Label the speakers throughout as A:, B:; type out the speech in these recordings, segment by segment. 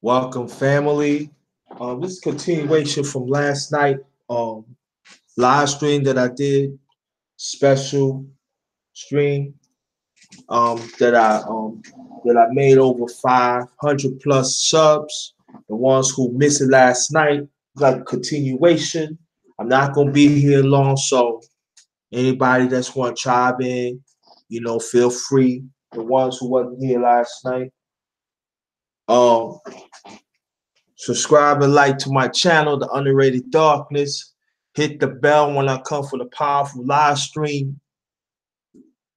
A: Welcome, family. This is a continuation from last night. Live stream that I did, special stream. That I made over 500 plus subs. The ones who missed it last night, like a continuation. I'm not gonna be here long, so anybody that's want to chime in, feel free. The ones who wasn't here last night. Um, Subscribe and like to my channel, The Underrated Darkness. Hit the bell when I come for the powerful live stream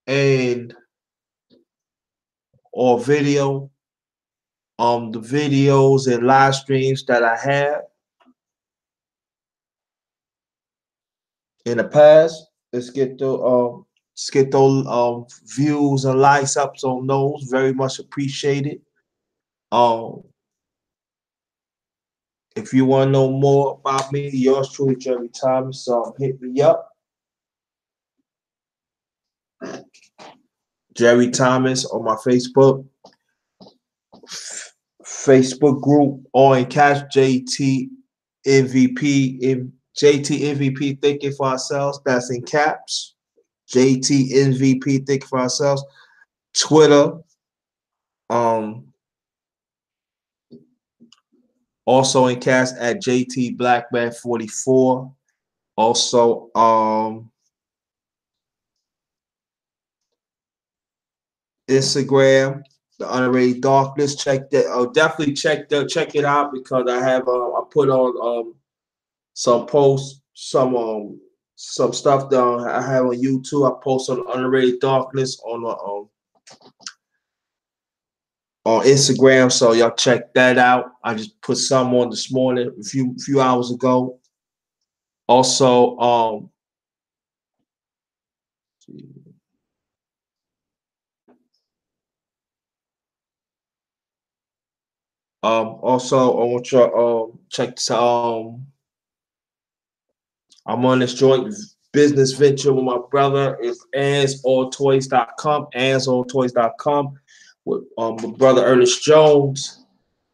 A: and or video. The videos and live streams that I have in the past. Let's get those views and likes up on those. Very much appreciated. Um, if you want to know more about me, yours truly, Jerry Thomas. Hit me up. Jerry Thomas on my Facebook group, or in cash JT MVP thinking for ourselves. That's in caps. JT MVP thinking for ourselves. Twitter, also in cash at JT Blackman 44. Also, Instagram, The Underrated Darkness. Check that. Definitely check it out, because I have I put on some posts, some stuff down I have on YouTube. I post on Underrated Darkness on Instagram, so y'all check that out. I just put some on this morning, a few hours ago. Also, also I want y'all check this out. I'm on this joint business venture with my brother. It's AnsAllToys.com. AnsAllToys.com with my brother Ernest Jones.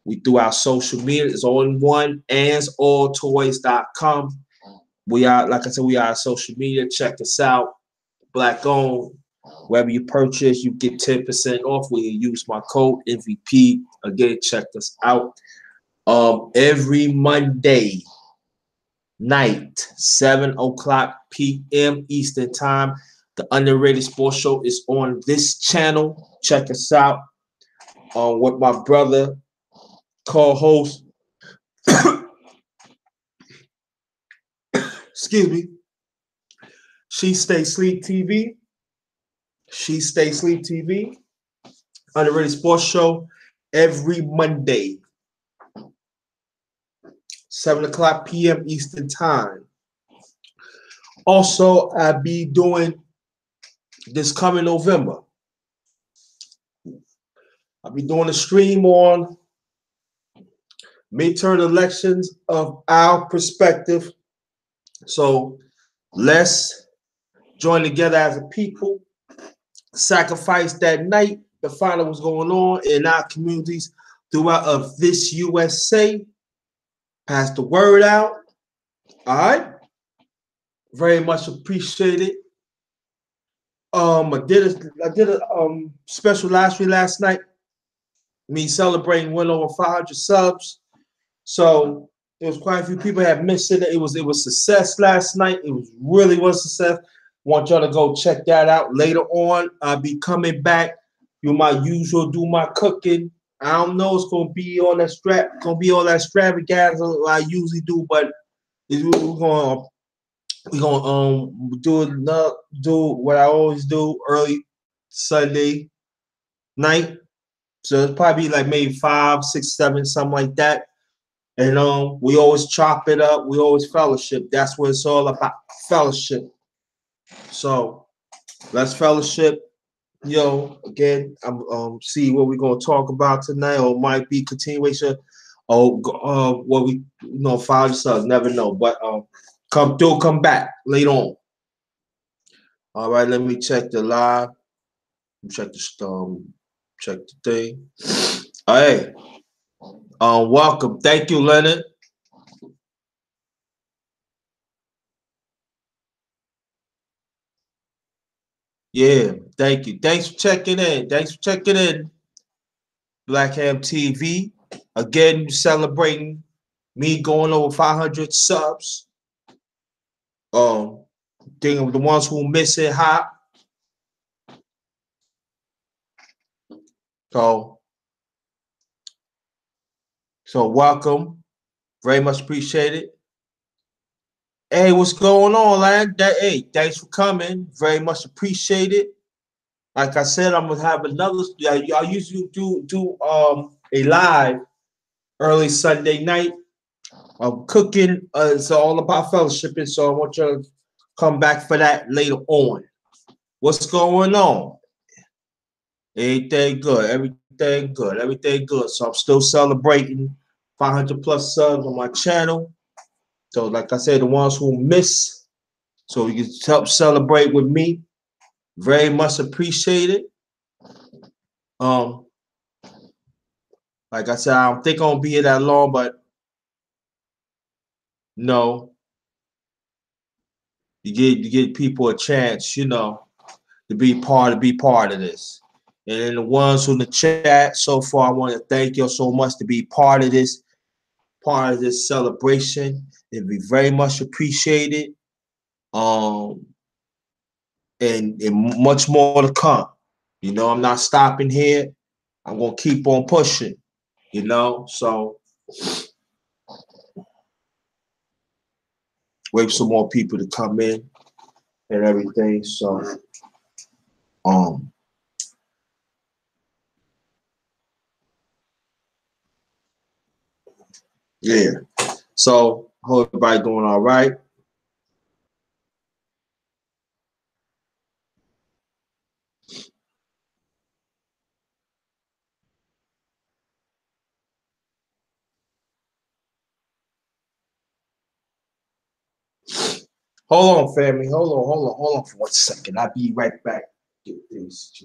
A: We do our social media. It's all in one. AnsAllToys.com. We are, like I said, we are social media. Check us out. Black owned. Wherever you purchase, you get 10% off when you use my code MVP. Again, check us out. Every Monday night, 7:00 p.m. Eastern Time, the Underrated Sports Show is on this channel. Check us out. With my brother, co-host, excuse me, She Stay Sleep TV. She Stay Sleep TV. Underrated Sports Show every Monday, 7:00 p.m. Eastern Time. Also, I'll be doing this coming November. I'll be doing a stream on midterm elections of our perspective. So let's join together as a people, sacrifice that night to find out what's going on in our communities throughout of this USA. Pass the word out. All right. Very much appreciated. I did a special live stream last night. Me celebrating went over 500 subs. So there was quite a few people that missed it. It was success last night. It really was success. Want y'all to go check that out later on. I'll be coming back. Do my usual, do my cooking. I don't know it's gonna be all that extravaganza I usually do, but we're gonna do what I always do early Sunday night. So it's probably like maybe 5, 6, 7, something like that. And we always chop it up. We always fellowship. That's what it's all about, fellowship. So let's fellowship. Again, I'm see what we're gonna talk about tonight, or it might be continuation, or what we find ourselves. Never know. But come back later on. All right, let me check the live. Check the thing. All right. Welcome. Thank you, Leonard. Yeah, thank you. Thanks for checking in. Thanks for checking in, Black Ham TV. Again, celebrating me going over 500 subs. Thinking of the ones who miss it hot. So welcome. Very much appreciated. Hey, what's going on, lad? Hey, thanks for coming. Very much appreciated. Like I said, I'm gonna have another. I usually do a live early Sunday night. I'm cooking. It's all about fellowshipping, so I want you to come back for that later on. What's going on? Everything good. Everything good. Everything good. So I'm still celebrating 500 plus subs on my channel. So like I said, the ones who miss, so you can help celebrate with me. Very much appreciated. Um, like I said, I don't think I'll be here that long, but no, you get people a chance, to be part of this. And then the ones in the chat so far, I want to thank you so much to be part of this celebration. It'd be very much appreciated. And much more to come. I'm not stopping here. I'm gonna keep on pushing, so wait for some more people to come in and everything. So yeah. So hope everybody doing all right. Hold on, family. Hold on for 1 second. I'll be right back. Get things.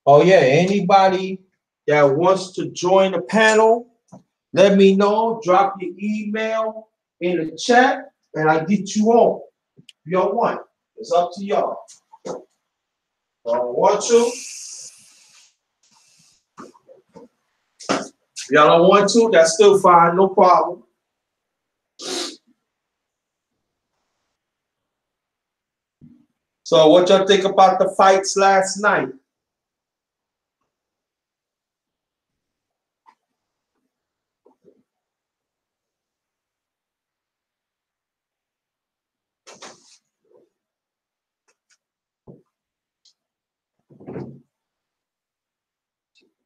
A: Oh yeah, anybody that wants to join the panel, let me know. Drop your email in the chat, and I'll get you on. If y'all want, it's up to y'all. Don't want to? If y'all don't want to, that's still fine, no problem. So what y'all think about the fights last night?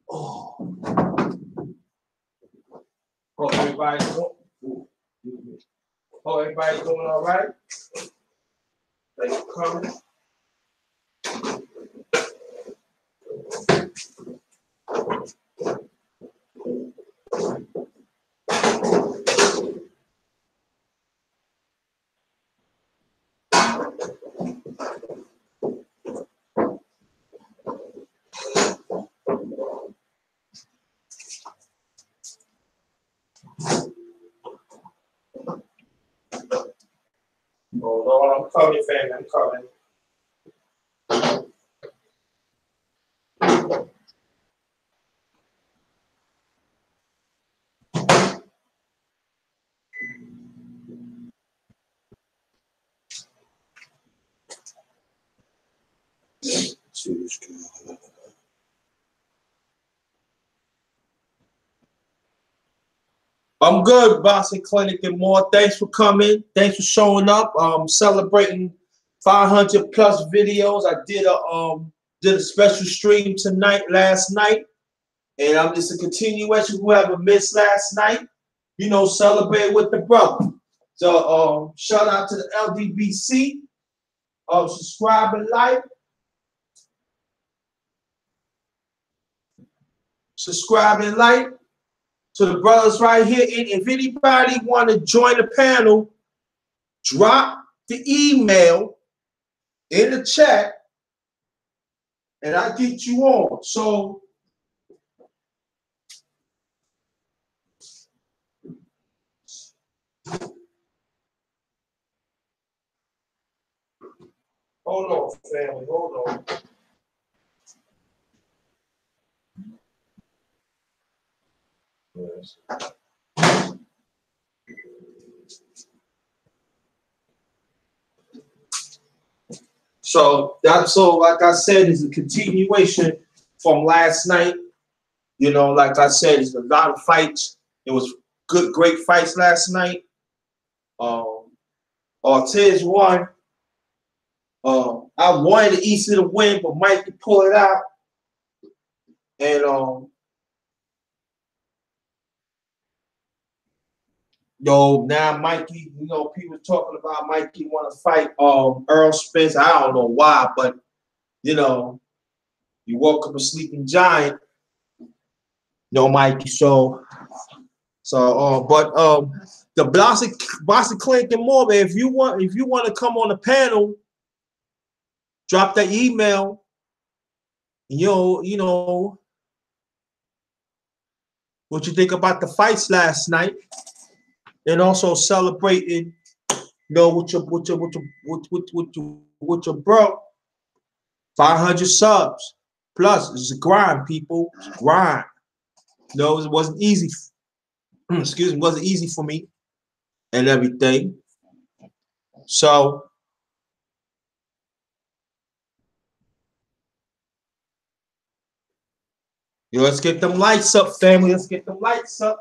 A: Oh, everybody doing all right? Thanks for coming. Hold on, I'm coming, fam. I'm coming. I'm good, Boston Clinic and more. Thanks for coming. Thanks for showing up. Celebrating 500 plus videos. I did a special stream last night, and I'm just a continuation. Whoever missed last night, celebrate with the brother. So shout out to the LDBC. Subscribe and like. Subscribe and like to the brothers right here. And if anybody want to join the panel, drop the email in the chat and I'll get you on. So hold on, family. Hold on. Yes. So like I said, is a continuation from last night. You know, like I said, it's a lot of fights. It was great fights last night. Ortiz won. I wanted the Easter to win, but Mikey pulled it out. And now Mikey, people talking about Mikey want to fight Earl Spence. I don't know why, but you woke up a sleeping giant. Mikey. But the Bossy Clink and more, man. If you want to come on the panel, drop that email. What you think about the fights last night, and also celebrating, with your bro, 500 subs plus. It's a grind, people. It's a grind. It wasn't easy. Excuse me, it wasn't easy for me and everything. So let's get them lights up, family. Let's get them lights up.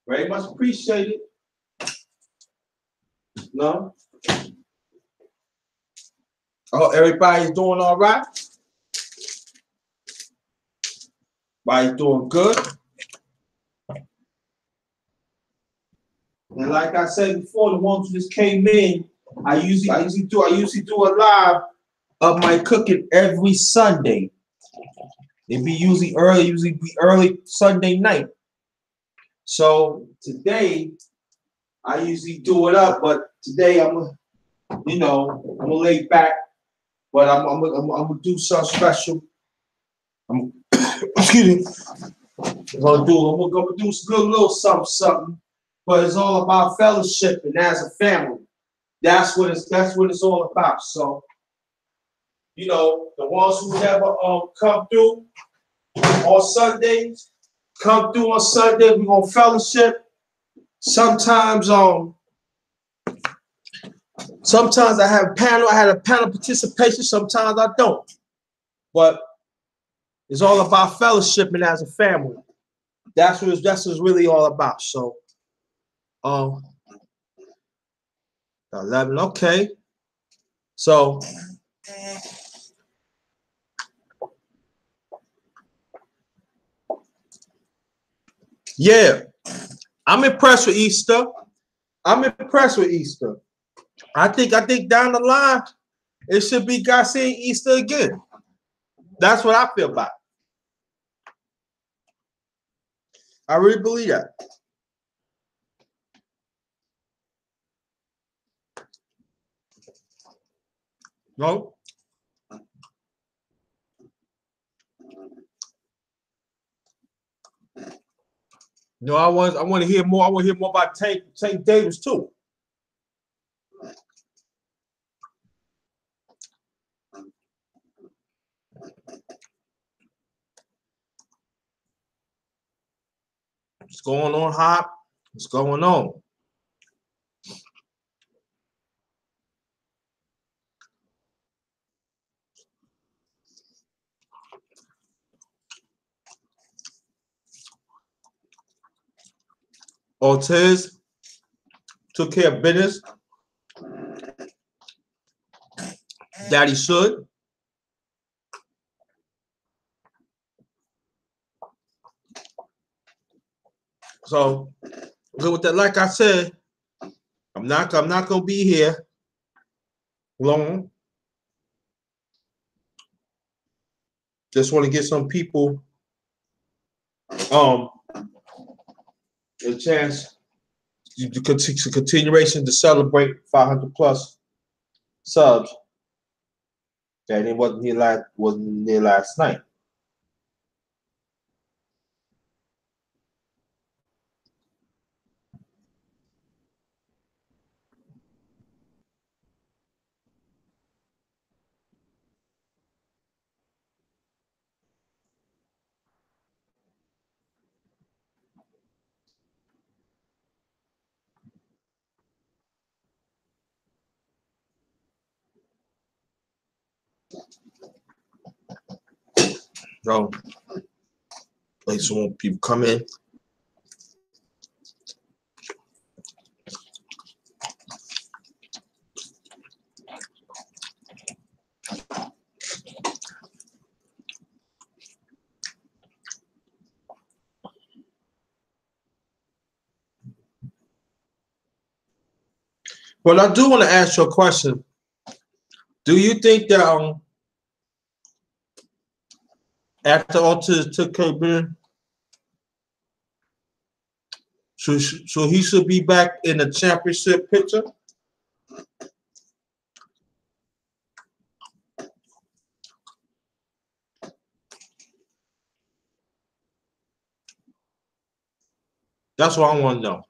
A: Very much appreciated. No. Oh, everybody's doing all right. Everybody's doing good. And like I said before, the ones who just came in, I usually do a live of my cooking every Sunday. It'd be usually early Sunday night. So today I usually do it up, but today I'm gonna lay back, but I'm gonna do something special. Excuse me. I'm gonna do a little something, but it's all about fellowship and as a family. That's what it's all about. So, the ones who never come through on Sundays, come through on Sunday. We're gonna fellowship. Sometimes I have I had a panel participation. Sometimes I don't, but it's all about fellowship and as a family. That's what it's really all about. So, 11. Okay. So, yeah, I'm impressed with Easter. I think down the line it should be Garcia Easter again. That's what I feel about it. I really believe that. No. No, I want to hear more. I want to hear more about Tank Davis too. What's going on, Hop? What's going on? Ortiz took care of business that he should. So, with that, like I said, I'm not gonna be here long. Just want to get some people um a chance to continuation to celebrate 500 plus subs. That it wasn't there last night. So wait, so when people come in. Well, I do want to ask you a question. Do you think that after Ortiz took Caribbean, so he should be back in the championship picture? That's what I want to know.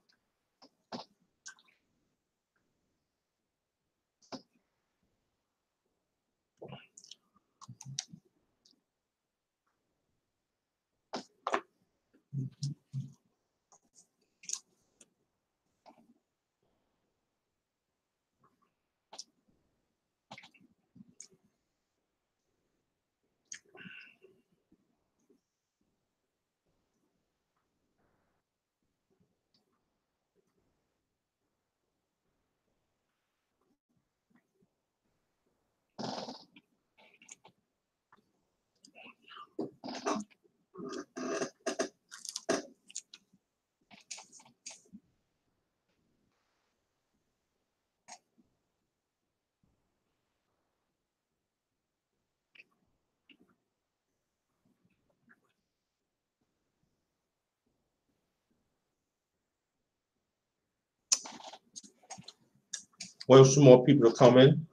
A: Wait for some more people to come in.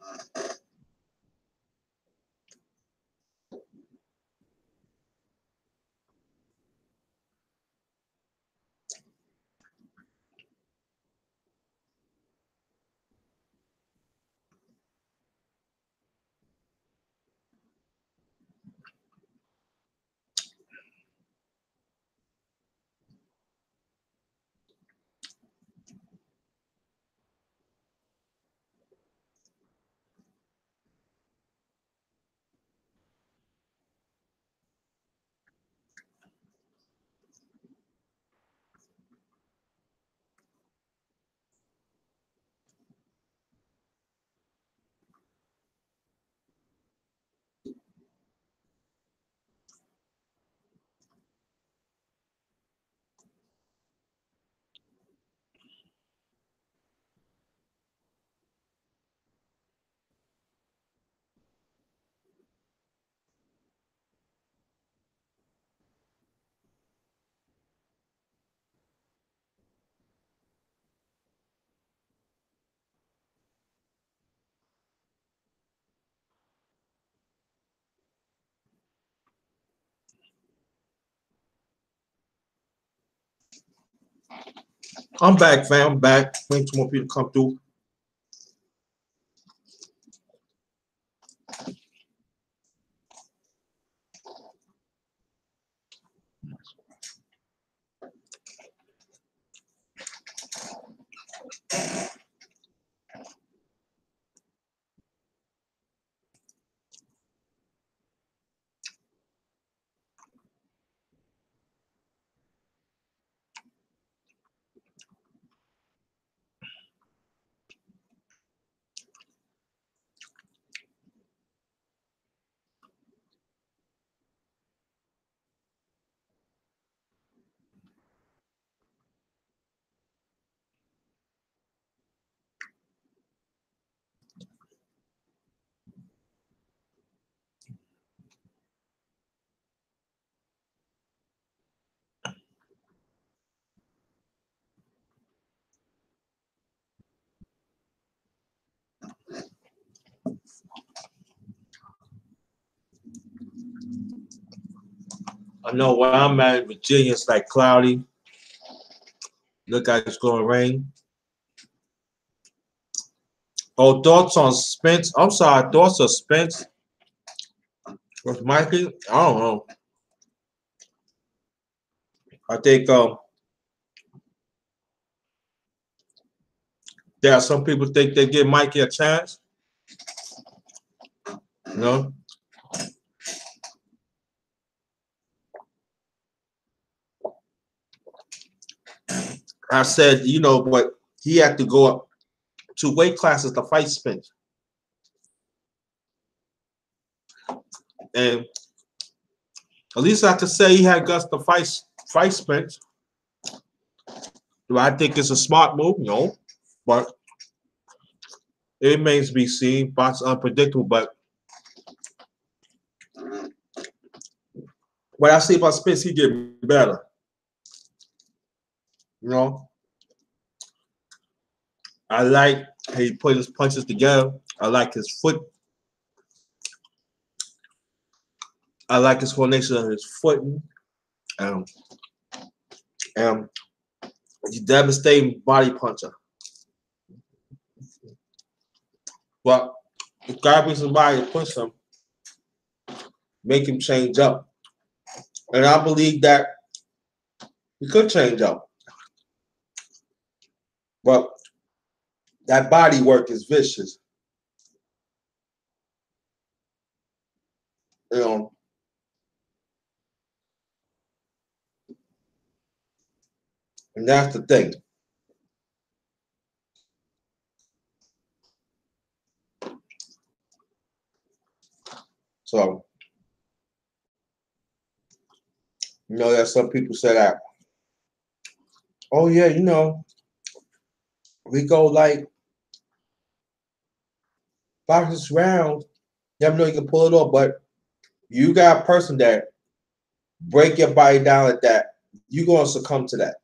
A: I'm back, fam. I'm back. Wait for more people to come through. I know where I'm at in Virginia, it's like cloudy. Look like it's going to rain. Oh, thoughts on Spence? I'm sorry, thoughts on Spence with Mikey? I don't know. I think there are some people think they give Mikey a chance. You know? I said, you know, but he had to go up 2 weight classes to fight Spence. And at least I could say he had guts to fight Spence. Do I think it's a smart move? No. But it remains to be seen. Box unpredictable, but what I see about Spence, he getting better. You know? I like how he put his punches together. I like his foot. I like his coordination of his footing. He's a devastating body puncher. But it's gotta be somebody to push him, make him change up. And I believe that he could change up. But that body work is vicious. You know. And that's the thing. So, you know, there's some people say that, oh yeah, you know, we go like 5 rounds, you never know you can pull it off, but you got a person that break your body down like that, you're gonna succumb to that.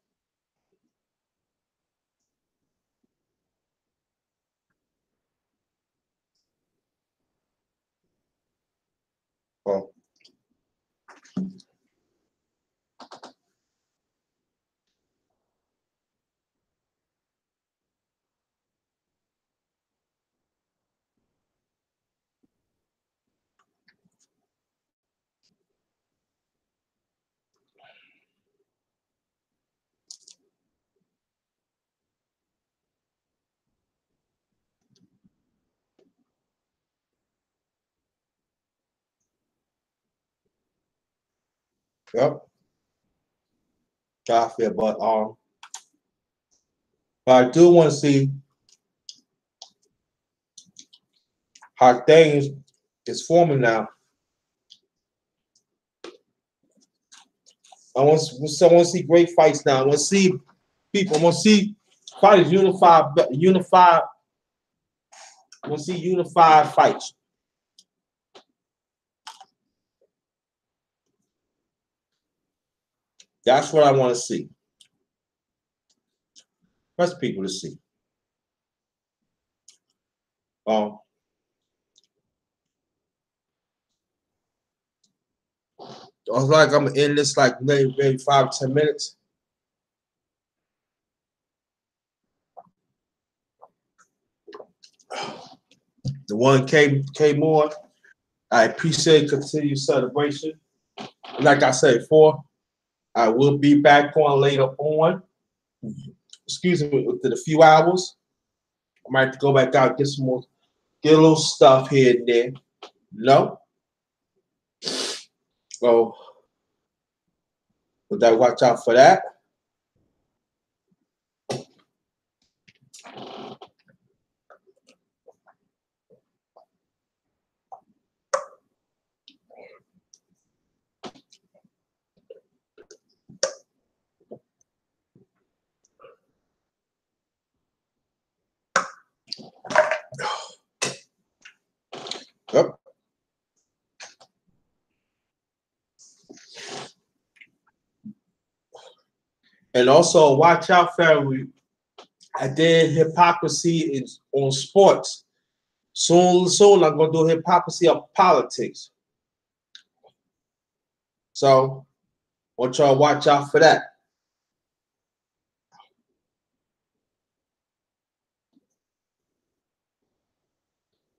A: Oh. Yep. I feel, but I do want to see how things is forming now. I want to see great fights now. I want to see people. I want to see fighters unified. I want to see unified fights. That's what I want to see. That's people to see. I was like, I'm gonna end this like maybe 5-10 minutes. The one came more. I appreciate continued celebration. Like I said before, I will be back on later on. Excuse me, within a few hours. I might have to go back out, get some more, get a little stuff here and there. No. So, but that watch out for that. Yep. And also watch out, family. I did hypocrisy on sports. Soon I'm gonna do hypocrisy of politics. So Want y'all to watch out for that.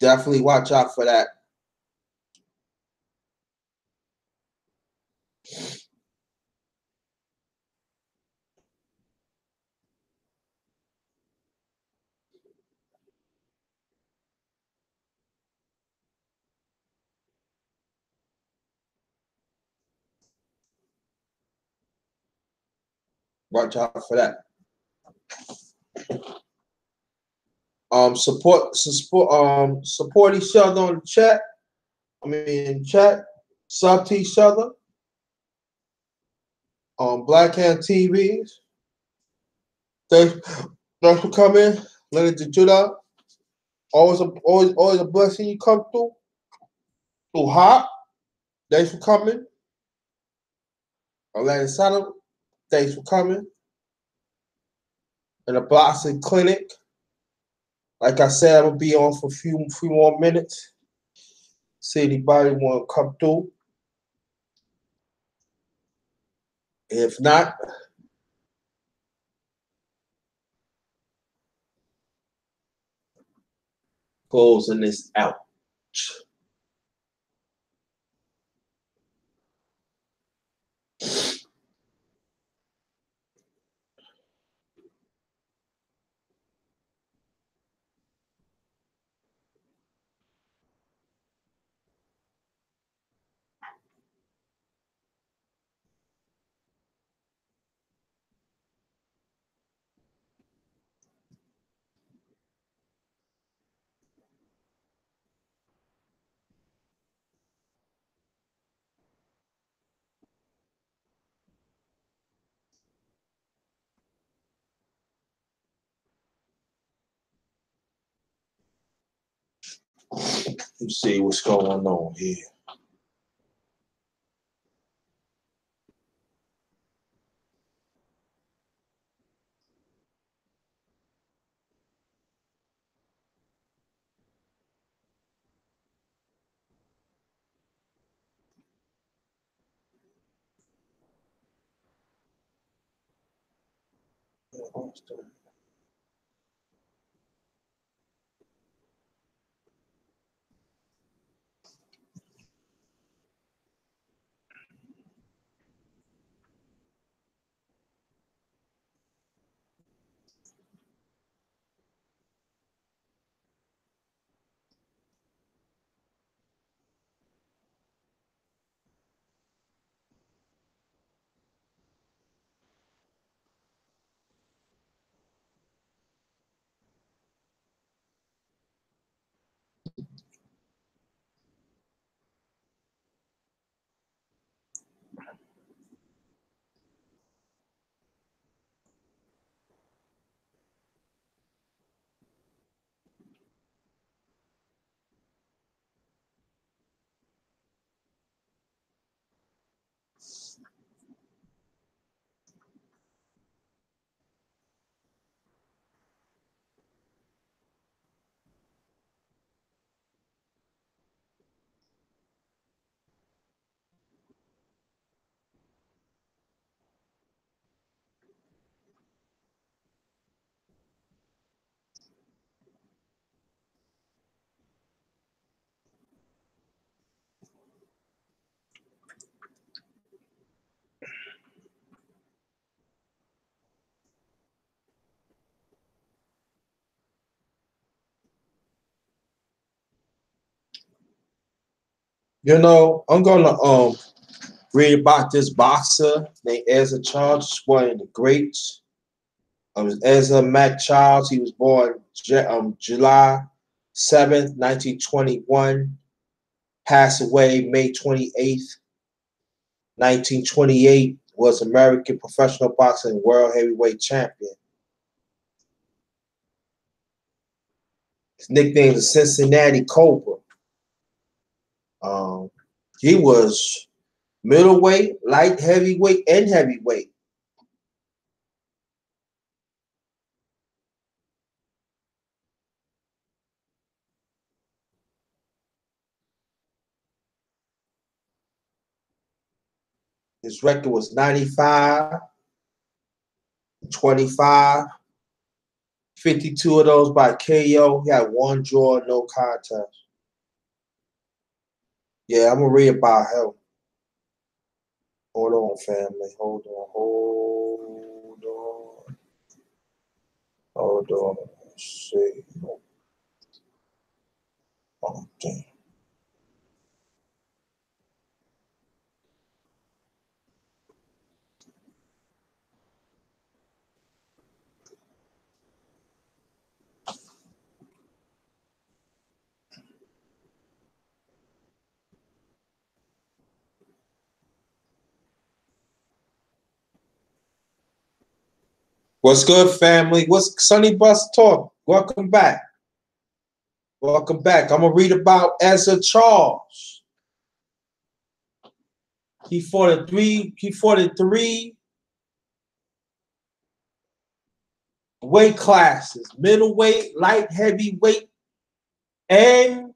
A: Definitely watch out for that. Watch out for that. Support each other on the chat. Chat. Sub to each other. Black Hand TVs. Thanks for coming. Leonard Judah. Always a blessing you come through. Through Hop. Thanks for coming. Atlanta Center. Thanks for coming. And the Blossom Clinic. Like I said, I'm gonna be on for a few more minutes. See anybody want to come through. If not, closing this out. Let's see what's going on here. I'm gonna read about this boxer named Ezra Charles, one of the greats. Ezra Mack Charles. He was born July 7th, 1921. Passed away May 28th, 1928. Was American professional boxer and world heavyweight champion. His nickname is Cincinnati Cobra. He was middleweight, light heavyweight, and heavyweight. His record was 95, 25, 52 of those by KO. He had one draw, no contest. Yeah, I'm gonna read about him. Hold on, family. Hold on. Let's see. Oh, damn. What's good, family? What's Sonny Bus Talk? Welcome back. Welcome back. I'm gonna read about Ezra Charles. He fought in three weight classes: middleweight, light heavyweight, and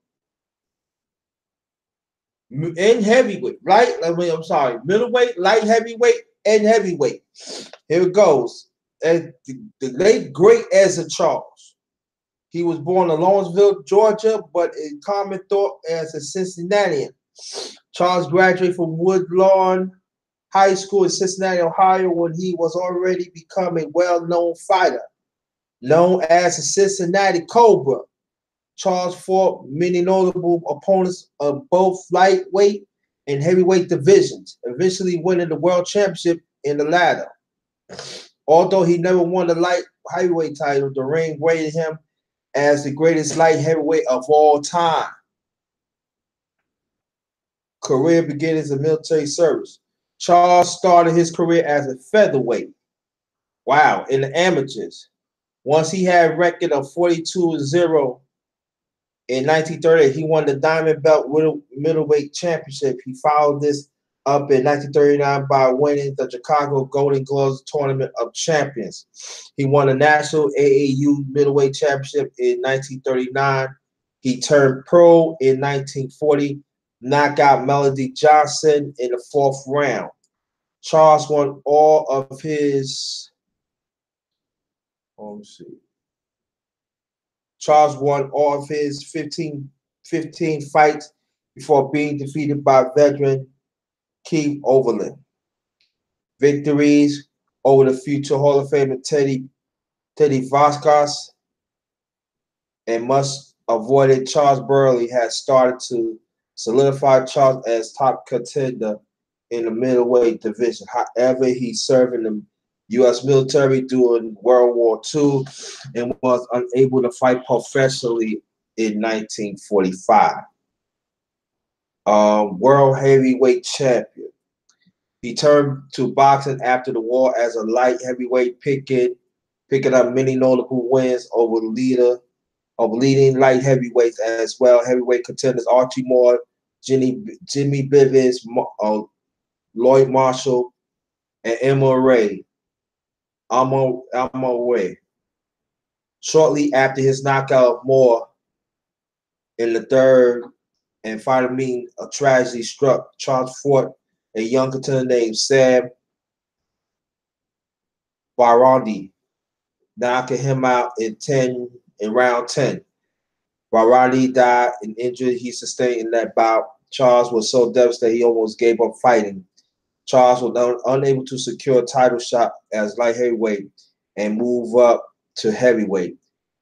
A: heavyweight. I'm sorry, middleweight, light heavyweight, and heavyweight. Here it goes. And the late great Ezra Charles. He was born in Lawrenceville, Georgia, but is common thought as a Cincinnatian. Charles graduated from Woodlawn High School in Cincinnati, Ohio, when he was already become a well-known fighter, known as the Cincinnati Cobra. Charles fought many notable opponents of both lightweight and heavyweight divisions, eventually winning the world championship in the latter. Although he never won the light heavyweight title, the ring rated him as the greatest light heavyweight of all time. Career began as a military service. Charles started his career as a featherweight. Wow, in the amateurs. Once he had a record of 42-0 in 1938, he won the Diamond Belt Middleweight Championship. He followed this up in 1939 by winning the Chicago Golden Gloves Tournament of Champions. He won the National AAU Middleweight Championship in 1939. He turned pro in 1940, knocked out Melody Johnson in the fourth round. Charles won all of his. Let's see. Charles won all of his 15 fights before being defeated by veteran Keith Overland. Victories over the future Hall of Famer Teddy Vasquez and much avoided Charles Burley has started to solidify Charles as top contender in the middleweight division. However, he served in the U.S. military during World War II and was unable to fight professionally in 1945. World heavyweight champion. He turned to boxing after the war as a light heavyweight, picking up many notable wins over leading light heavyweights as well. Heavyweight contenders Archie Moore, Jimmy Bivens, Lloyd Marshall, and Emma Ray. Way. Shortly after his knockout of Moore in the third and final meeting, a tragedy struck. Charles fought a young contender named Sam Barandi, knocking him out in round 10. Barandi died in injury he sustained in that bout. Charles was so devastated he almost gave up fighting. Charles was unable to secure a title shot as light heavyweight and move up to heavyweight.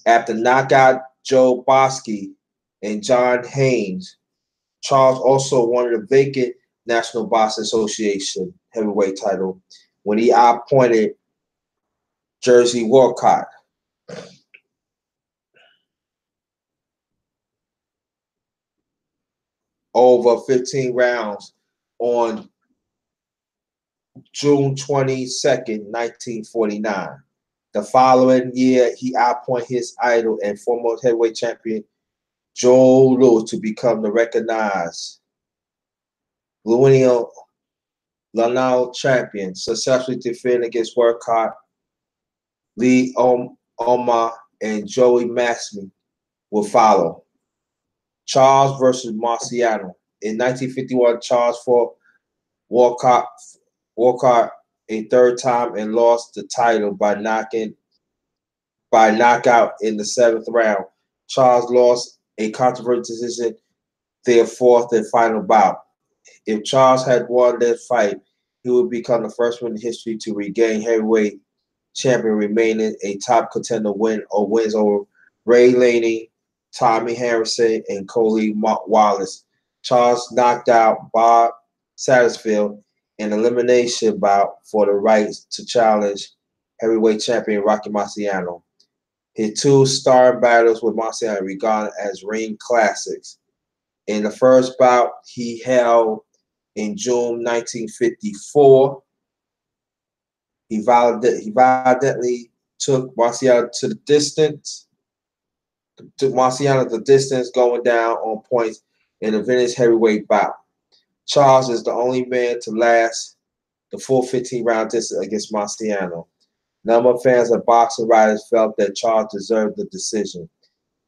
A: After knockout Joe Bosky and John Haynes, Charles also won the vacant National Boxing Association heavyweight title when he appointed Jersey Walcott. Over 15 rounds on June 22nd, 1949. The following year, he appointed his idol and former heavyweight champion Joe Louis to become the recognized Louisiana champion, successfully defending against Walcott, Lee Omar, and Joey Massey will follow. Charles versus Marciano. In 1951, Charles fought Walcott Walcott a third time and lost the title by knockout in the seventh round. Charles lost a controversial decision their fourth and final bout. If Charles had won that fight, he would become the first one in history to regain heavyweight champion, remaining a top contender wins over Ray Laney, Tommy Harrison, and Coley Wallace. Charles knocked out Bob Satterfield in elimination bout for the right to challenge heavyweight champion Rocky Marciano. His two star battles with Marciano are regarded as ring classics. In the first bout he held in June 1954, he violently took Marciano to the distance, going down on points in the vintage heavyweight bout. Charles is the only man to last the full 15-round distance against Marciano. Number of fans and boxing writers felt that Charles deserved the decision.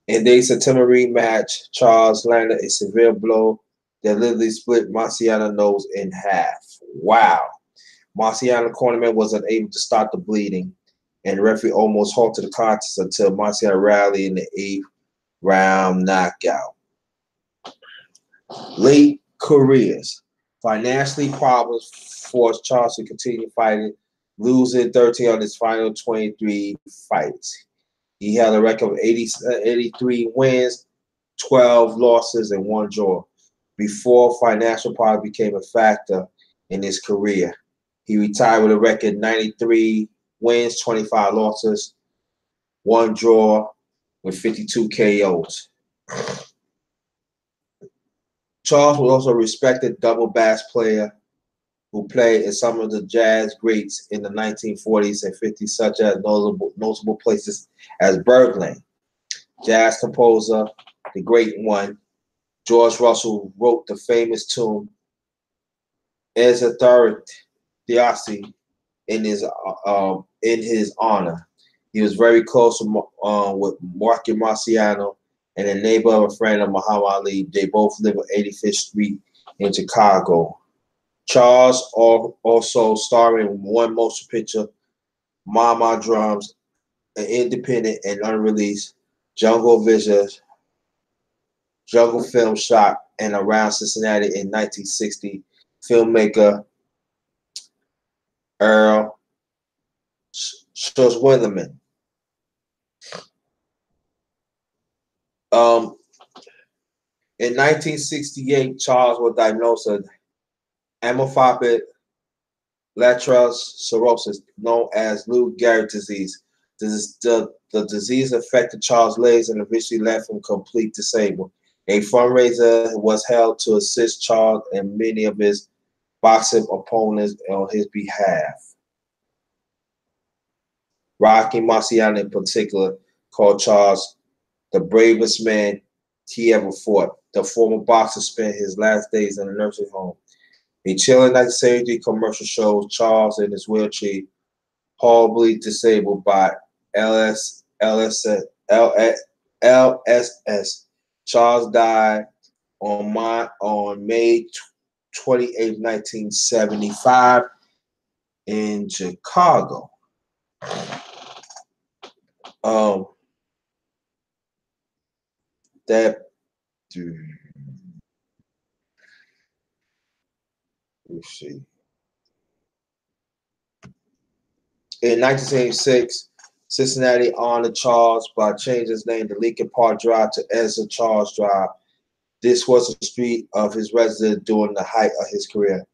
A: In the September rematch, Charles landed a severe blow that literally split Marciano's nose in half. Wow. Marciano cornerman was unable to stop the bleeding, and the referee almost halted the contest until Marciano rallied in the eighth round knockout. Late careers. Financially, problems forced Charles to continue fighting, losing 13 on his final 23 fights. He held a record of 83 wins, 12 losses, and 1 draw before financial problems became a factor in his career. He retired with a record 93 wins, 25 losses, 1 draw, with 52 KOs. Charles was also a respected double bass player who played in some of the jazz greats in the 1940s and 50s, such as notable places as Birdland. Jazz composer, the great one, George Russell, wrote the famous tune "Ezethar Diasi" in his honor. He was very close with Marky Marciano and a neighbor of a friend of Muhammad Ali. They both live on 85th Street in Chicago. Charles also starred in one motion picture, Mama Drums, an independent and unreleased jungle film shot and around Cincinnati in 1960. Filmmaker Earl Schwartzwelderman. In 1968, Charles was diagnosed with amyotrophic lateral sclerosis, known as Lou Gehrig disease. The disease affected Charles' legs and eventually left him complete disabled. A fundraiser was held to assist Charles and many of his boxing opponents on his behalf. Rocky Marciano, in particular, called Charles the bravest man he ever fought. The former boxer spent his last days in a nursing home. A chilling night surgery commercial shows Charles in his wheelchair, horribly disabled by LSS. Charles died on May 28, 1975 in Chicago. Let's see. In 1976, Cincinnati honored Charles by changing his name to Lincoln Park Drive to Ezra Charles Drive. This was the street of his residence during the height of his career.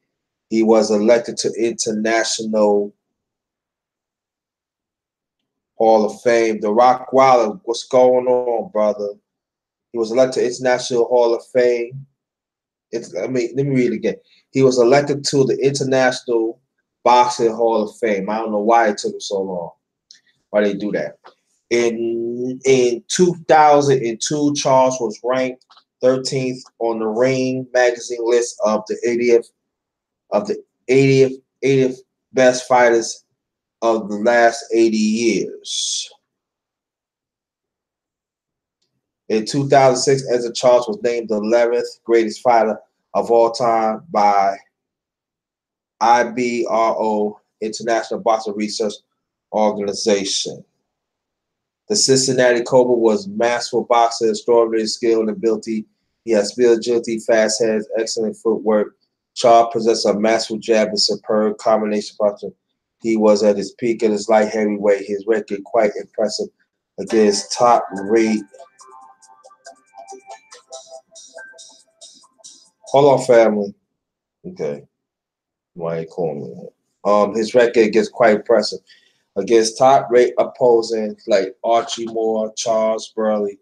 A: He was elected to International Hall of Fame. The Rockwaller, what's going on, brother? He was elected to International Hall of Fame. Let me read it again. He was elected to the International Boxing Hall of Fame. I don't know why it took him so long. Why they do that? In 2002, Charles was ranked 13th on the Ring magazine list of the 80th best fighters of the last 80 years. In 2006, Ezra Charles was named the 11th greatest fighter of all time by IBRO, International Boxing Research Organization. The Cincinnati Cobra was masterful boxer, extraordinary skill and ability. He has speed, agility, fast hands, excellent footwork. Charles possessed a masterful jab and superb combination boxer. He was at his peak at his light heavyweight. His record quite impressive against top-rate. Hold on, family. Okay. Why ain't calling me? His record gets quite impressive against top-rate opposing like Archie Moore, Charles Burley,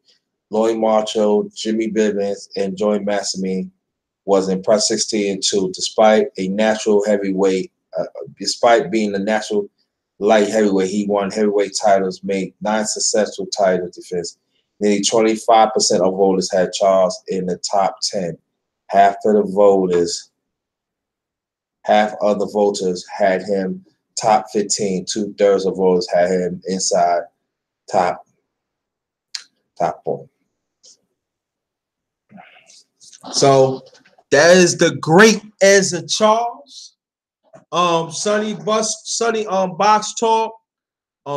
A: Lloyd Marshall, Jimmy Bivens, and Joey Massimine. Was impressive 16-2, despite a natural heavyweight. Despite being a natural light heavyweight, he won heavyweight titles, made 9 successful title defense. Nearly 25% of voters had Charles in the top 10. Half of the voters had him top 15. 2/3 of voters had him inside top 4. So that is the great Ezra Charles. Sonny Box Talk.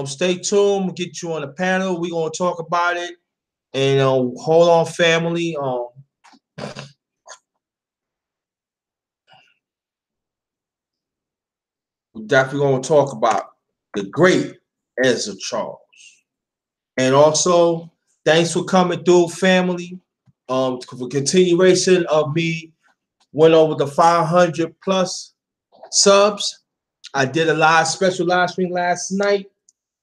A: Stay tuned. We'll get you on the panel. We're gonna talk about it. And hold on, family. We're definitely gonna talk about the great Ezra Charles. And also, thanks for coming through, family. For continuation of me went over the 500 plus subs. I did a special live stream last night,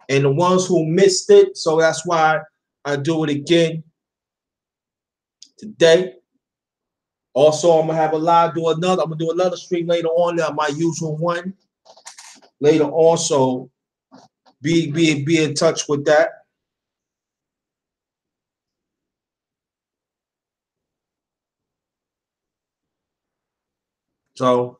A: and the ones who missed it, so that's why I do it again today. Also, I'm gonna I'm gonna do another stream later on, my usual one later on. So be in touch with that. So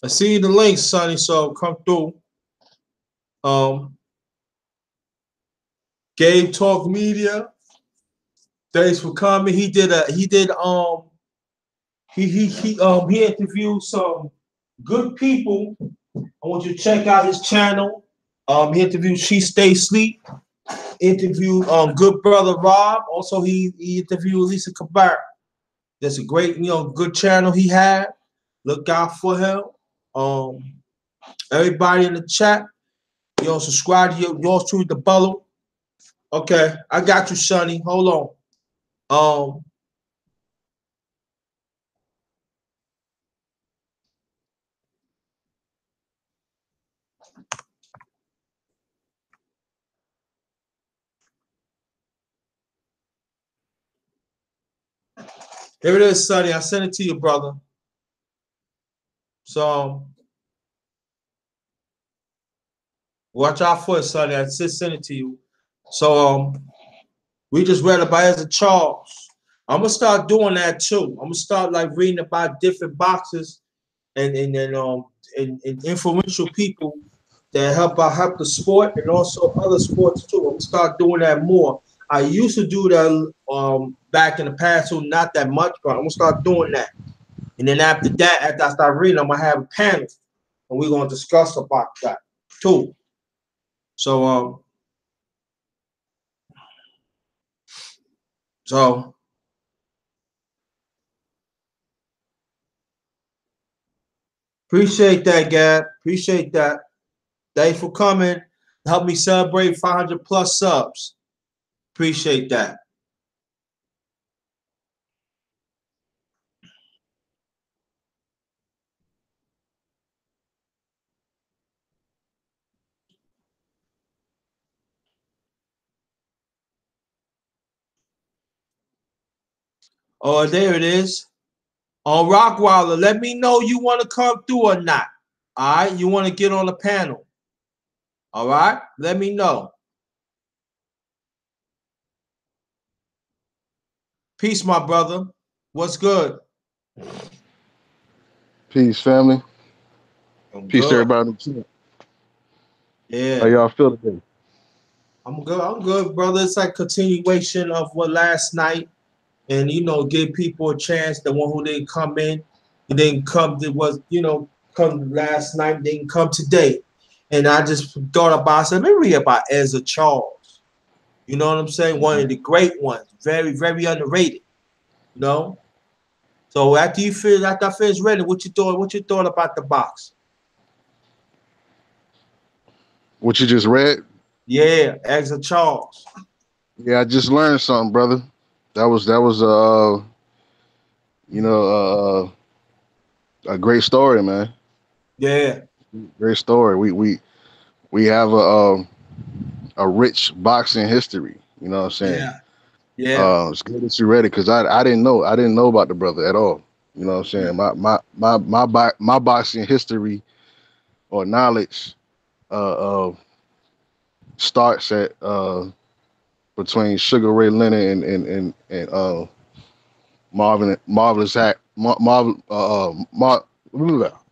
A: I see the link, Sonny. So come through. Game Talk Media. Thanks for coming. He interviewed some good people. I want you to check out his channel. He interviewed She Stay Sleep. Interviewed good brother Rob. Also, he interviewed Lisa Cabar. That's a great, good channel he had. Look out for him. Everybody in the chat, subscribe to yours truly, the Bello. Okay, I got you, Sonny. Hold on. Here it is, Sonny. I sent it to you, brother. So watch out for it, Sonny. I just sent it to you. So we just read about Ezra Charles. I'm gonna start doing that too. I'm gonna start like reading about different boxes and influential people that help the sport and also other sports too. I'm gonna start doing that more. I used to do that back in the past, so not that much, but I'm gonna start doing that. And then after that, after I start reading, I'm gonna have a panel and we're gonna discuss about that too. So appreciate that, Gab. Appreciate that. Thanks for coming. Help me celebrate 500 plus subs. Appreciate that. Oh, there it is. On Rockwilder, let me know you want to come through or not. All right, you want to get on the panel. All right, let me know. Peace, my brother. What's good?
B: Peace, family.
A: I'm
B: Peace
A: good.
B: to everybody. How
A: Yeah.
B: y'all feel today?
A: I'm good. I'm good, brother. It's like continuation of what last night, and give people a chance. The one who didn't come in, he didn't come. That was come last night. Didn't come today, and I just thought about. I said, let me read about Ezra Charles. You know what I'm saying? One of the great ones, very very underrated. You know. So after I finished reading, what you thought? What you thought about the box?
B: What you just read?
A: Yeah, Ezra Charles.
B: Yeah, I just learned something, brother. That was you know a great story, man.
A: Yeah,
B: Great story. We have a rich boxing history. You know what I'm saying?
A: yeah, yeah,
B: It's good that you read it because I didn't know about the brother at all. You know what I'm saying?
A: yeah.
B: My boxing history or knowledge uh starts at between Sugar Ray Leonard and Marvelous Hack Marvel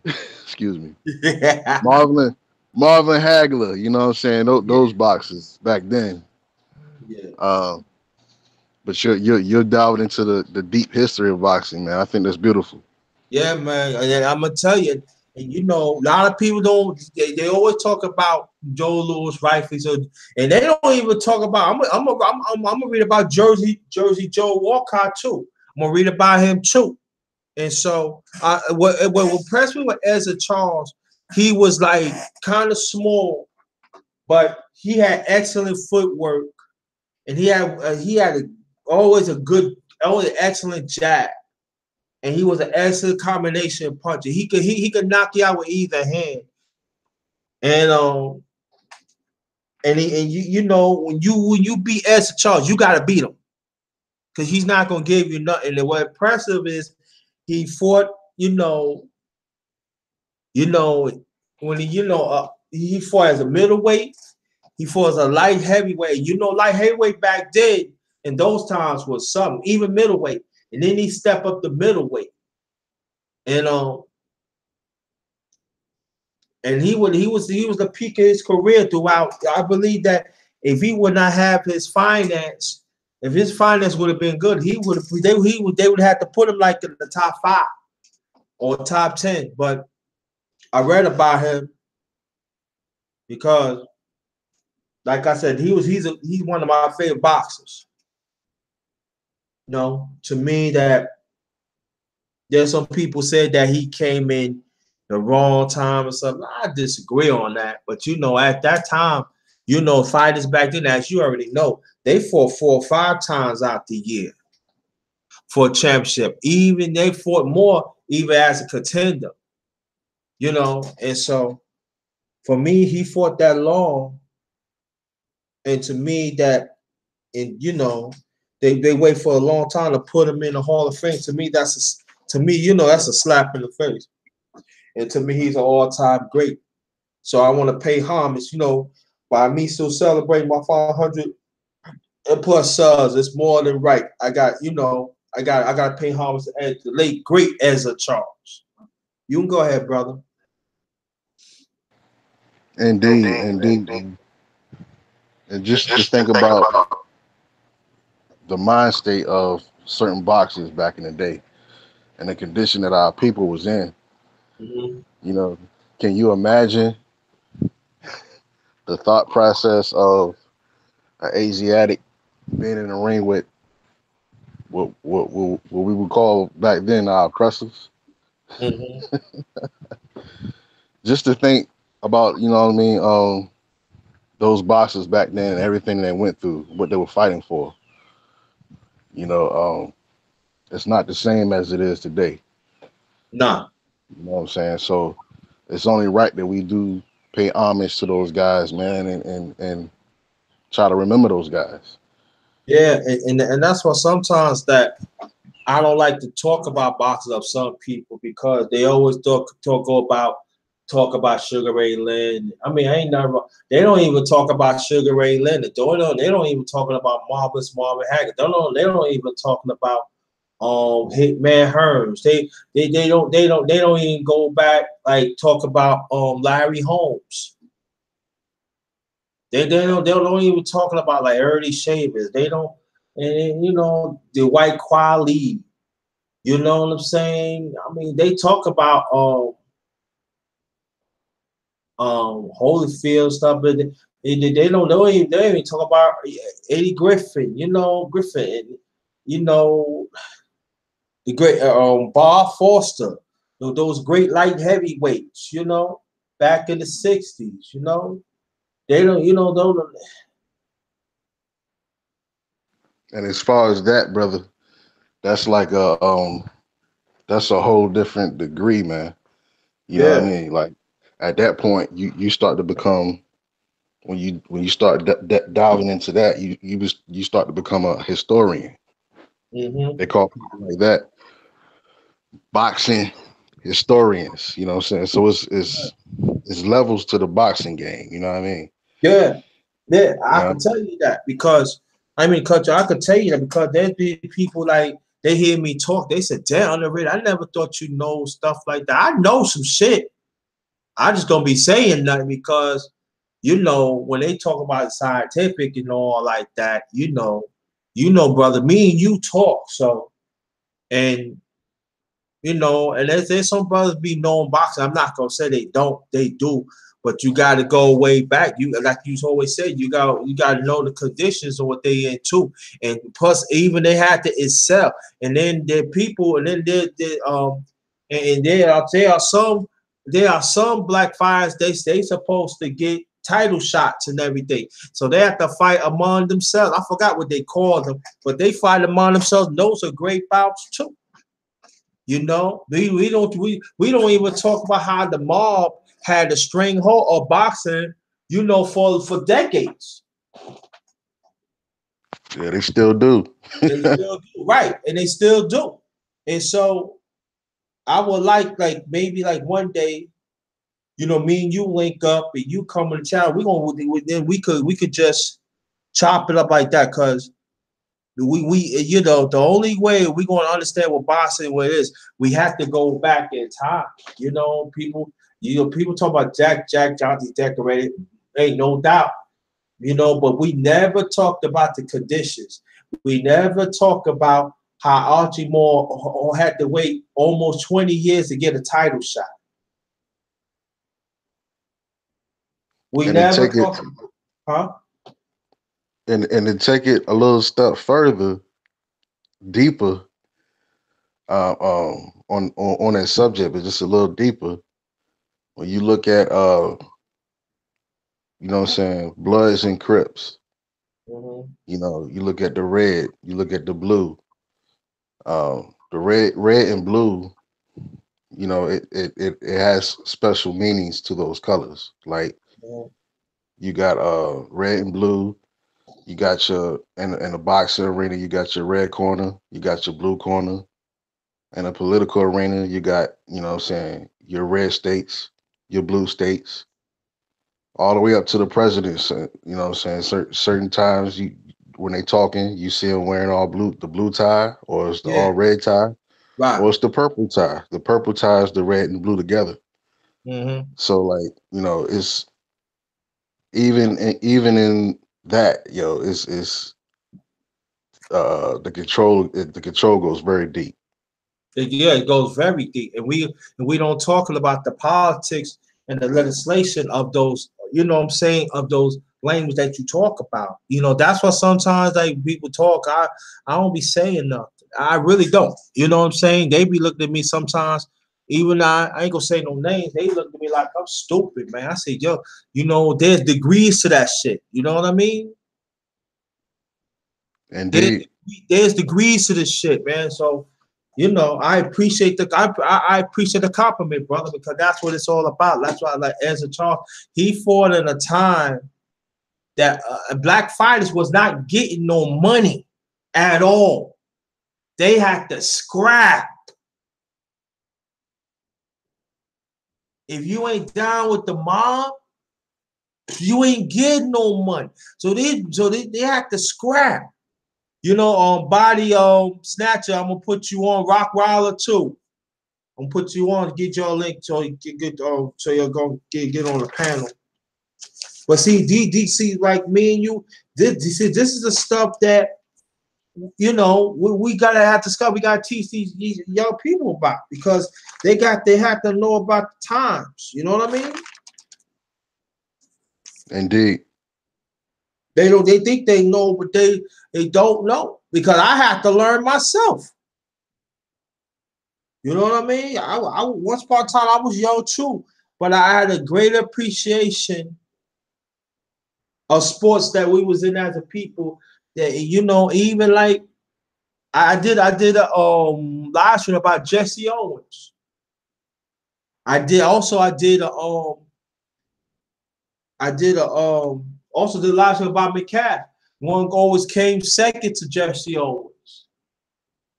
B: excuse me, Marvin Marvin Hagler. You know what I'm saying? Those
A: Yeah,
B: boxes back then.
A: yeah,
B: Uh, but you're delved into the deep history of boxing, man. I think that's beautiful.
A: yeah, man. And I'm gonna tell you, and a lot of people don't. They always talk about Joe Louis rifles, and they don't even talk about. I'm gonna read about Jersey Joe Walcott too. I'm gonna read about him too. And so, what impressed me with Ezra Charles, he was like kind of small, but he had excellent footwork, and always a good, always excellent jab, and he was an excellent combination puncher. He could knock you out with either hand, and when you beat Ezra Charles, you got to beat him because he's not gonna give you nothing. And what impressive is he fought, you know when he fought as a middleweight, he fought as a light heavyweight. Light heavyweight back then in those times was something, even middleweight. And then he stepped up to middleweight. And he was the peak of his career throughout. I believe that if he would not have his finance, if his finance would have been good, they would have to put him like in the top 5 or top 10. But I read about him because, like I said, he's one of my favorite boxers. To me, that there's some people said that he came in the wrong time or something. I disagree on that. But at that time, fighters back then, as you already know, they fought 4 or 5 times out the year for a championship. Even they fought more, even as a contender. And so for me, he fought that long, and to me, and they wait for a long time to put him in the Hall of Fame. That's a slap in the face. And to me, he's an all-time great. So I want to pay homage, by me still celebrating my 500 and plus subs. It's more than right. I got to pay homage to the late great Ezra Charles. You can go ahead, brother.
B: Indeed, indeed, and just to think about the mind state of certain boxers back in the day and the condition that our people was in.
A: Mm-hmm.
B: You know, can you imagine the thought process of an Asiatic being in the ring with what we would call back then our oppressors?
A: Mm-hmm.
B: Just to think about, you know what I mean, those boxers back then and everything they went through, what they were fighting for. You know, it's not the same as it is today.
A: Nah.
B: You know what I'm saying? So it's only right that we do pay homage to those guys, man, and try to remember those guys.
A: Yeah, and that's why sometimes that I don't like to talk about boxes of some people because they always talk about Sugar Ray Leonard. I mean, I ain't never. They don't even talk about Sugar Ray Leonard. They don't even talking about Marvin Hagler. They don't even talking about Hitman Hearns. They don't even go back like talk about Larry Holmes. They don't even talking about like early shavers. They don't, and you know the white quality. You know what I'm saying? I mean, they talk about Holyfield stuff, but they don't even talk about Eddie Griffin. You know Griffin. You know the great Bob Foster. Those great light heavyweights. You know back in the '60s. You know they don't. You know don't.
B: And as far as that, brother, that's like that's a whole different degree, man. You know what I
A: Yeah.
B: mean? Like at that point, you start to become when you start diving into that, you start to become a historian.
A: Mm-hmm.
B: They call people like that boxing historians. You know what I'm saying? So it's levels to the boxing game. You know what I mean?
A: Yeah. Yeah.
B: You
A: I
B: know?
A: can tell you that because culture. I could tell you that because there's been people like they hear me talk. They said, "Damn, underrated. I never thought you know stuff like that." I know some shit. I just don't be saying nothing because when they talk about scientific and all like that, brother, me and you talk. So and and there's some brothers be known boxing. I'm not gonna say they don't, they do, but you got to go way back. You like you always said, you got to know the conditions of what they into, and plus even they had to excel. And then there are people, and then and there are some black fighters they supposed to get title shots and everything. So they have to fight among themselves. I forgot what they call them, but they fight among themselves. Those are great bouts too. We don't even talk about how the mob had a stranglehold of boxing, for decades.
B: Yeah, they still do.
A: They still do, right, and they still do. And so I would like maybe like one day, me and you link up and you come on the channel. Then we could just chop it up like that because the only way we're going to understand what boxing what it is, we have to go back in time. People talk about Jack Johnson decorated, ain't no doubt. But we never talked about the conditions. We never talked about how Archie Moore had to wait almost 20 years to get a title shot. We
B: And then
A: never
B: take it
A: talked, huh?
B: and then take it a little step further, deeper, on that subject, but just a little deeper. When you look at you know what I'm saying, Bloods and Crips,
A: Mm-hmm.
B: you look at the red, you look at the blue. The red and blue, it has special meanings to those colors. Like
A: Mm-hmm.
B: you got red and blue, you got your in the boxing arena, you got your red corner, you got your blue corner. In a political arena, you got, what I'm saying, your red states, your blue states, all the way up to the presidents. What I'm saying, certain times when they talking, you see them wearing all blue, the blue tie, or it's the
A: Yeah,
B: all red tie,
A: right.
B: or it's the purple tie. The purple tie is the red and blue together.
A: Mm-hmm.
B: So like, it's even in that, it's the control goes very deep.
A: Yeah, it goes very deep, and we don't talk about the politics and the legislation of those. You know what I'm saying, of those language that you talk about. That's why sometimes like people talk. I don't be saying nothing. I really don't. You know what I'm saying? They be looking at me sometimes. Even I ain't gonna say no names. They look at me like I'm stupid, man. I say, yo, there's degrees to that shit. You know what I mean? There's
B: Indeed.
A: there's degrees to this shit, man. So, I appreciate the compliment, brother, because that's what it's all about. That's why, like Ezra Charles, he fought in a time that black fighters was not getting no money at all. They had to scrap. If you ain't down with the mob, you ain't getting no money. So they had to scrap. Body snatcher. I'm gonna put you on Rockwiler too. I'm gonna put you on, get your link so you can get so you're gonna get on the panel. But see, DC, like me and you, this is the stuff that, you know, we gotta have to discover. We gotta teach these young people about, because they have to know about the times. You know what I mean?
B: Indeed.
A: They think they know, but they don't know, because I had to learn myself. You know what I mean? I once upon a time I was young too, but I had a greater appreciation of sports that we was in as a people. That, you know, even like I did a live stream about Jesse Owens. I did also did a live stream about McCaffrey. One always came second to Jesse Owens,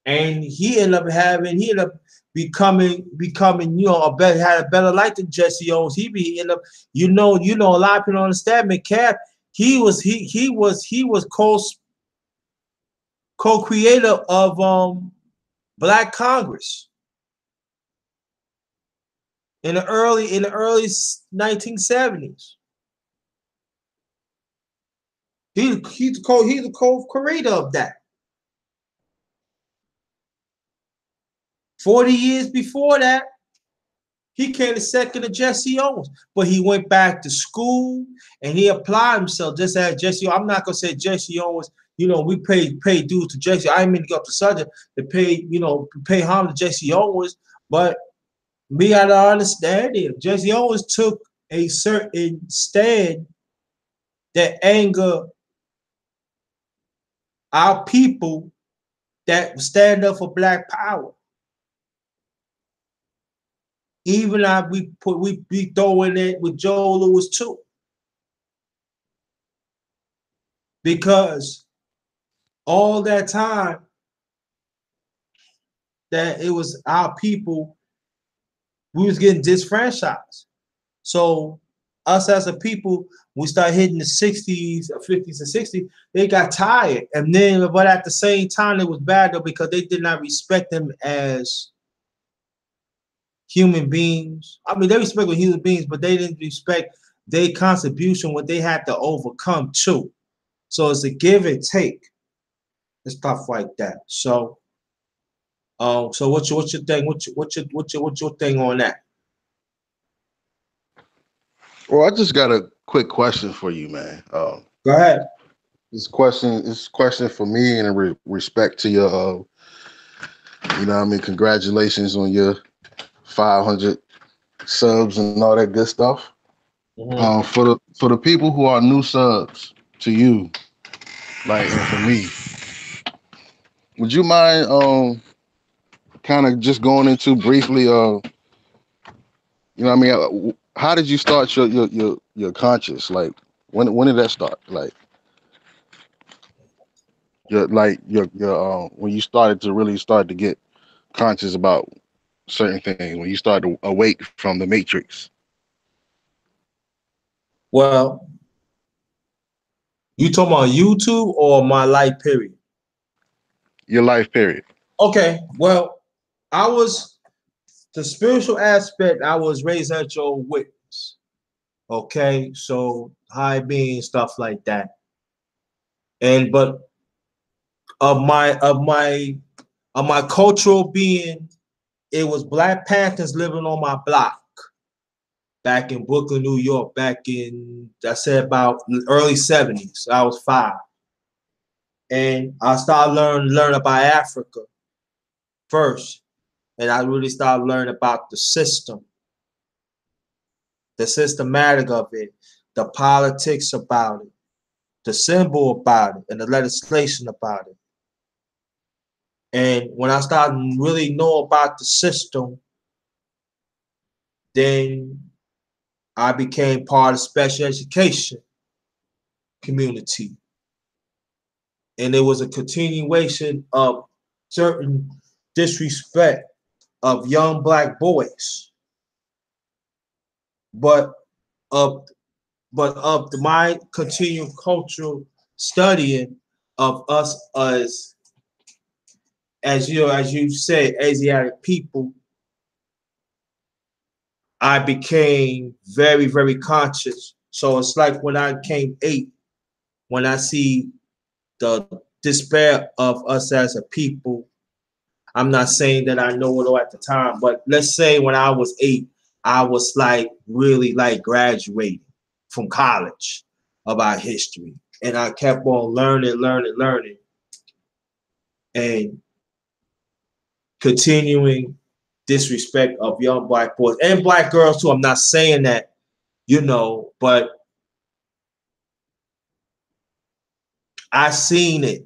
A: and he ended up becoming, you know, had a better life than Jesse Owens. He ended up, you know, a lot of people don't understand McCaffrey. He was co-creator of Black Congress in the early 1970s. He's the co-creator of that. 40 years before that, he came to second to Jesse Owens, but he went back to school and he applied himself just as Jesse. I'm not gonna say Jesse Owens. You know, we pay dues to Jesse. I didn't mean to go up the subject to pay homage to Jesse Owens, but we gotta understand it. Jesse Owens took a certain stand that anger our people that stand up for Black power. Even we throw in it with Joe Louis too, because all that time that it was our people, we was getting disfranchised. So us as a people, we start hitting the 60s, 50s, and 60s. They got tired, and then but at the same time, it was bad though, because they did not respect them as human beings. I mean, they respected human beings, but they didn't respect their contribution, what they had to overcome too. So it's a give and take and stuff like that. So, so what's your thing? What's your thing on that?
B: Well, I just got a quick question for you, man.
A: Go ahead.
B: This question for me in respect to your, you know what I mean, congratulations on your 500 subs and all that good stuff.
A: Mm-hmm.
B: For the people who are new subs to you, like, and for me, would you mind kind of just going into briefly, you know what I mean, how did you start your conscious? Like, when did that start? Like, your when you started to really start to get conscious about certain things, when you started to awake from the matrix?
A: Well, you talking about YouTube or my life period?
B: Your life period.
A: Okay, well, I was the spiritual aspect. I was raised at your witness. Okay, so high being stuff like that, and but of my cultural being, it was Black Panthers living on my block back in Brooklyn, New York, back in, I said, about early 70s. I was 5. And I started learning about Africa first. And I really started learning about the system, the systematic of it, the politics about it, the symbol about it, and the legislation about it. And when I started really know about the system, then I became part of special education community. And it was a continuation of certain disrespect of young Black boys. But of my continued cultural studying of us as you say, Asiatic people, I became very, very conscious So it's like when I came 8, when I see the despair of us as a people. I'm not saying that I know it all at the time, but let's say when I was 8, I was like really like graduating from college about history. And I kept on learning, and continuing disrespect of young black boys and black girls too. I'm not saying that, but I seen it.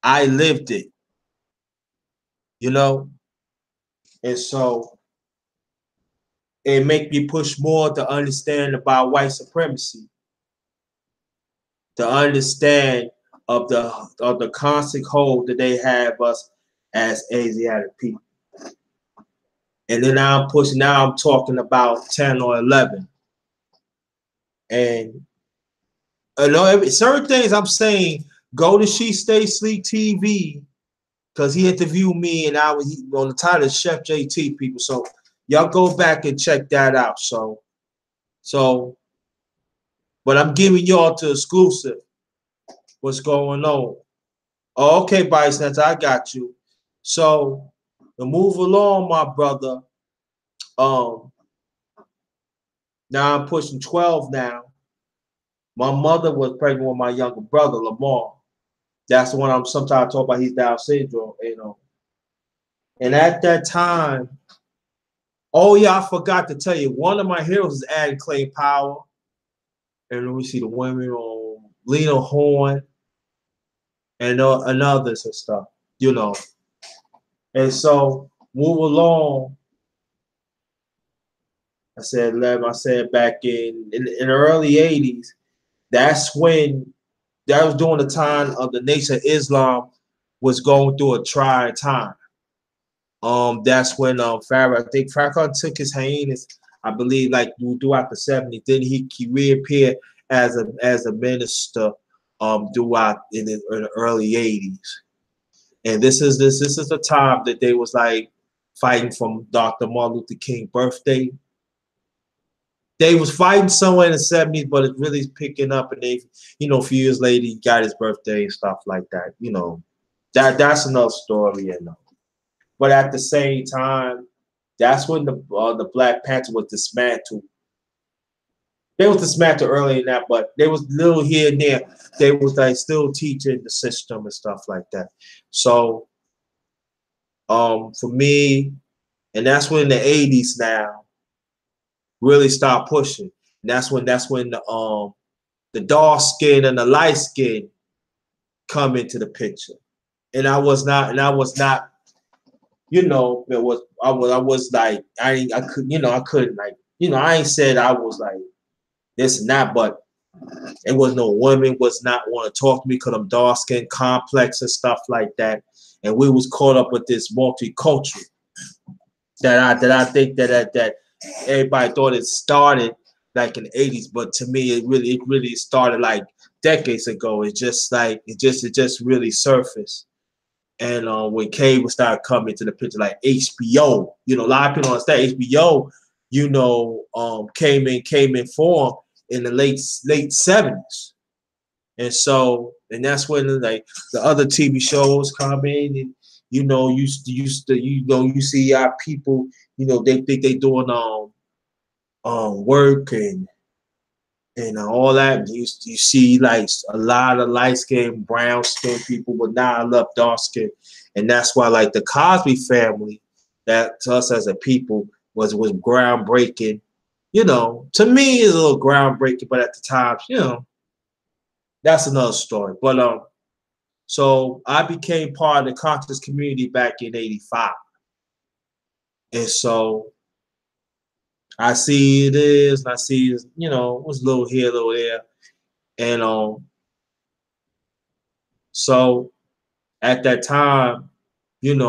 A: I lived it, you know? And so it make me push more to understand about white supremacy, to understand of the constant hold that they have us as Asiatic people. And then now I'm talking about 10 or 11. And I know certain things I'm saying, go to She Stay Sleep TV, because he interviewed me and I was on the title of Chef JT, people. So y'all go back and check that out. So but I'm giving y'all to exclusive what's going on. Oh, okay, Bison, I got you. So to move along, my brother. Now I'm pushing 12 now. My mother was pregnant with my younger brother, Lamar. That's the one I'm sometimes talking about. He's Down syndrome. And at that time, oh yeah, I forgot to tell you, one of my heroes is adding Clay Power. And then we see the women on Lena Horne and others and stuff. And so move along. I said back in the early 80s, that's when that was during the time of the Nation of Islam was going through a trying time. That's when Farrakhan, I think Farrakhan took his hiatus, I believe, like throughout the 70s. Then he reappeared as a minister throughout in the early 80s. And this is the time that they was like fighting from Dr. Martin Luther King birthday. They was fighting somewhere in the 70s, but it's really picking up, and they, a few years later, he got his birthday and stuff like that. That's another story, But at the same time, that's when the Black Panther was dismantled. They was dismantled earlier than that, but they was little here and there. They was like still teaching the system and stuff like that. So, for me, and that's when the 80s now really start pushing. And that's when the dark skin and the light skin come into the picture. And I was not, I was like, I couldn't like, I ain't said I was like this and that, but it was no women was not want to talk to me because I'm dark skin complex and stuff like that. And we was caught up with this multicultural that I think that everybody thought it started like in the 80s, but to me it really started like decades ago. It just really surfaced. And when cable started coming to the picture, like HBO, a lot of people understand HBO, came in form in the late 70s. And that's when like the other TV shows come in, and you see our people, they think they doing work and all that. You see like a lot of light skinned, brown skinned people, but now I love dark skin. And that's why like the Cosby family, that to us as a people was groundbreaking. To me is a little groundbreaking, but at the time, that's another story. But so I became part of the conscious community back in '85. And so I see it is, and I see it was a little here, a little there. And so at that time, going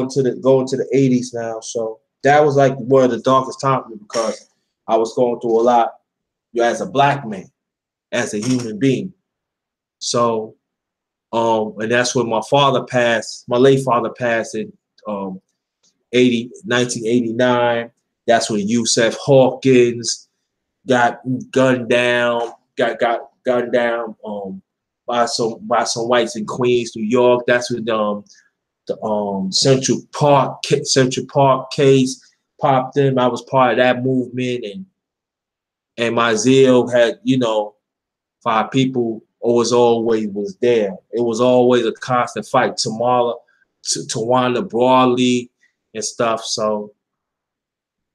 A: to the 80s now. So that was like one of the darkest times because I was going through a lot as a black man, as a human being. So and that's when my father passed, my late father passed in 1989. That's when Yusef Hawkins got gunned down, got gunned down by some whites in Queens, New York. That's when the Central Park case popped in. I was part of that movement, and my zeal had, you know, 5 people always was there. It was always a constant fight. Tawana Broadly and stuff. So,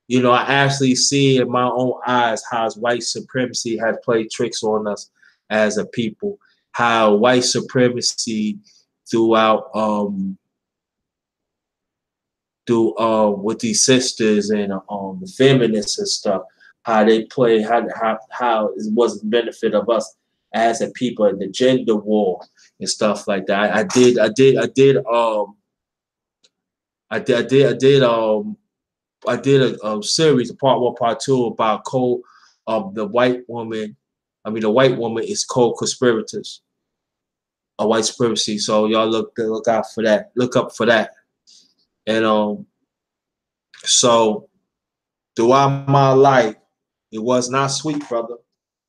A: you know, I actually see in my own eyes how white supremacy has played tricks on us as a people. How white supremacy throughout with these sisters and the feminists and stuff, how they play, how it was the benefit of us as a people in the gender war and stuff like that. I did a series, part 1, part 2, about the white woman. I mean, the white woman is co-conspirators of white supremacy. So y'all look out for that. Look up for that. And so throughout my life, it was not sweet, brother.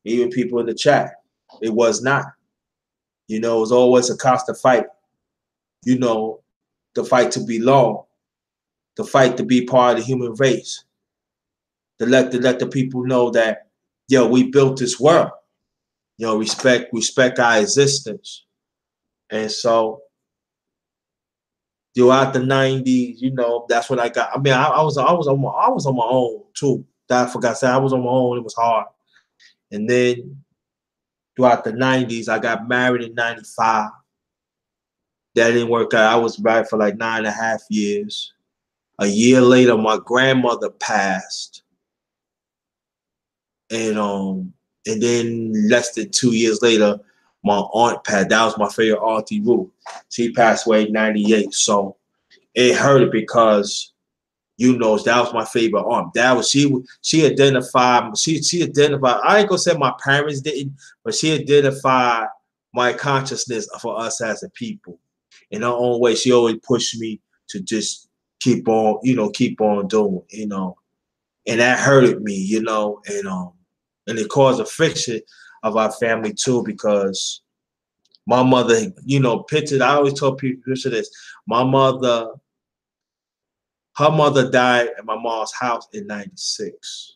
A: Even people in the chat, it was not. You know, it was always a constant fight. You know, the fight to belong, the fight to be part of the human race, to let the people know that, yo, we built this world. You know, respect our existence. And so throughout the 90s, you know, that's what I got. I mean, I was on my own too. That I forgot to say, I was on my own. It was hard. And then throughout the 90s, I got married in 95. That didn't work out. I was married for like 9.5 years. A year later, my grandmother passed. And then less than 2 years later, my aunt passed. That was my favorite auntie, Ruth. She passed away in 98. So it hurt because, you know, that was my favorite aunt. That was she identified. I ain't gonna say my parents didn't, but she identified my consciousness for us as a people. In her own way, she always pushed me to just keep on doing, you know, and that hurted me, you know, and it caused a friction of our family too, because my mother, you know, I always tell people, picture this, her mother died at my mom's house in 96.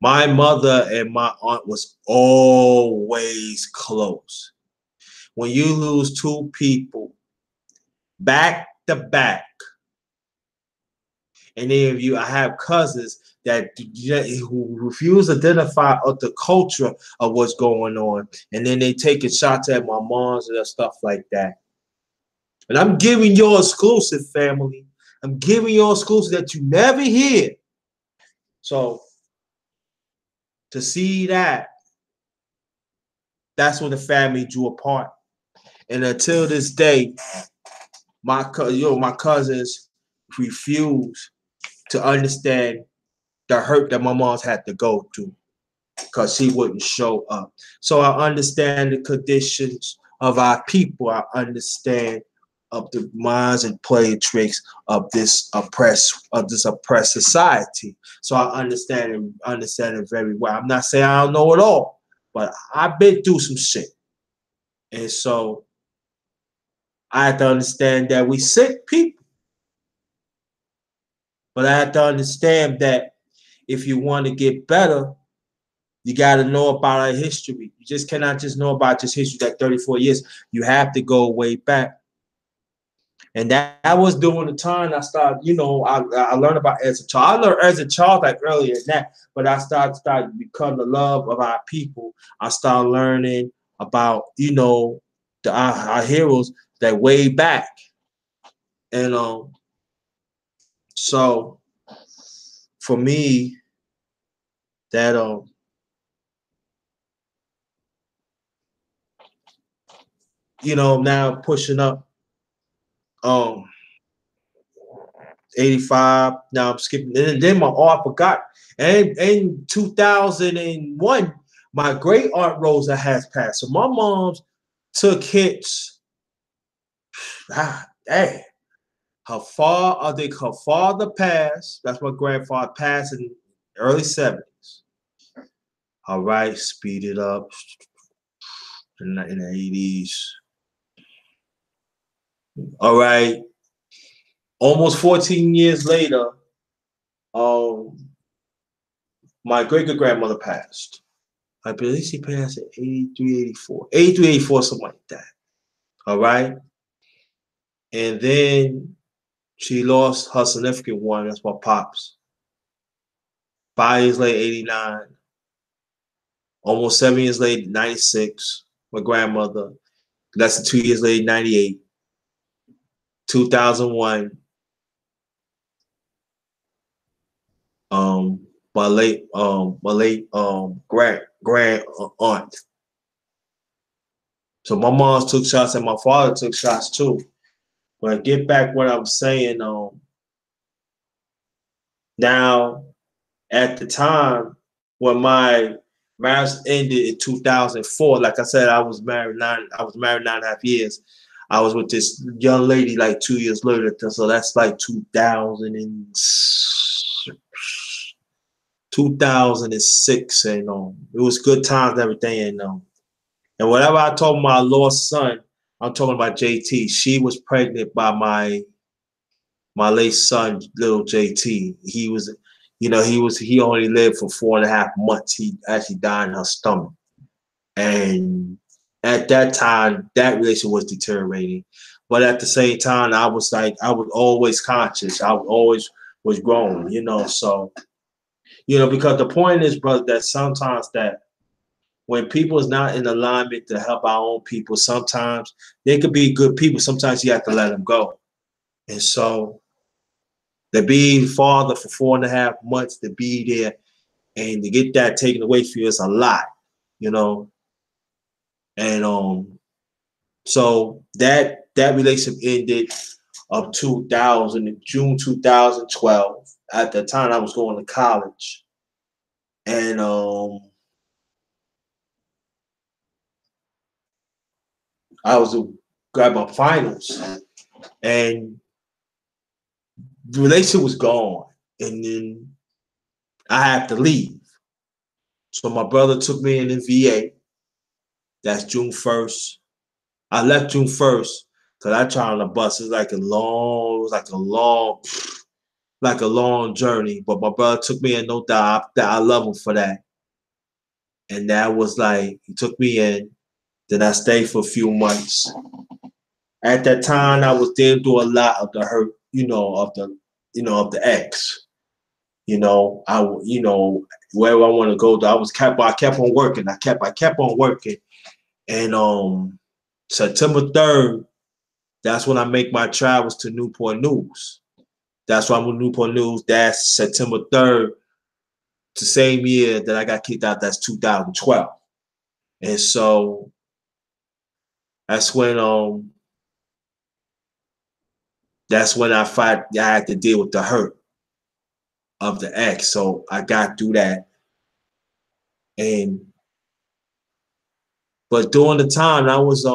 A: My mother and my aunt was always close. When you lose 2 people back to back, and then I have cousins who refuse to identify of the culture of what's going on, and then they taking shots at my moms and stuff like that. And I'm giving you exclusive, family. I'm giving you exclusive that you never hear. So to see that's when the family drew apart. And until this day, my cousins refuse to understand the hurt that my mom's had to go through because she wouldn't show up. So I understand the conditions of our people. I understand of the minds and play tricks of this oppressed society. So I understand it very well. I'm not saying I don't know it all, but I've been through some shit. And so I have to understand that we sick people. But I have to understand that if you want to get better, you got to know about our history. You just cannot just know about just history like 34 years. You have to go way back. And that was during the time I started, you know, I learned about as a child. I learned as a child like earlier than that, but I started to become the love of our people. I started learning about, you know, our heroes that way back. And so for me, that you know, now pushing up 85. Now I'm skipping. And then my aunt, I forgot. And in 2001, my great aunt Rosa has passed. So my mom's took hits. Dang. her father passed. That's my grandfather passed in the early 70s. All right, speed it up in the 80s. All right, almost 14 years later, my great-grandmother passed. I believe she passed at 83, 84. 83, 84, something like that. All right? And then she lost her significant one. That's my pops. 5 years later, 89. Almost 7 years later, 96. My grandmother. Less than 2 years later, 98. 2001. My late grand aunt. So my mom took shots and my father took shots too. But get back what I'm saying. Now, at the time when my marriage ended in 2004, like I said, I was married 9.5 years. I was with this young lady like 2 years later. So that's like 2006, and it was good times and everything. And whatever I told my lost son, I'm talking about JT. She was pregnant by my late son, little JT. He only lived for 4.5 months. He actually died in her stomach. And at that time, that relationship was deteriorating. But at the same time, I was always conscious. I always was growing, so, because the point is, brother, that sometimes that when people is not in alignment to help our own people, sometimes they could be good people. Sometimes you have to let them go. And so to be father for 4.5 months, to be there and to get that taken away from you is a lot, And so that relationship ended of 2000 in June 2012. At the time I was going to college. And I was to grab my finals, and the relationship was gone. And then I had to leave. So my brother took me in the VA. That's June 1st. I left June 1st because I tried on the bus. It was like a long journey. But my brother took me in, no doubt. I love him for that. And that was like, he took me in. Then I stayed for a few months. At that time, I was dealing through a lot of the hurt, of the ex. Wherever I want to go, I kept on working. I kept on working. And September 3rd, that's when I make my travels to Newport News. That's why I'm with Newport News. That's September 3rd, the same year that I got kicked out. That's 2012. And so that's when I had to deal with the hurt of the ex. So I got through that. But during the time I was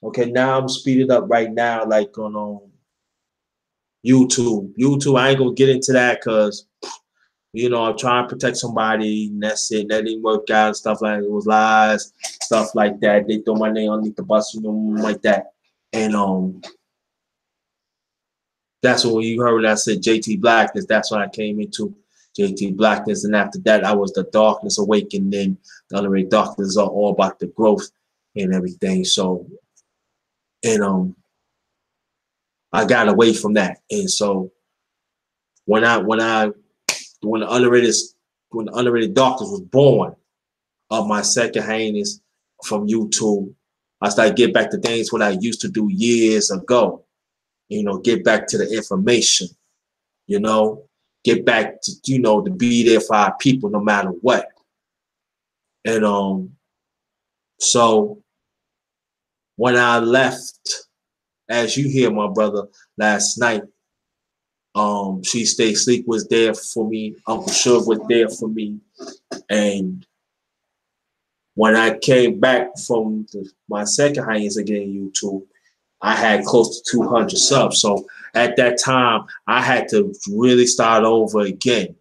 A: okay, now I'm speeded up right now, like on YouTube. YouTube, I ain't gonna get into that because I'm trying to protect somebody, and that's it. That didn't work out and stuff like that. It was lies, stuff like that. They throw my name underneath the bus, like that. And that's when you heard when I said JT Blackness. That's when I came into JT Blackness, and after that, I was the Darkness Awakened. Then the Honorary Darkness are all about the growth and everything. So, and I got away from that, and so when the Underrated Darkness was born of my second heinous from YouTube, I started getting back to things what I used to do years ago. Get back to the information. Get back to to be there for our people no matter what. And so when I left, as you hear, my brother, last night, She Stay Sleep was there for me. Uncle Suge was there for me. And when I came back from my second hiatus again, YouTube, I had close to 200 subs. So at that time, I had to really start over again.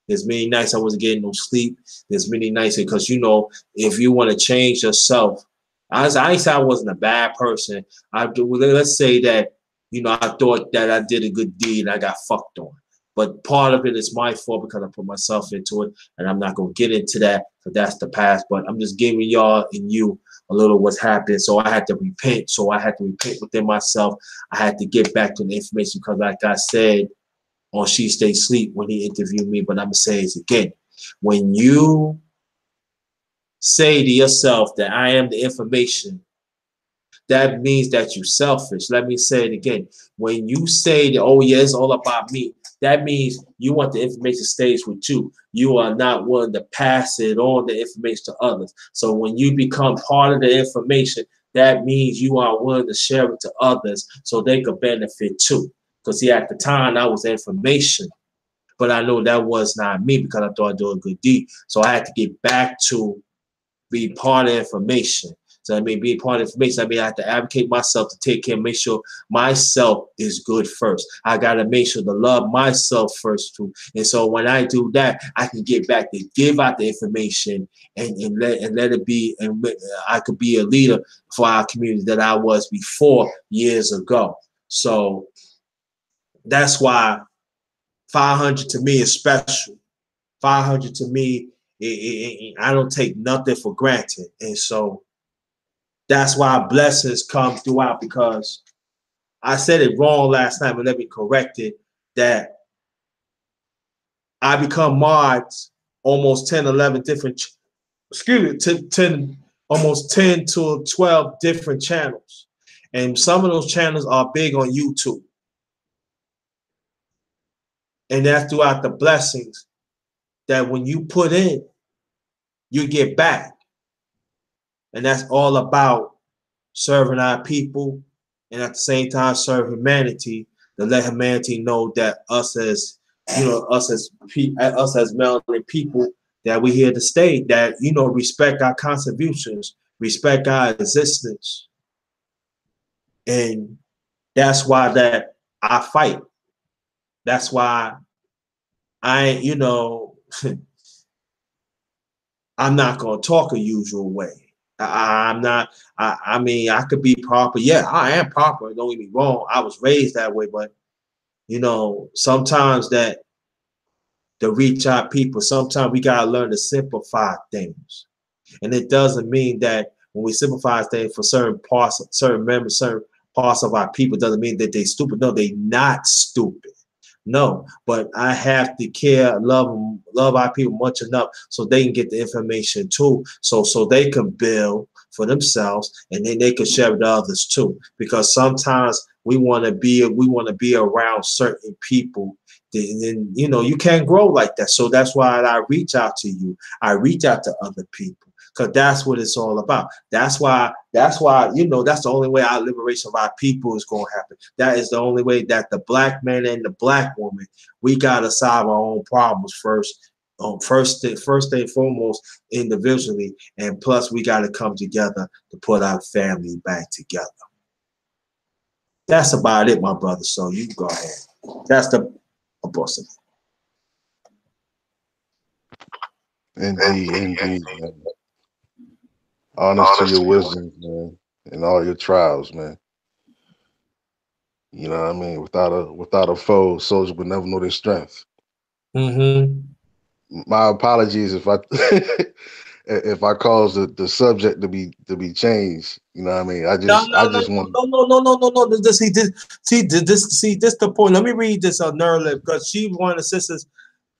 A: There's many nights I wasn't getting no sleep. There's many nights because, you know, if you want to change yourself, I ain't say I wasn't a bad person. Let's say that, you know, I thought that I did a good deed and I got fucked on. But part of it is my fault because I put myself into it, and I'm not gonna get into that because that's the past. But I'm just giving y'all and you a little what's happening. So I had to repent. So I had to repent within myself. I had to get back to the information because, like I said, on She Stay Sleep when he interviewed me. But I'm gonna say it again: when you say to yourself that I am the information, that means that you're selfish. Let me say it again. When you say that, oh yeah, it's all about me, that means you want the information stays with you. You are not willing to pass it on the information to others. So when you become part of the information, that means you are willing to share it to others so they could benefit too. Because see, at the time I was information, but I know that was not me because I thought I did a good deed. So I had to get back to be part of information. So I mean, being part of information, I mean, I have to advocate myself to take care, make sure myself is good first. I got to make sure to love myself first too. And so when I do that, I can get back to give out the information and let it be, and I could be a leader for our community that I was before years ago. So that's why 500 to me is special. 500 to me, I don't take nothing for granted. And so that's why blessings come throughout, because I said it wrong last night, but let me correct it, that I become mods almost 10, 11 different, excuse me, 10, almost 10 to 12 different channels. And some of those channels are big on YouTube. And that's throughout the blessings that when you put in, you get back. And that's all about serving our people and at the same time serve humanity, to let humanity know that us as, you know, us as melanin people, that we here to stay, that, you know, respect our contributions, respect our existence. And that's why that I fight. That's why I, you know, I'm not gonna talk a usual way. I'm not. I mean, I could be proper. Yeah, I am proper. Don't get me wrong. I was raised that way, but you know, sometimes that to reach our people, sometimes we gotta learn to simplify things, and it doesn't mean that when we simplify things for certain parts, certain members, certain parts of our people, doesn't mean that they stupid. No, they not stupid. No, but I have to care, love our people much enough so they can get the information too, so they can build for themselves, and then they can share with others too. Because sometimes we want to be around certain people, then you know you can't grow like that. So that's why I reach out to you. I reach out to other people. Because that's what it's all about. That's why, you know, that's the only way our liberation of our people is going to happen. That is the only way that the black man and the black woman, we got to solve our own problems first. First and foremost, individually. And plus, we got to come together to put our family back together. That's about it, my brother. So you go ahead. That's the boss.
B: Indeed, indeed, man. Honest to your wisdom, man, and all your trials, man. You know what I mean? Without a foe, soldier would never know their strength. My apologies if I if I cause the subject to be changed. You know what I mean? I just want
A: no. This the point. Let me read this on Nerlip, because she one of the sisters.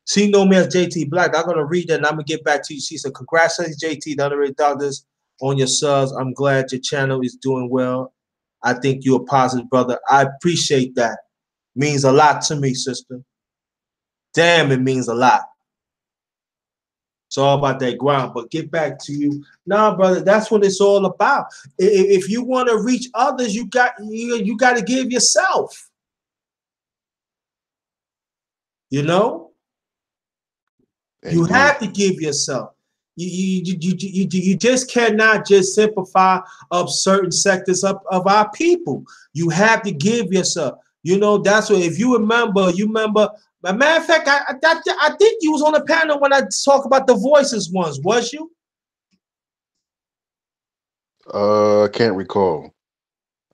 A: She know me as JT Black. I'm gonna read that and I'm gonna get back to you. She said, "Congratulations, JT, the $100 on your subs. I'm glad your channel is doing well. I think you're a positive brother. I appreciate that. Means a lot to me, sister. Damn, it means a lot. It's all about that ground. But get back to you. Nah, brother, that's what it's all about. If you want to reach others, you got to give yourself. You know? You have to give yourself. You just cannot just simplify up certain sectors of our people. You have to give yourself. You know, that's what, if you remember, a matter of fact, I think you was on the panel when I talk about the voices ones, was you?
B: Can't recall.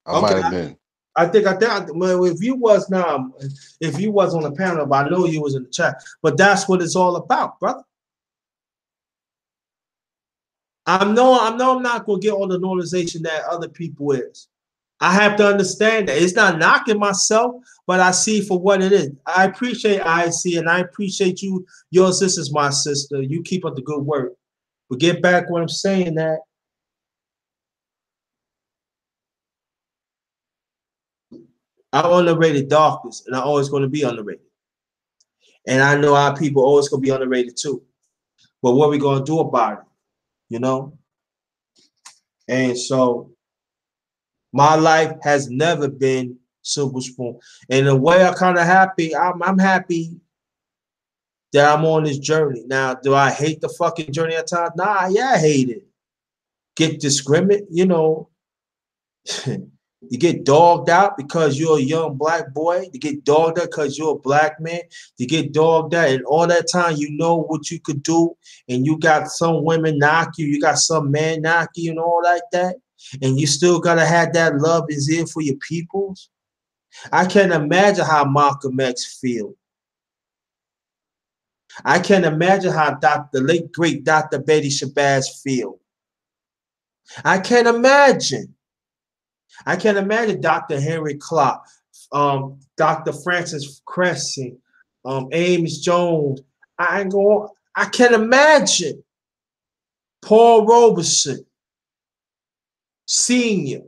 B: I
A: Okay.
B: might have been.
A: I think well, if you was now, if you was on the panel, but I know you was in the chat. But that's what it's all about, brother. I know I'm not gonna get all the normalization that other people is. I have to understand that. It's not knocking myself, but I see for what it is. I appreciate IC and I appreciate you. Your sister's my sister. You keep up the good work. But get back when I'm saying that I'm underrated darkness, and I'm always going to be underrated. And I know our people always going to be underrated too. But what we going to do about it, you know? And so my life has never been silver spoon. And the way I kind of happy, I'm happy that I'm on this journey. Now, do I hate the fucking journey at times? Nah, yeah, I hate it. Get discriminate, you know. You get dogged out because you're a young black boy. You get dogged out because you're a black man. You get dogged out, and all that time you know what you could do, and you got some women knock you, you got some man knock you, and all like that, and you still gotta have that love is there for your peoples. I can't imagine how Malcolm X feel. I can't imagine how the late great Dr. Betty Shabazz feel. I can't imagine. I can't imagine Dr. Henry Clark, Dr. Francis Cressy, Amos Jones. I ain't going. I can't imagine Paul Robeson, Senior,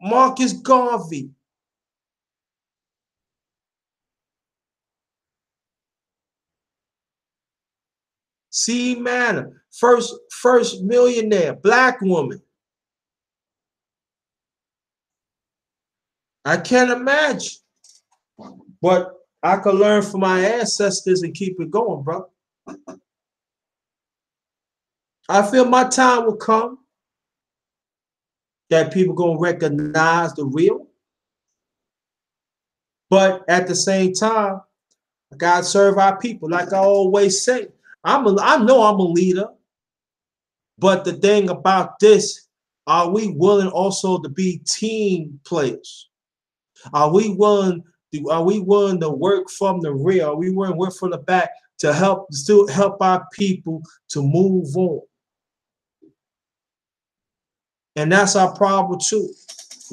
A: Marcus Garvey. C. Manor, first millionaire, black woman. I can't imagine. But I could learn from my ancestors and keep it going, bro. I feel my time will come that people gonna recognize the real. But at the same time, I gotta serve our people. Like I always say, I know I'm a leader. But the thing about this, are we willing also to be team players? Are we willing to work from the rear? Are we willing to work from the back to still help our people to move on? And that's our problem too.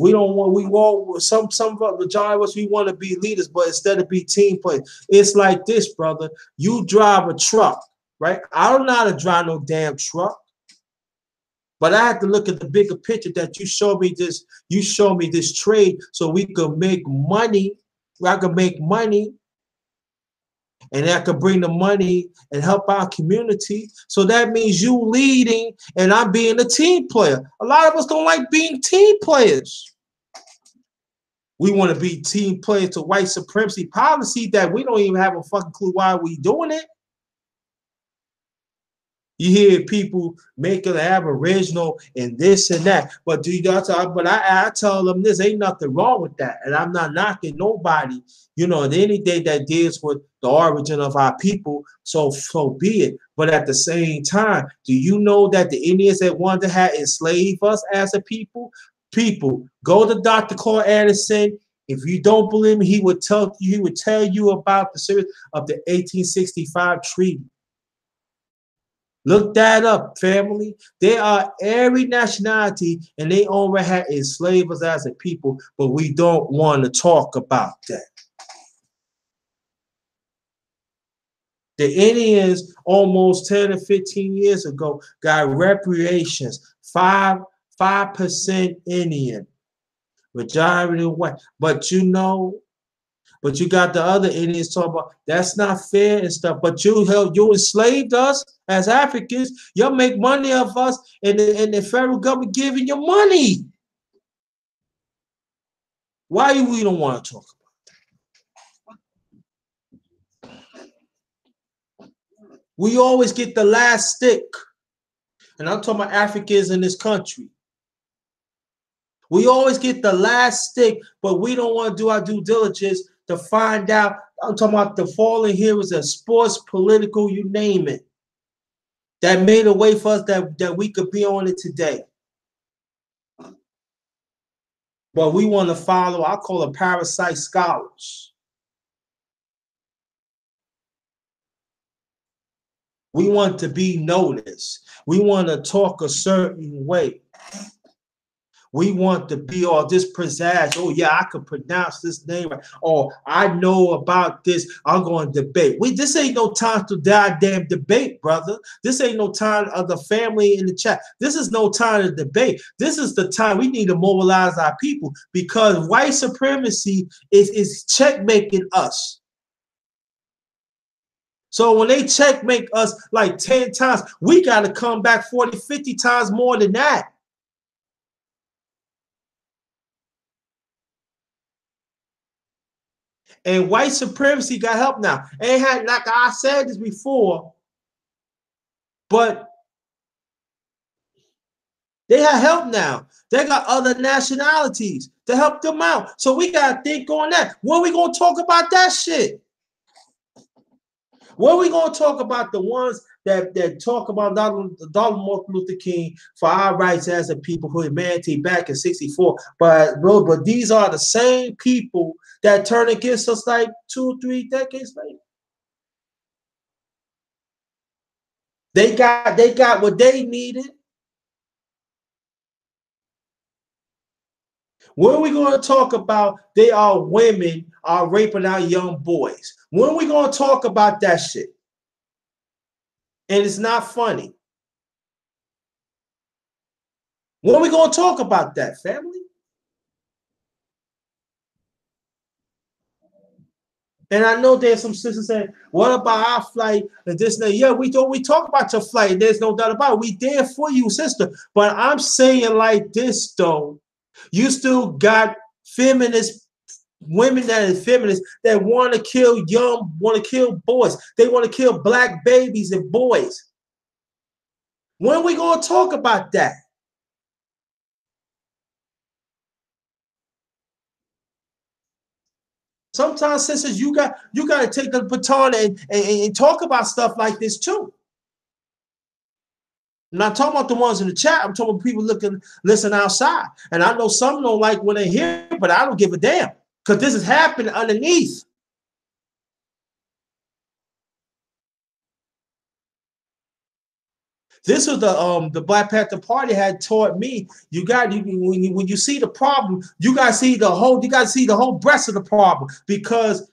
A: We don't want, we want some of us, majority of us, we want to be leaders, but instead of be team players. It's like this, brother. You drive a truck, right? I don't know how to drive no damn truck. But I have to look at the bigger picture that you show me this trade so we could make money. I could make money and I could bring the money and help our community. So that means you leading and I'm being a team player. A lot of us don't like being team players. We want to be team players to white supremacy policy that we don't even have a fucking clue why we doing it. You hear people making the Aboriginal and this and that, but I tell them this ain't nothing wrong with that, and I'm not knocking nobody. You know, any day that deals with the origin of our people, so be it. But at the same time, do you know that the Indians that wanted to have enslaved us as a people? People, go to Dr. Claude Anderson. If you don't believe me, he would tell you about the series of the 1865 treaty. Look that up, family. They are every nationality and they already had enslaved us as a people, but we don't want to talk about that. The Indians almost 10 or 15 years ago got reparations, 5% Indian, majority white. But you got the other Indians talking about that's not fair and stuff. But you enslaved us as Africans. You'll make money of us, and the federal government giving you money. Why we don't want to talk about that? We always get the last stick. And I'm talking about Africans in this country. We always get the last stick, but we don't want to do our due diligence to find out. I'm talking about the fallen heroes of sports, political, you name it, that made a way for us that we could be on it today. But we want to follow, I call them parasite scholars. We want to be noticed. We want to talk a certain way. We want to be all this pizzazz. Oh, yeah, I can pronounce this name right. Oh, I know about this. I'm going to debate. This ain't no time to goddamn debate, brother. This ain't no time of the family in the chat. This is no time to debate. This is the time we need to mobilize our people, because white supremacy is checkmating us. So when they checkmate us like 10 times, we got to come back 40, 50 times more than that. And white supremacy got help now. Ain't had, like I said this before, but they have help now. They got other nationalities to help them out. So we got to think on that. When are we going to talk about that shit? When are we going to talk about the ones that talk about Donald Martin Luther King for our rights as a people, who humanity back in '64? But these are the same people that turn against us like 2 or 3 decades later. They got what they needed. When are we going to talk about they are women are raping our young boys? When are we going to talk about that shit? And it's not funny. When are we going to talk about that, family? And I know there's some sisters saying, what about our flight and this and that? Yeah, we talk about your flight. There's no doubt about it. We there for you, sister. But I'm saying like this, though. You still got feminist women that are feminists that want to kill boys. They want to kill black babies and boys. When are we going to talk about that? Sometimes, sisters, you got to take the baton and talk about stuff like this too. I'm not talking about the ones in the chat. I'm talking about people listen outside. And I know some don't like when they hear, but I don't give a damn, because this is happening underneath. This was the Black Panther Party had taught me. When you see the problem, you gotta see the whole breadth of the problem, because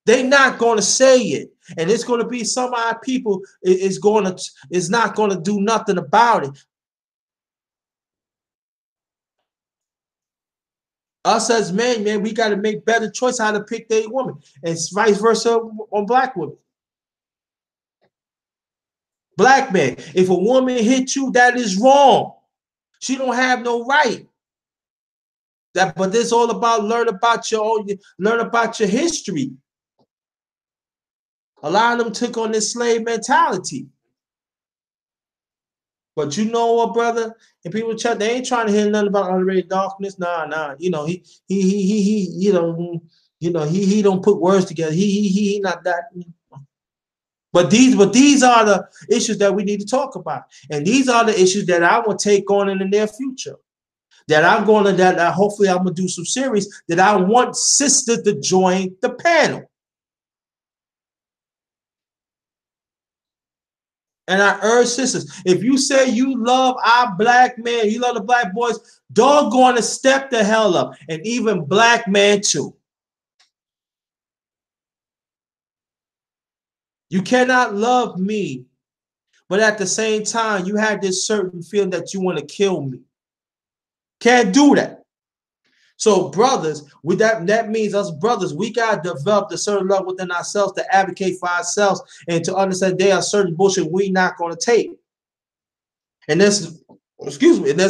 A: they're not gonna say it, and it's gonna be some of our people is not gonna do nothing about it. Us as men, man, we gotta make better choice how to pick their woman, and vice versa on black women. Black man, if a woman hits you, that is wrong. She don't have no right. But this all about learn about your history. A lot of them took on this slave mentality. But you know what, brother? And people chat, they ain't trying to hear nothing about underrated darkness. Nah. You know, he don't put words together. He not that. But these are the issues that we need to talk about. And these are the issues that I will take on in the near future. That hopefully I'm gonna do some series that I want sisters to join the panel. And I urge sisters, if you say you love our black men, you love the black boys, doggone to step the hell up, and even black men too. You cannot love me, but at the same time, you have this certain feeling that you want to kill me. Can't do that. So brothers, with that means us brothers, we got to develop a certain love within ourselves to advocate for ourselves and to understand there are certain bullshit we not going to take. And there's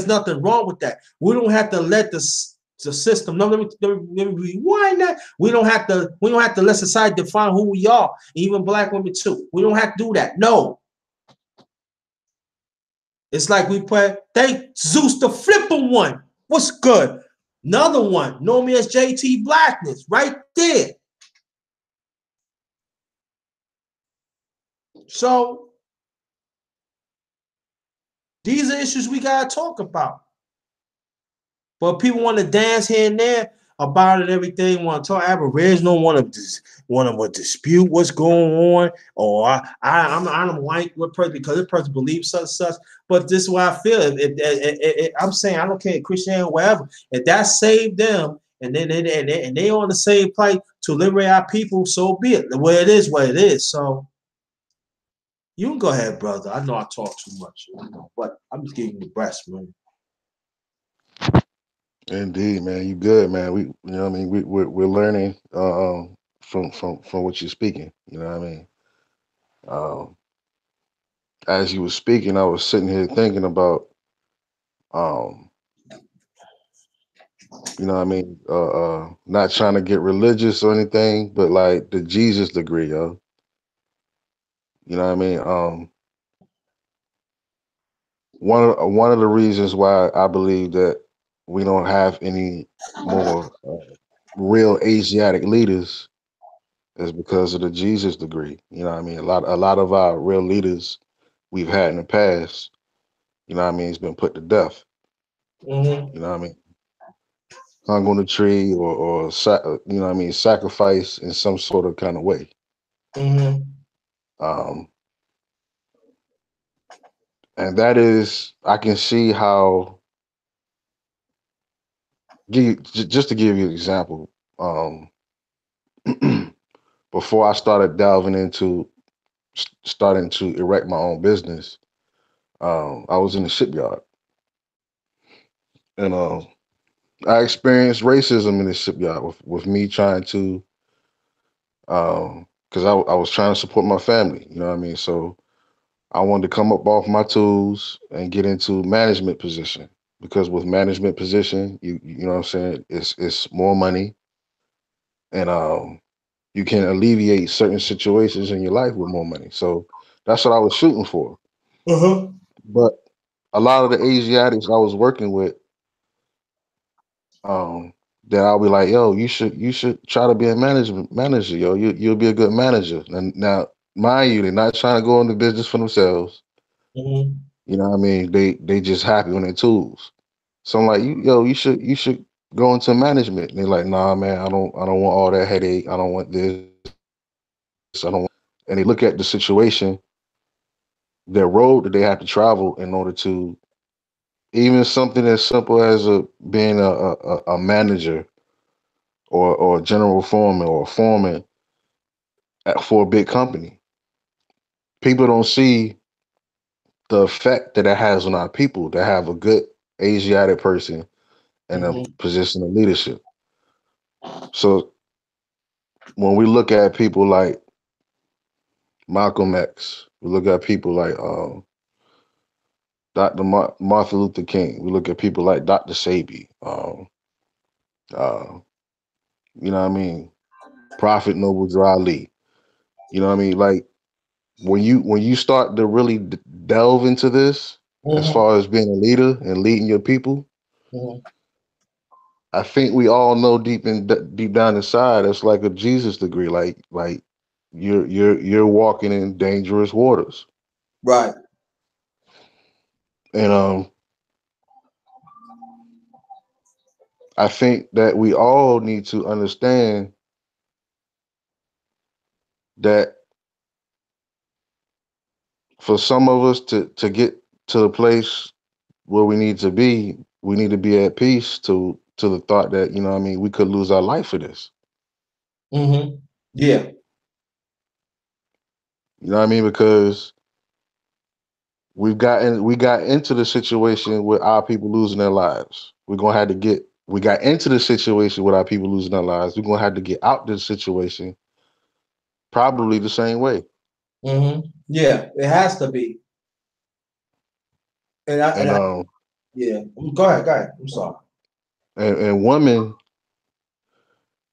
A: nothing wrong with that. We don't have to let the It's a system. No, let me rewind that. We don't have to let society define who we are. Even black women too. We don't have to do that. No. It's like we play. Thank Zeus the flipper one. What's good? Another one. Know me as JT Blackness. Right there. So these are issues we gotta talk about. But people want to dance here and there about it, everything. Want to talk Aboriginal, want to dispute what's going on, or I'm white with person because this person believes such and such. But this is what I feel. I'm saying I don't care Christianity, whatever. If that saved them, and they on the same plight to liberate our people, so be it. Well, it is what it is. So you can go ahead, brother. I know I talk too much, but I'm just giving you the breast, man.
B: Indeed, man. You good, man. We, you know what I mean? We're learning from what you're speaking. You know what I mean? Um, as you were speaking, I was sitting here thinking about, um, you know what I mean? Not trying to get religious or anything, but like the Jesus degree, yo. You know what I mean? One of the reasons why I believe that we don't have any more real Asiatic leaders is because of the Jesus degree. You know what I mean? A lot of our real leaders we've had in the past, you know what I mean, it's been put to death.
A: Mm-hmm.
B: You know what I mean? Hung on a tree you know what I mean, sacrifice in some sort of kind of way.
A: Mm-hmm.
B: Um, and that is, I can see how, just to give you an example, um, before I started delving into starting to erect my own business, I was in the shipyard, and I experienced racism in the shipyard with me trying to, because I was trying to support my family. You know what I mean? So I wanted to come up off my tools and get into management position, because with management position, you know what I'm saying, it's more money, and you can alleviate certain situations in your life with more money. So that's what I was shooting for.
A: Uh-huh.
B: But a lot of the Asiatics I was working with, um, that I'll be like, yo, you should try to be a management manager, yo. You'll be a good manager. And now, mind you, they're not trying to go into business for themselves.
A: Mm-hmm.
B: You know what I mean? They just happy on their tools. So I'm like, you should go into management. And they're like, nah, man, I don't want all that headache. I don't want this. I don't want. And they look at the situation, their road that they have to travel in order to, even something as simple as being a manager, or a general foreman or a foreman for a big company. People don't see the effect that it has on our people to have a good Asiatic person in a
A: Mm-hmm.
B: position of leadership. So when we look at people like Malcolm X, we look at people like Martin Luther King, we look at people like Dr. Sebi, uh, you know what I mean, Prophet Noble Drew Ali. You know what I mean? Like when you start to really delve into this, as
A: Mm-hmm.
B: far as being a leader and leading your people,
A: Mm-hmm.
B: I think we all know deep down inside, it's like a Jesus degree. Like you're walking in dangerous waters,
A: Right.
B: and I think that we all need to understand that for some of us to get to the place where we need to be at peace to the thought that, you know what I mean, we could lose our life for this.
A: Mm-hmm. Yeah.
B: You know what I mean? Because we got into the situation with our people losing their lives. We got into the situation with our people losing their lives. We're gonna have to get out this situation probably the same way.
A: Mm-hmm. Yeah. It has to be. And
B: And
A: yeah. Go ahead. Go ahead. I'm sorry.
B: And women,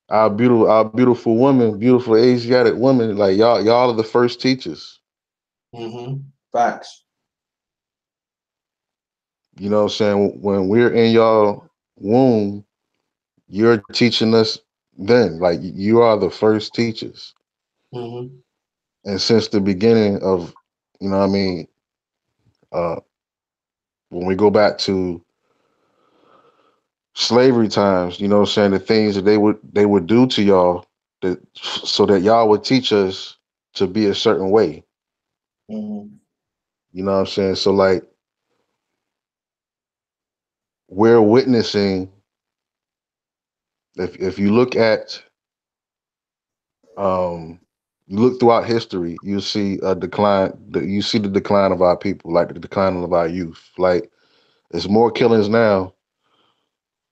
B: our beautiful women, beautiful Asiatic women, like y'all are the first teachers.
A: Facts.
B: You know what I'm saying? When we're in y'all womb, you're teaching us then. Like you are the first teachers. And since the beginning of, you know what I mean, uh, when we go back to slavery times, you know what I'm saying, the things that they would do to y'all that so that y'all would teach us to be a certain way. You know what I'm saying? So like we're witnessing if you look at you look throughout history, you see a decline. You see the decline of our people, like the decline of our youth. Like there's more killings now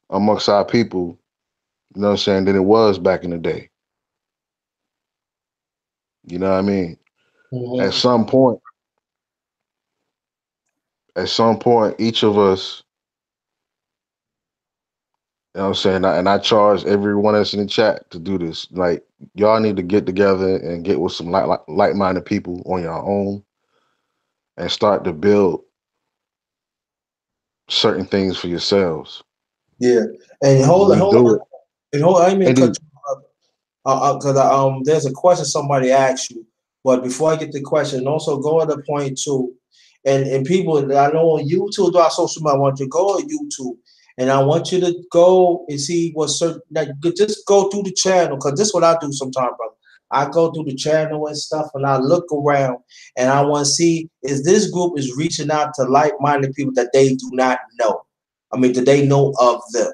B: amongst our people, you know what I'm saying, than it was back in the day. You know what I mean? At some point, each of us, you know what I'm saying, and I charge everyone that's in the chat to do this. Like y'all need to get together and get with some like-minded people on your own and start to build certain things for yourselves.
A: Yeah, and hold on,
B: We do it.
A: and hold. I mean,
B: And
A: cut
B: then,
A: you because there's a question somebody asked you, but before I get the question, also go to the point too, and people I know on YouTube, do our social media, I want you to go on YouTube, and I want you to go and see what certain like just go through the channel because this is what I do sometimes, brother. I go through the channel and stuff, and I look around, and I want to see is this group is reaching out to like-minded people that they do not know. I mean, that they know of them.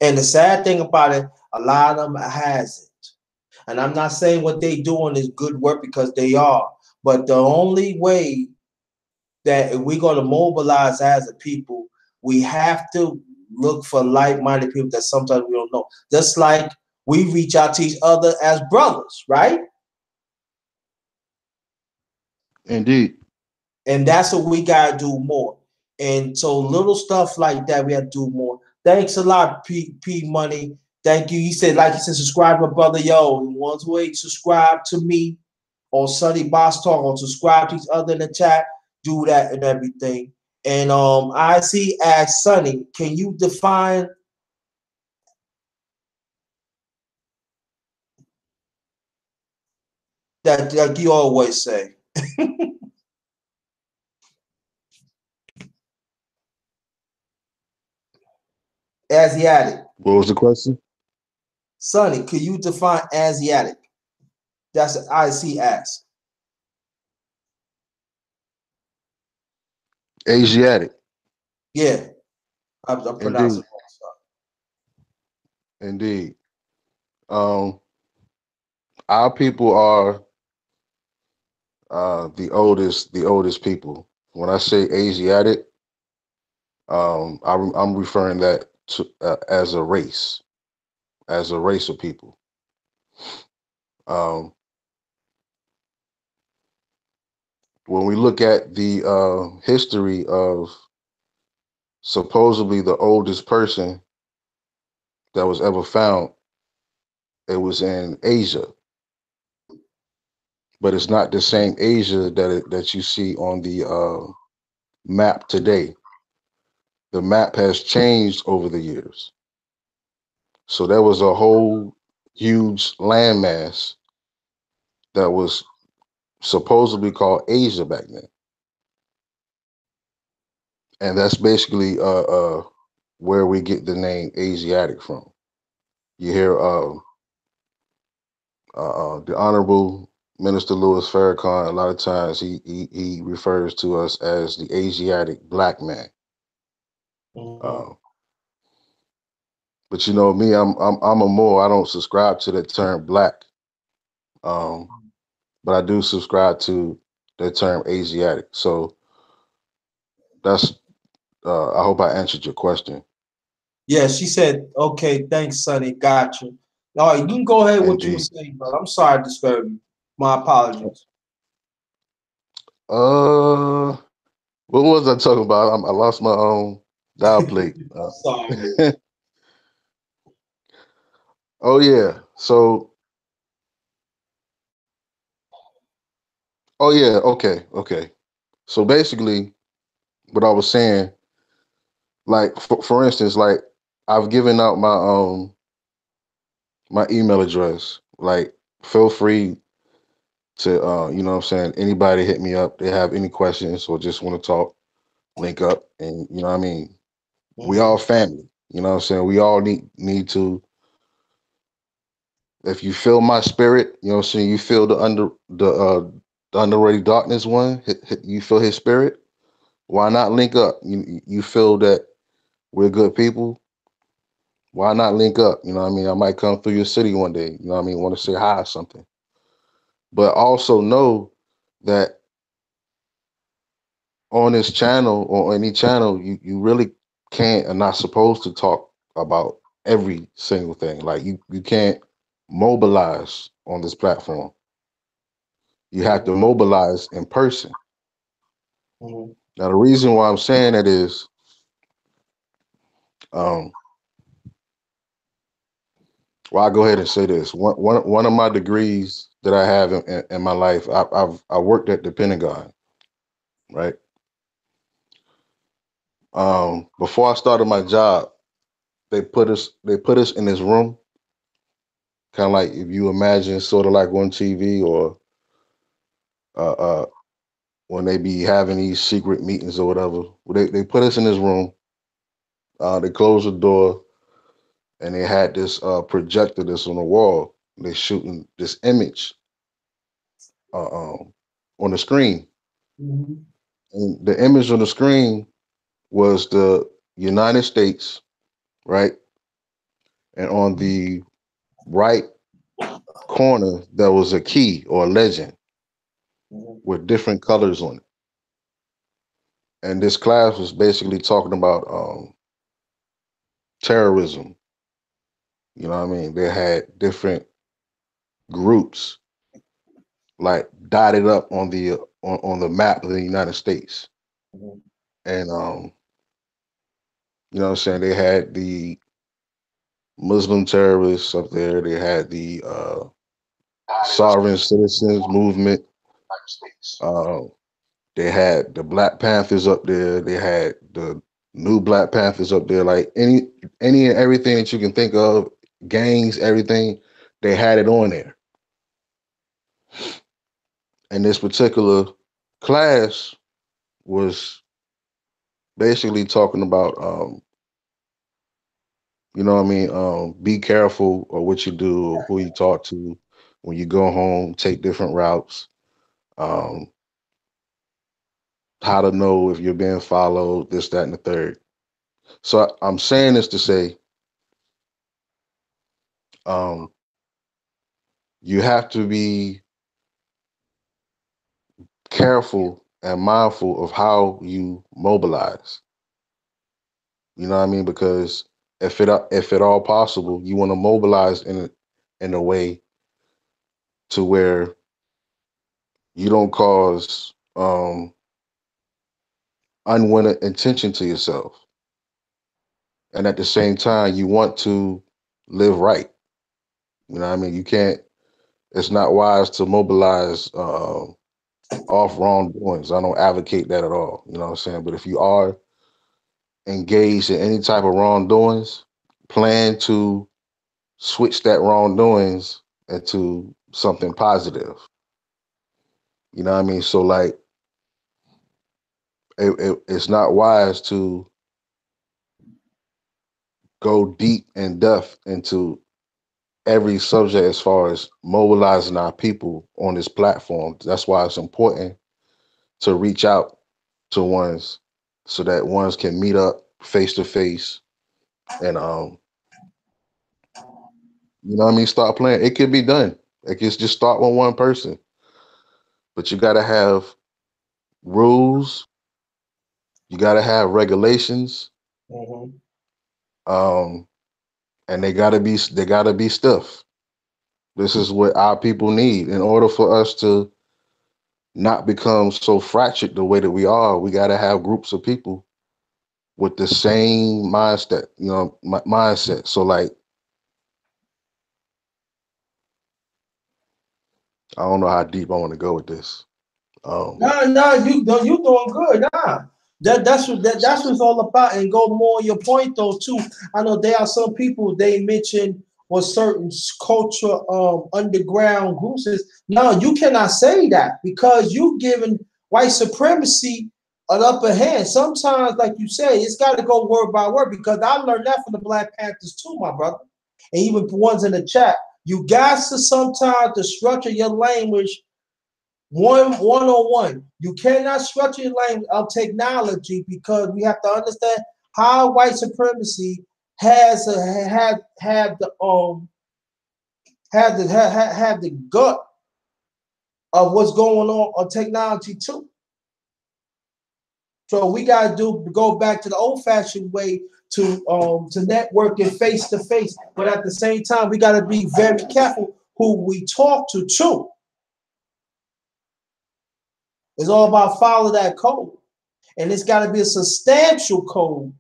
A: And the sad thing about it, a lot of them has it. And I'm not saying what they doing is good work because they are. But the only way that if we're going to mobilize as a people, we have to look for like-minded people that sometimes we don't know. Just like we reach out to each other as brothers, right?
B: indeed,
A: And that's what we gotta do more. And so little stuff like that, we have to do more. Thanks a lot, P Money. Thank you. He said, like he said, subscribe, my brother. Yo, once we subscribe to me or Sonny Boss Talk or subscribe to each other in the chat, do that and everything. And I see as Sonny, can you define that like you always say? Asiatic.
B: what was the question?
A: Sonny, can you define Asiatic? That's what I see as.
B: Asiatic.
A: Yeah, I'm pronouncing
B: Indeed,
A: it.
B: indeed. Um, our people are the oldest people. When I say Asiatic, I'm referring that to as a race of people. Um, when we look at the history of supposedly the oldest person that was ever found, it was in Asia, but it's not the same Asia that you see on the map today. The map has changed over the years. So there was a whole huge landmass that was supposedly called Asia back then. And that's basically where we get the name Asiatic from. You hear the Honorable Minister Louis Farrakhan, a lot of times he refers to us as the Asiatic black man.
A: Mm-hmm.
B: Uh, but you know me, I'm a Moor. I don't subscribe to the term black, um, but I do subscribe to the term Asiatic. So that's I hope I answered your question.
A: Yeah, she said, okay, thanks, Sonny. Got you. All right, you can go ahead with what you were
B: Indeed.
A: saying, brother. I'm sorry to disturb you. My apologies.
B: What was I talking about? I lost my own. Dial plate.
A: Sorry.
B: Oh yeah. So oh yeah, okay. So basically what I was saying, like for instance, like I've given out my email address. Like feel free to you know what I'm saying, anybody hit me up, they have any questions or just want to talk, link up, and you know what I mean, we all
A: Mhm.
B: family. You know what I'm saying? We all need to, if you feel my spirit, you know what I'm saying, you feel the underrated darkness one, you feel his spirit, why not link up? You feel that we're good people, why not link up? You know what I mean? I might come through your city one day, you know what I mean, want to say hi or something. But also know that on this channel or any channel, you really can't and not supposed to talk about every single thing. Like you can't mobilize on this platform. You have to
A: Mhm.
B: mobilize in person.
A: Mhm.
B: Now the reason why I'm saying that is um well, I'll go ahead and say this. One of my degrees that I have in my life, I worked at the Pentagon, right? Before I started my job, they put us in this room, kind of like if you imagine sort of like on TV or uh, uh, when they be having these secret meetings or whatever. They put us in this room. They closed the door and they had this projector that's on the wall. They shooting this image uh, um, on the screen,
A: Mhm.
B: and the image on the screen was the United States, right? And on the right corner there was a key or a legend
A: Mhm.
B: with different colors on it. And this class was basically talking about terrorism. You know what I mean? They had different groups like dotted up on on the map of the United States.
A: Mhm.
B: And you know what I'm saying, they had the Muslim terrorists up there, they had the sovereign citizens movement, uh, they had the Black Panthers up there, they had the new Black Panthers up there, like any and everything that you can think of, gangs, everything, they had it on there. And this particular class was basically talking about you know what I mean, be careful of what you do or who you talk to when you go home, take different routes, um, how to know if you're being followed, this, that, and the third. So I'm saying this to say um, you have to be careful and mindful of how you mobilize. You know what I mean? Because if at all possible, you want to mobilize in a way to where you don't cause unwanted attention to yourself, and at the same time, you want to live right. You know what I mean? You can't. It's not wise to mobilize off wrongdoings. I don't advocate that at all. You know what I'm saying? But if you are engaged in any type of wrongdoings, plan to switch that wrongdoings into something positive. You know what I mean? So like, it's not wise to go deep and depth into every subject as far as mobilizing our people on this platform. That's why it's important to reach out to ones so that ones can meet up face to face and you know what I mean, start playing. It can be done. It can just start with one person, but you got to have rules. You got to have regulations,
A: Mhm.
B: um, and they got to be stiff. This is what our people need in order for us to not become so fractured the way that we are. We got to have groups of people with the same mindset, mindset. So like, I don't know how deep I want to go with this.
A: No, you doing good. Nah, that's what it's all about. And go more on your point though too. I know there are some people they mention what certain culture underground groups is. No, you cannot say that because you giving white supremacy an upper hand. Sometimes, like you say, it's got to go word by word because I learned that from the Black Panthers too, my brother, and even ones in the chat. You got to sometimes to structure your language one on one. You cannot structure your language of technology because we have to understand how white supremacy has have the gut of what's going on technology too. So we gotta go back to the old fashioned way to network and face to face, but at the same time we gotta be very careful who we talk to too. It's all about follow that code. And it's got to be a substantial code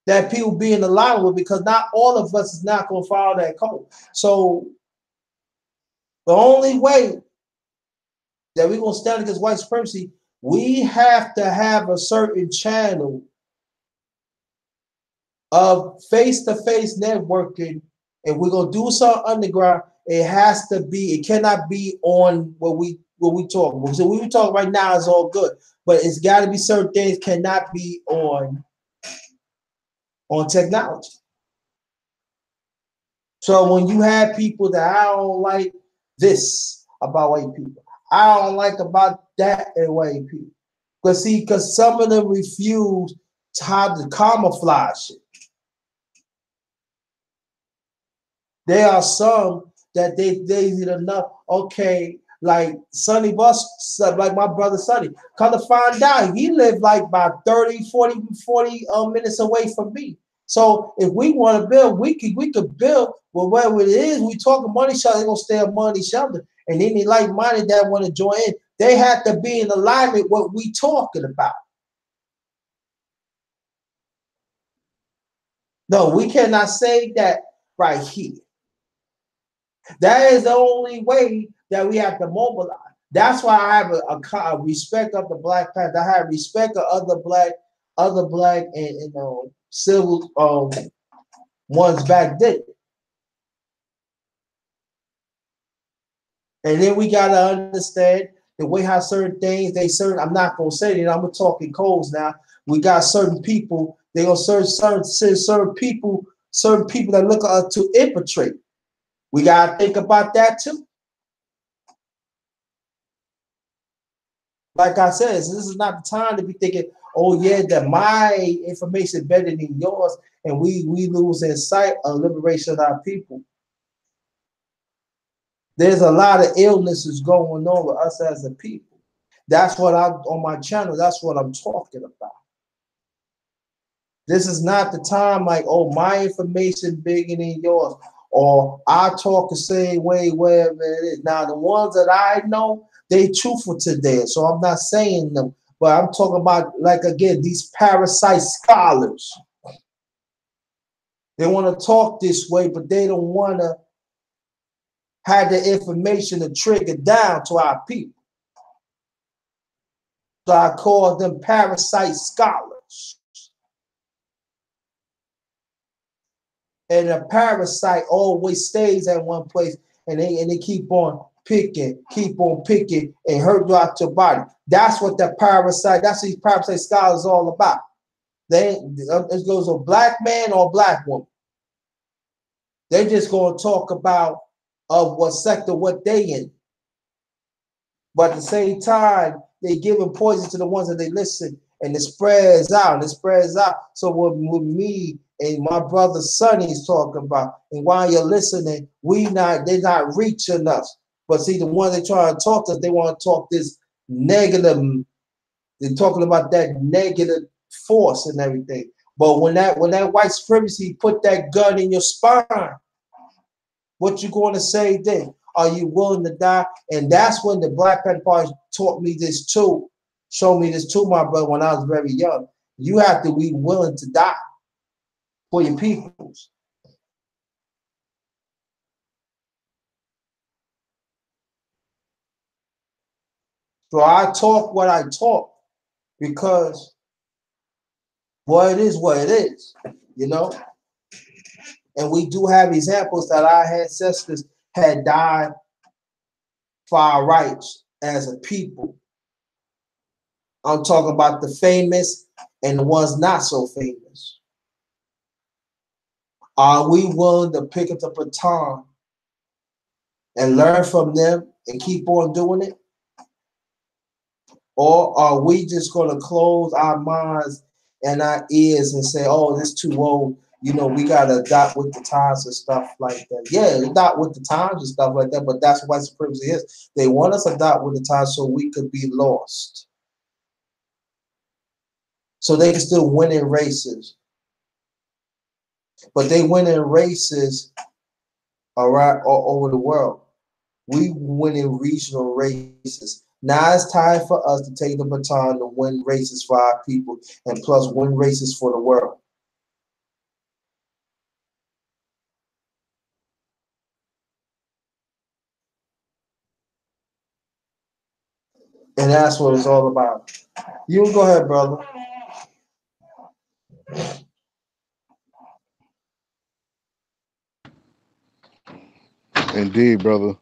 A: that people be in alignment with because not all of us is not going to follow that code. So the only way that we're going to stand against white supremacy, we have to have a certain channel of face-to-face networking. And we're going to do something underground. It has to be, it cannot be on what we talk. So what we talk right now is all good. But it's got to be certain things cannot be on technology. So when you have people that I don't like this about white people, I don't like about that in white people. Because some of them refuse to how to camouflage it. There are some that they did enough. Okay, like Sonny Bus, like my brother Sonny, come to find out he lived like about 30, 40 minutes away from me. So if we want to build, we could build. Well, whatever it is, we talking money shelter, they're gonna stay a money shelter. And any like-minded that want to join in, they have to be in alignment with what we talking about. No, we cannot say that right here. That is the only way that we have to mobilize. That's why I have a respect of the Black Panther. I have respect of other black and civil ones back then. And then we gotta understand the way how certain things I'm not gonna say it, I'm talking codes now. We got certain people, they gonna certain people that look to infiltrate. We gotta think about that too. Like I said, this is not the time to be thinking, oh yeah, that my information better than yours, and we lose in sight of liberation of our people. There's a lot of illnesses going on with us as a people. That's what on my channel, that's what I'm talking about. This is not the time like, oh, my information bigger than yours, or I talk the same way, wherever it is. Now, the ones that I know, they truthful to theirs, so I'm not saying them, but I'm talking about, like, again, these parasite scholars. They want to talk this way, but they don't want to have the information to trigger down to our people. So I call them parasite scholars. And a parasite always stays at one place, and they keep on picking, and hurt you out your body. That's what the parasite, that's what these parasite scholars all about. It goes a black man or a black woman. They're just going to talk about of what sector, what they in. But at the same time, they giving poison to the ones that they listen, and it spreads out, and it spreads out. So what me and my brother Sonny is talking about, and while you're listening, they're not reaching us. But see, the ones they try to talk to us, they want to talk this negative. They're talking about that negative force and everything. But when that white supremacy put that gun in your spine, what you going to say then? Are you willing to die? And that's when the Black Panther Party taught me this too, showed me this too, my brother, when I was very young. You have to be willing to die for your peoples. So I talk what I talk because what it is, you know? And we do have examples that our ancestors had died for our rights as a people. I'm talking about the famous and the ones not so famous. Are we willing to pick up the baton and learn from them and keep on doing it? Or are we just going to close our minds and our ears and say, oh, this is too old. You know, we got to adopt with the times and stuff like that. Yeah, adopt with the times and stuff like that, but that's what white supremacy is. They want us to adopt with the times so we could be lost. So they can still win in races. But they win in races around all over the world. We win in regional races. Now it's time for us to take the baton to win races for our people and plus win races for the world. And that's what it's all about. You can go ahead, brother.
B: Indeed, brother.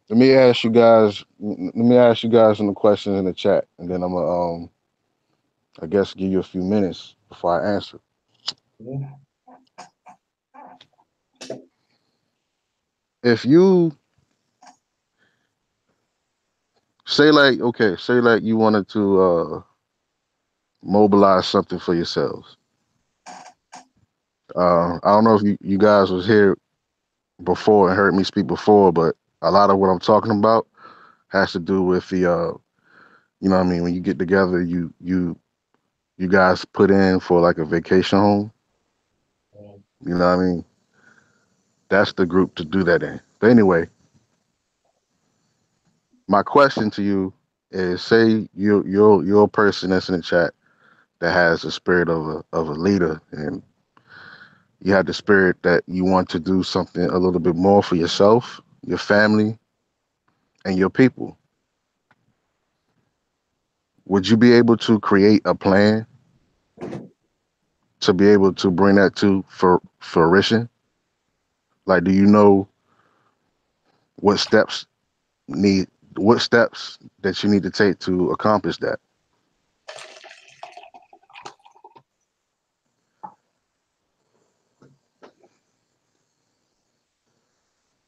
B: Let me ask you guys. Let me ask you guys some questions in the chat, and then I'm gonna, I guess, give you a few minutes before I answer. If you say like, okay, say like you wanted to mobilize something for yourselves. I don't know if you guys was here before and heard me speak before, but a lot of what I'm talking about has to do with the you know what I mean, when you get together, you guys put in for like a vacation home. You know what I mean? That's the group to do that in. But anyway, my question to you is: say you're a person that's in the chat that has the spirit of a leader, and you have the spirit that you want to do something a little bit more for yourself, your family, and your people. Would you be able to create a plan to be able to bring that to for fruition? Like, do you know what steps need what steps that you need to take to accomplish that?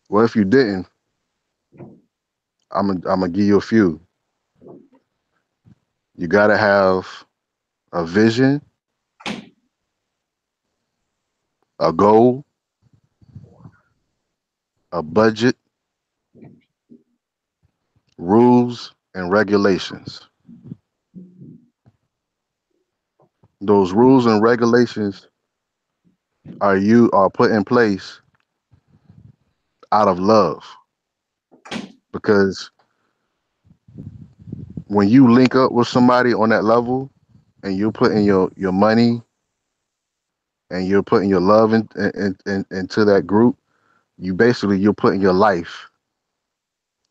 B: Well, if you didn't, I'm gonna give you a few. You gotta have a vision, a goal, a budget, rules, and regulations. Those rules and regulations are put in place out of love, because when you link up with somebody on that level and you're putting your money and you're putting your love into that group, you're putting your life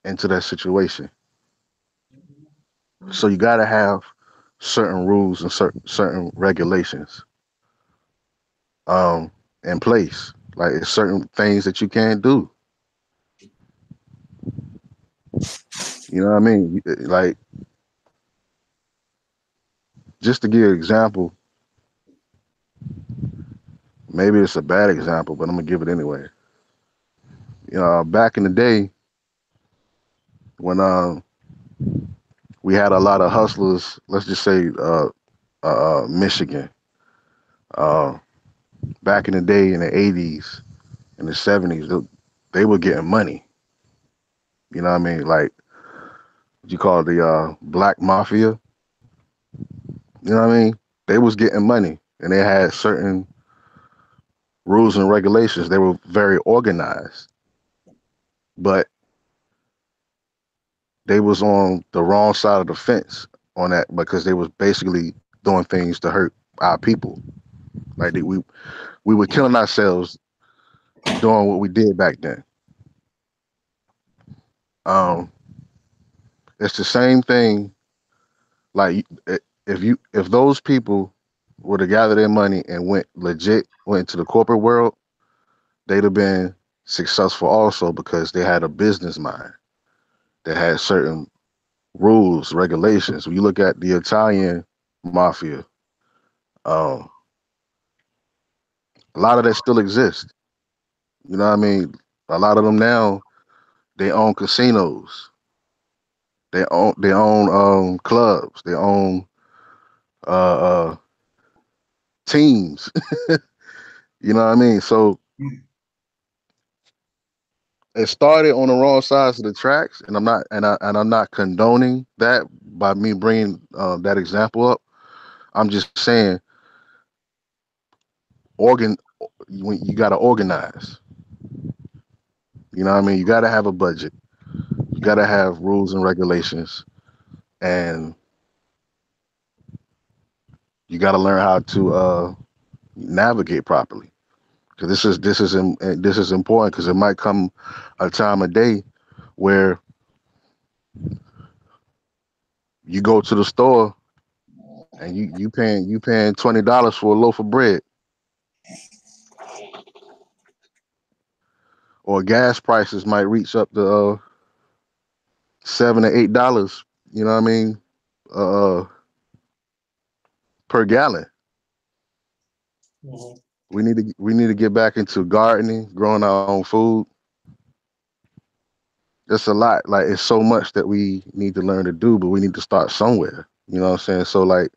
B: into that situation. So you got to have certain rules and certain regulations um in place. Like, it's certain things that you can't do. You know what I mean? Like, just to give an example, maybe it's a bad example, but I'm gonna give it anyway. You know, back in the day when we had a lot of hustlers, let's just say Michigan, uh, back in the day in the 80s, in the 70s, they were getting money. You know what I mean? Like, what you call it, the black mafia. You know what I mean? They was getting money, and they had certain rules and regulations. They were very organized. But they was on the wrong side of the fence on that because they was basically doing things to hurt our people. Like we were killing ourselves doing what we did back then. Um, it's the same thing. Like if those people were to gather their money and went into the corporate world, they'd have been successful also because they had a business mind. They had certain rules, regulations. When you look at the Italian mafia, um, a lot of that still exists. You know what I mean? A lot of them now they own casinos. They own clubs. They own uh, uh, teams. You know what I mean? So it started on the wrong sides of the tracks, and I'm not condoning that by me bringing that example up. I'm just saying, organ, you got to organize. You know what I mean? You got to have a budget. You got to have rules and regulations, and you got to learn how to navigate properly. Because this is important because it might come a time of day where you go to the store and you paying $20 for a loaf of bread, or gas prices might reach up to $7 to $8. You know what I mean? Uh, per gallon.
A: Mhm.
B: We need to get back into gardening, growing our own food. It's a lot. Like it's so much that we need to learn to do, but we need to start somewhere. You know what I'm saying? So like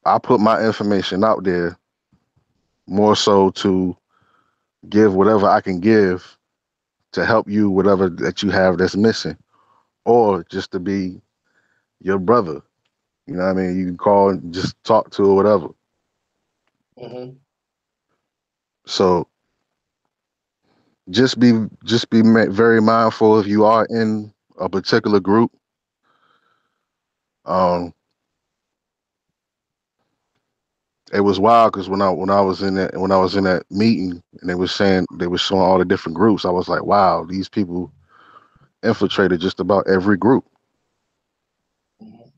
B: I put my information out there more so to give whatever I can give to help you whatever that you have that's missing, or just to be your brother. You know what I mean? You can call and just talk to or whatever.
A: Mhm.
B: So just be very mindful if you are in a particular group. Um, it was wild because when I was in that meeting and they were showing all the different groups, I was like, wow, these people infiltrated just about every group.
A: Mhm.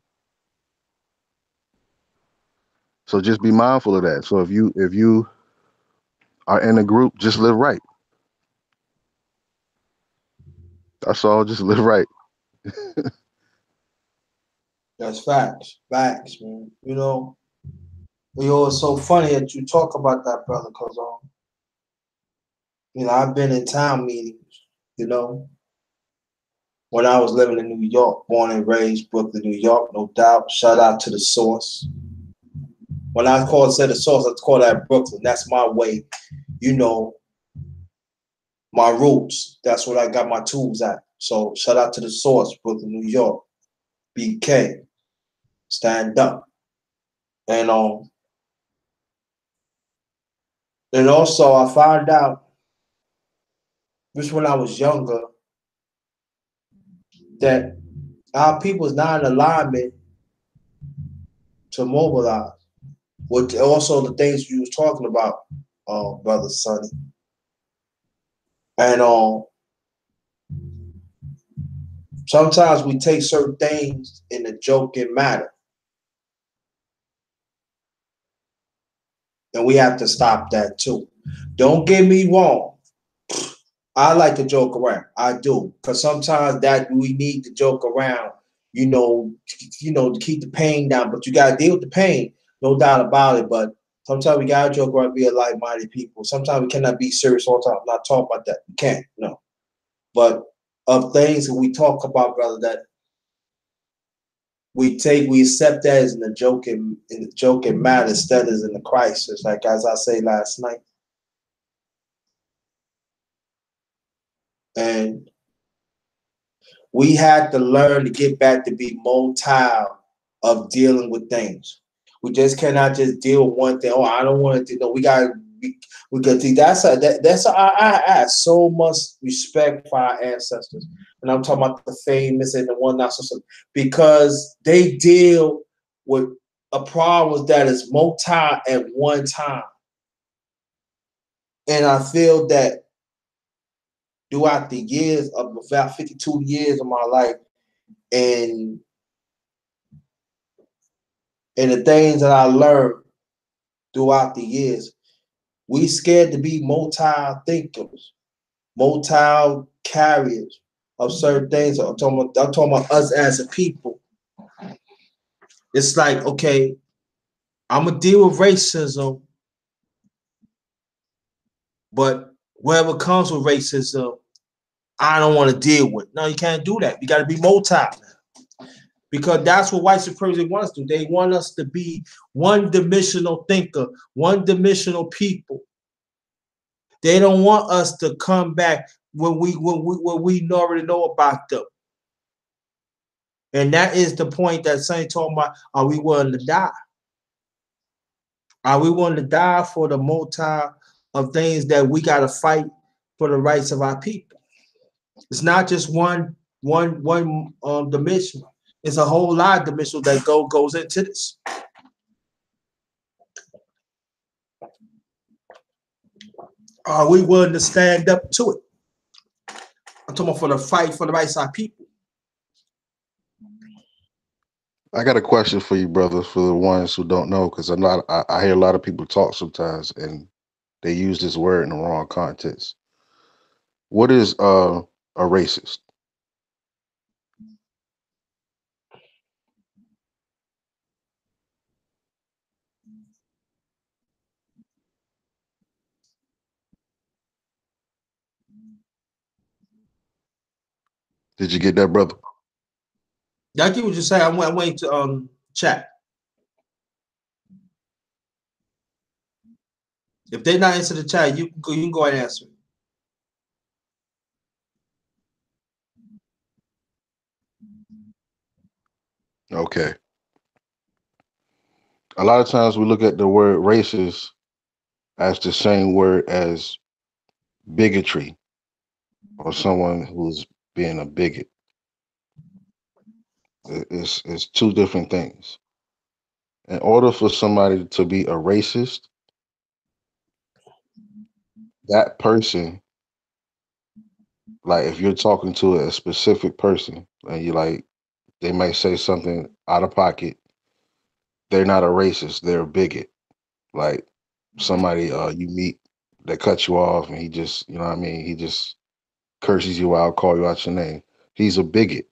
B: So just be mindful of that. So if you are in a group, just live right. That's all. Just live right.
A: That's facts. Facts, man. It's so funny that you talk about that, brother, because I've been in town meetings, you know, when I was living in New York, born and raised, Brooklyn, New York, no doubt. Shout out to the source. When I say the source, I call that Brooklyn. That's my way, you know, my roots. That's what I got my tools at. So shout out to the source, Brooklyn, New York. BK, stand up. And and also I found out just when I was younger that our people is not in alignment to mobilize. With also the things you was talking about, brother Sonny. And sometimes we take certain things in a joking matter, and we have to stop that too. Don't get me wrong. I like to joke around. I do, because sometimes that we need to joke around, to keep the pain down. But you gotta deal with the pain, no doubt about it. But sometimes we gotta joke around, be a like-minded people. Sometimes we cannot be serious all the time. I'm not talking about that. We can't, no. But of things that we talk about, brother, that we accept that as in the joking matter instead of in the crisis. Like as I say last night, and we had to learn to get back to be motile of dealing with things. We just cannot just deal with one thing. Oh, I don't want to do. No, we got to we get to I have so much respect for our ancestors, and I'm talking about the famous and the one not so because they deal with a problem that is multi at one time, and I feel that throughout the years of about 52 years of my life, and the things that I learned throughout the years, we scared to be multi-thinkers, multi-carriers of certain things. I'm talking about us as a people. It's like, okay, I'm going to deal with racism, but whatever comes with racism, I don't want to deal with. No, you can't do that. You got to be multi. Because that's what white supremacy wants us to do. They want us to be one-dimensional thinker, one-dimensional people. They don't want us to come back when we already know about them. And that is the point that Saint talking about, are we willing to die? Are we willing to die for the multi of things that we got to fight for the rights of our people? It's not just one dimension. It's a whole lot of dimension that goes into this. Are we willing to stand up to it? I'm talking about for the fight for the rights of our people.
B: I got a question for you, brother, for the ones who don't know, because I hear a lot of people talk sometimes and they use this word in the wrong context. What is a racist? Did you get that, brother?
A: I get what you're saying. I'm waiting to chat. If they're not into the chat, you can go ahead and answer.
B: Okay. A lot of times we look at the word racist as the same word as bigotry or someone who's being a bigot. It's two different things. In order for somebody to be a racist, that person, like if you're talking to a specific person and you like, they might say something out of pocket, they're not a racist, they're a bigot. Like somebody you meet that cuts you off and he just, you know what I mean, he just curses you out, call you out your name. He's a bigot.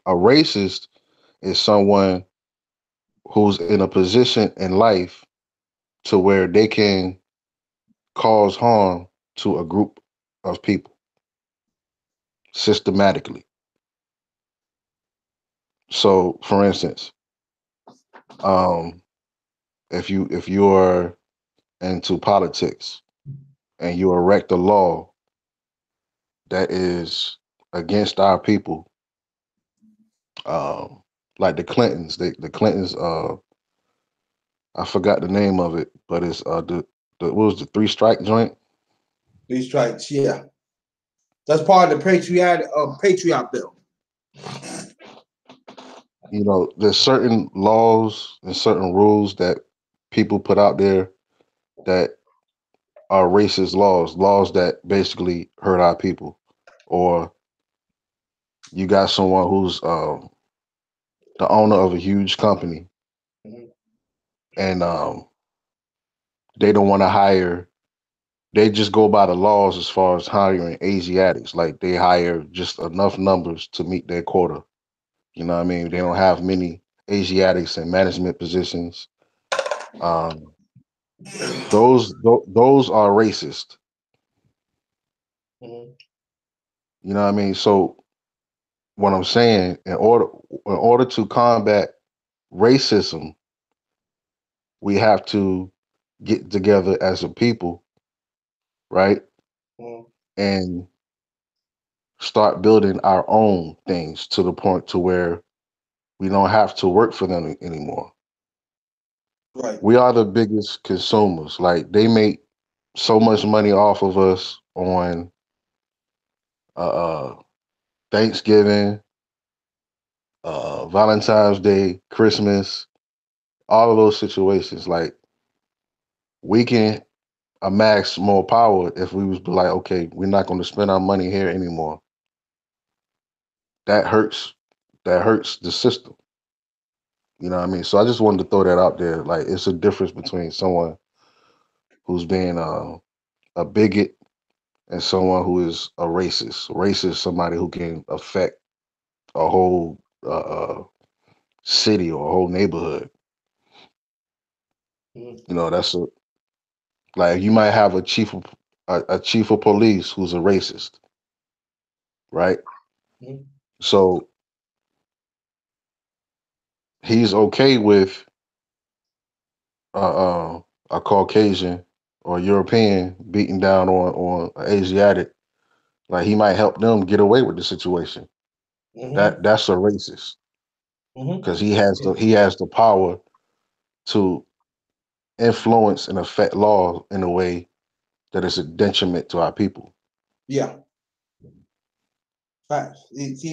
B: A racist is someone who's in a position in life to where they can cause harm to a group of people systematically. So, for instance, um, if you are into politics and you erect a law that is against our people, like the Clintons, the Clintons, I forgot the name of it, but it's the what was the 3 strike joint?
A: 3 strikes, yeah. That's part of the Patriot bill.
B: You know, there's certain laws and certain rules that people put out there that are racist laws that basically hurt our people. Or you got someone who's the owner of a huge company, and they don't want to hire. They just go by the laws as far as hiring Asiatics. Like they hire just enough numbers to meet their quota. You know what I mean? They don't have many Asiatics in management positions. Those are racist.
A: Mm-hmm.
B: You know what I mean? So what I'm saying, in order to combat racism, we have to get together as a people, right?
A: Mm-hmm.
B: And start building our own things to the point to where we don't have to work for them anymore.
A: Right.
B: We are the biggest consumers. Like they make so much money off of us on uh, Thanksgiving, Valentine's Day, Christmas, all of those situations. Like we can amass more power if we was like, okay, we're not going to spend our money here anymore. That hurts. That hurts the system. You know what I mean? So I just wanted to throw that out there. Like it's a difference between someone who's being a bigot and someone who is a racist. Racist, somebody who can affect a whole city or a whole neighborhood.
A: Mm-hmm.
B: You know, that's a like you might have a chief of police who's a racist, right?
A: Mm-hmm.
B: So he's okay with a Caucasian or European beating down on an Asiatic. Like he might help them get away with the situation.
A: Mm-hmm.
B: That's a racist because he has the power to influence and affect law in a way that is a detriment to our people.
A: Yeah. Right.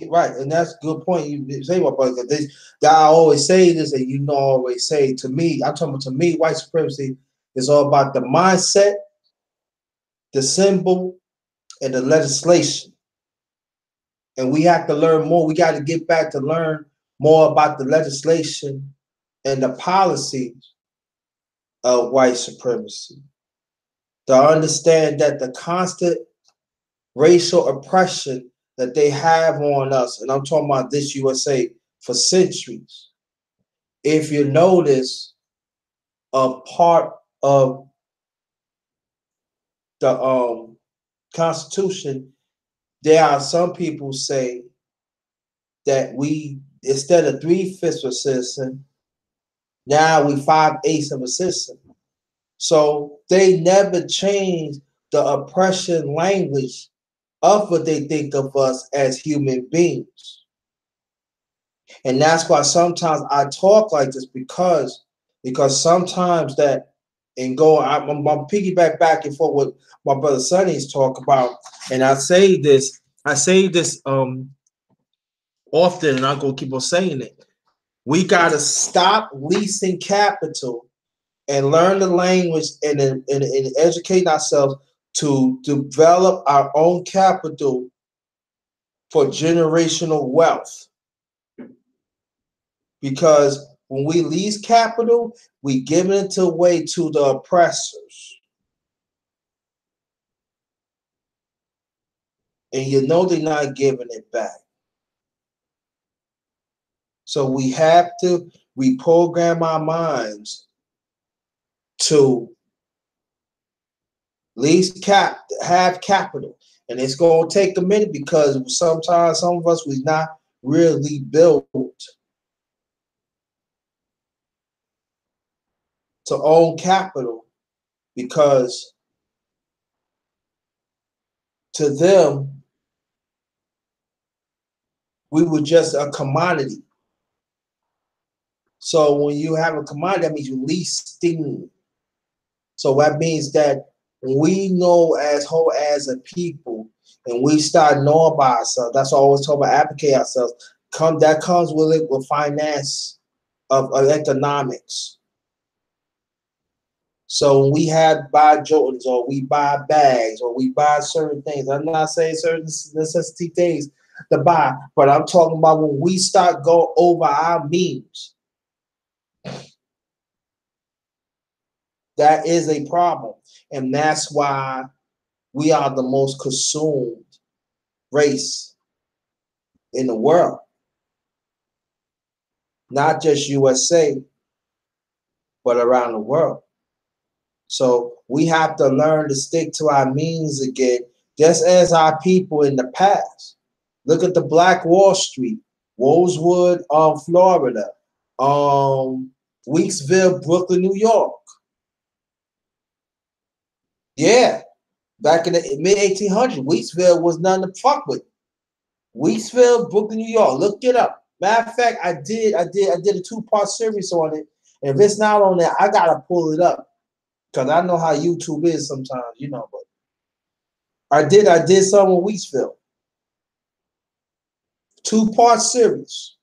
A: Right, and that's a good point you say, my brother. That I always say this, and you know, I always say to me, I'm talking about to me, white supremacy is all about the mindset, the symbol, and the legislation. And we have to learn more. We got to get back to learn more about the legislation and the policies of white supremacy. To understand that the constant racial oppression that they have on us, and I'm talking about this USA for centuries. If you notice, a part of the Constitution, there are some people say that we, instead of 3/5 of a citizen, now we 5/8 of a citizen. So they never changed the oppression language of what they think of us as human beings. And that's why sometimes I talk like this because sometimes that and go I'm piggyback back and forth with my brother Sonny's talk about, and I say this often, and I'm gonna keep on saying it. We gotta stop leasing capital and learn the language and educate ourselves to develop our own capital for generational wealth. Because when we lease capital, we give it away to the oppressors. And you know they're not giving it back. So we have to reprogram our minds to have capital. And it's going to take a minute because sometimes some of us we're not really built to own capital because to them we were just a commodity. So when you have a commodity, that means you leasing. So that means that we know as whole as a people, and we start knowing about ourselves. That's why I always talk about advocate ourselves. That comes with it with finance of economics. So when we have buy Jordans or we buy bags or we buy certain things, I'm not saying certain necessity things to buy, but I'm talking about when we start go over our means. That is a problem. And that's why we are the most consumed race in the world. Not just USA, but around the world. So we have to learn to stick to our means again, just as our people in the past. Look at the Black Wall Street, Rosewood, Florida, Weeksville, Brooklyn, New York. Yeah, back in the mid 1800s, Weeksville was nothing to fuck with. Weeksville, Brooklyn, New York. Look it up. Matter of fact, I did a 2-part series on it. And if it's not on there, I gotta pull it up Cause I know how YouTube is sometimes, you know. But I did some in Wheatsville, 2-part series.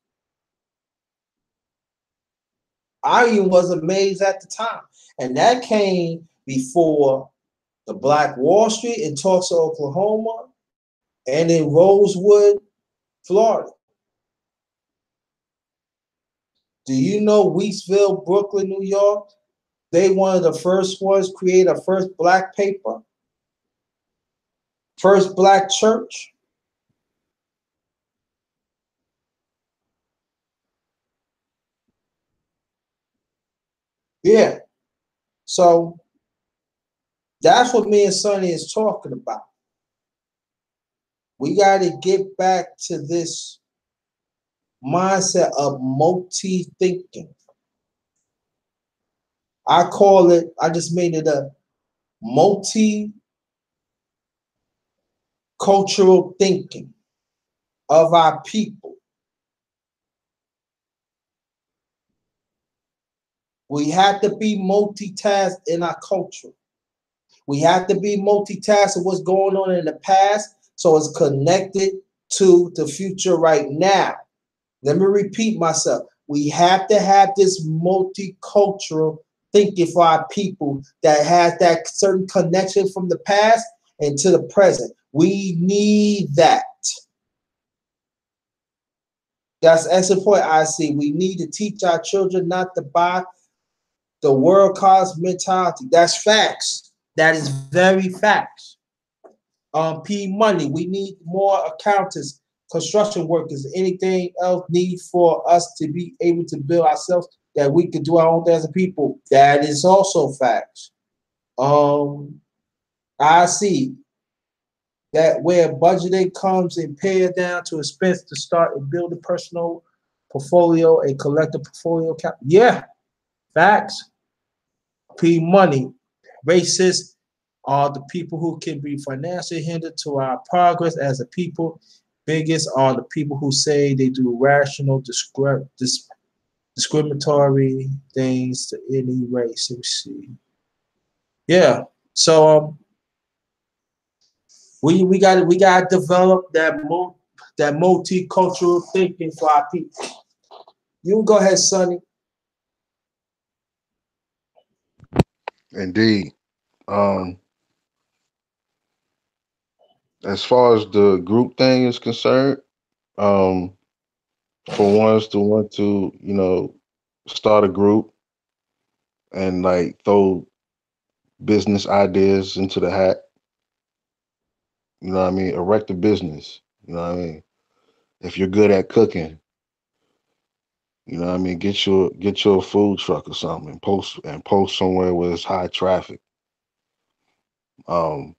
A: I even was amazed at the time, and that came before the Black Wall Street in Tulsa, Oklahoma, and in Rosewood, Florida. Do you know Wheatsville, Brooklyn, New York? They one of the first ones create a first black paper, first black church. Yeah. So that's what me and Sonny is talking about. We got to get back to this mindset of multi-thinking. I call it, I just made it a multi-cultural thinking of our people. We have to be multitasked in our culture. We have to be multitasked of what's going on in the past so it's connected to the future right now. Let me repeat myself. We have to have this multicultural thinking for our people that has that certain connection from the past and to the present. We need that. That's the point I see. We need to teach our children not to buy the world class mentality. That's facts. That is very facts. P Money. We need more accountants, construction workers, anything else need for us to be able to build ourselves that we could do our own thing as a people. That is also facts. I see that where budgeting comes and pay down to expense to start and build a personal portfolio, a collective portfolio. Yeah, facts. P Money. Racist are the people who can be financially hindered to our progress as a people. Biggest are the people who say they do rational, discriminatory things to any race. Let me see. Yeah. So we got to develop that multicultural thinking for our people. You go ahead, Sonny.
B: Indeed. Um, as far as the group thing is concerned, um, for ones to want to, start a group and like throw business ideas into the hat, you know what I mean? Erect a business, you know what I mean? If you're good at cooking, you know what I mean, get your food truck or something and post somewhere where it's high traffic. Um,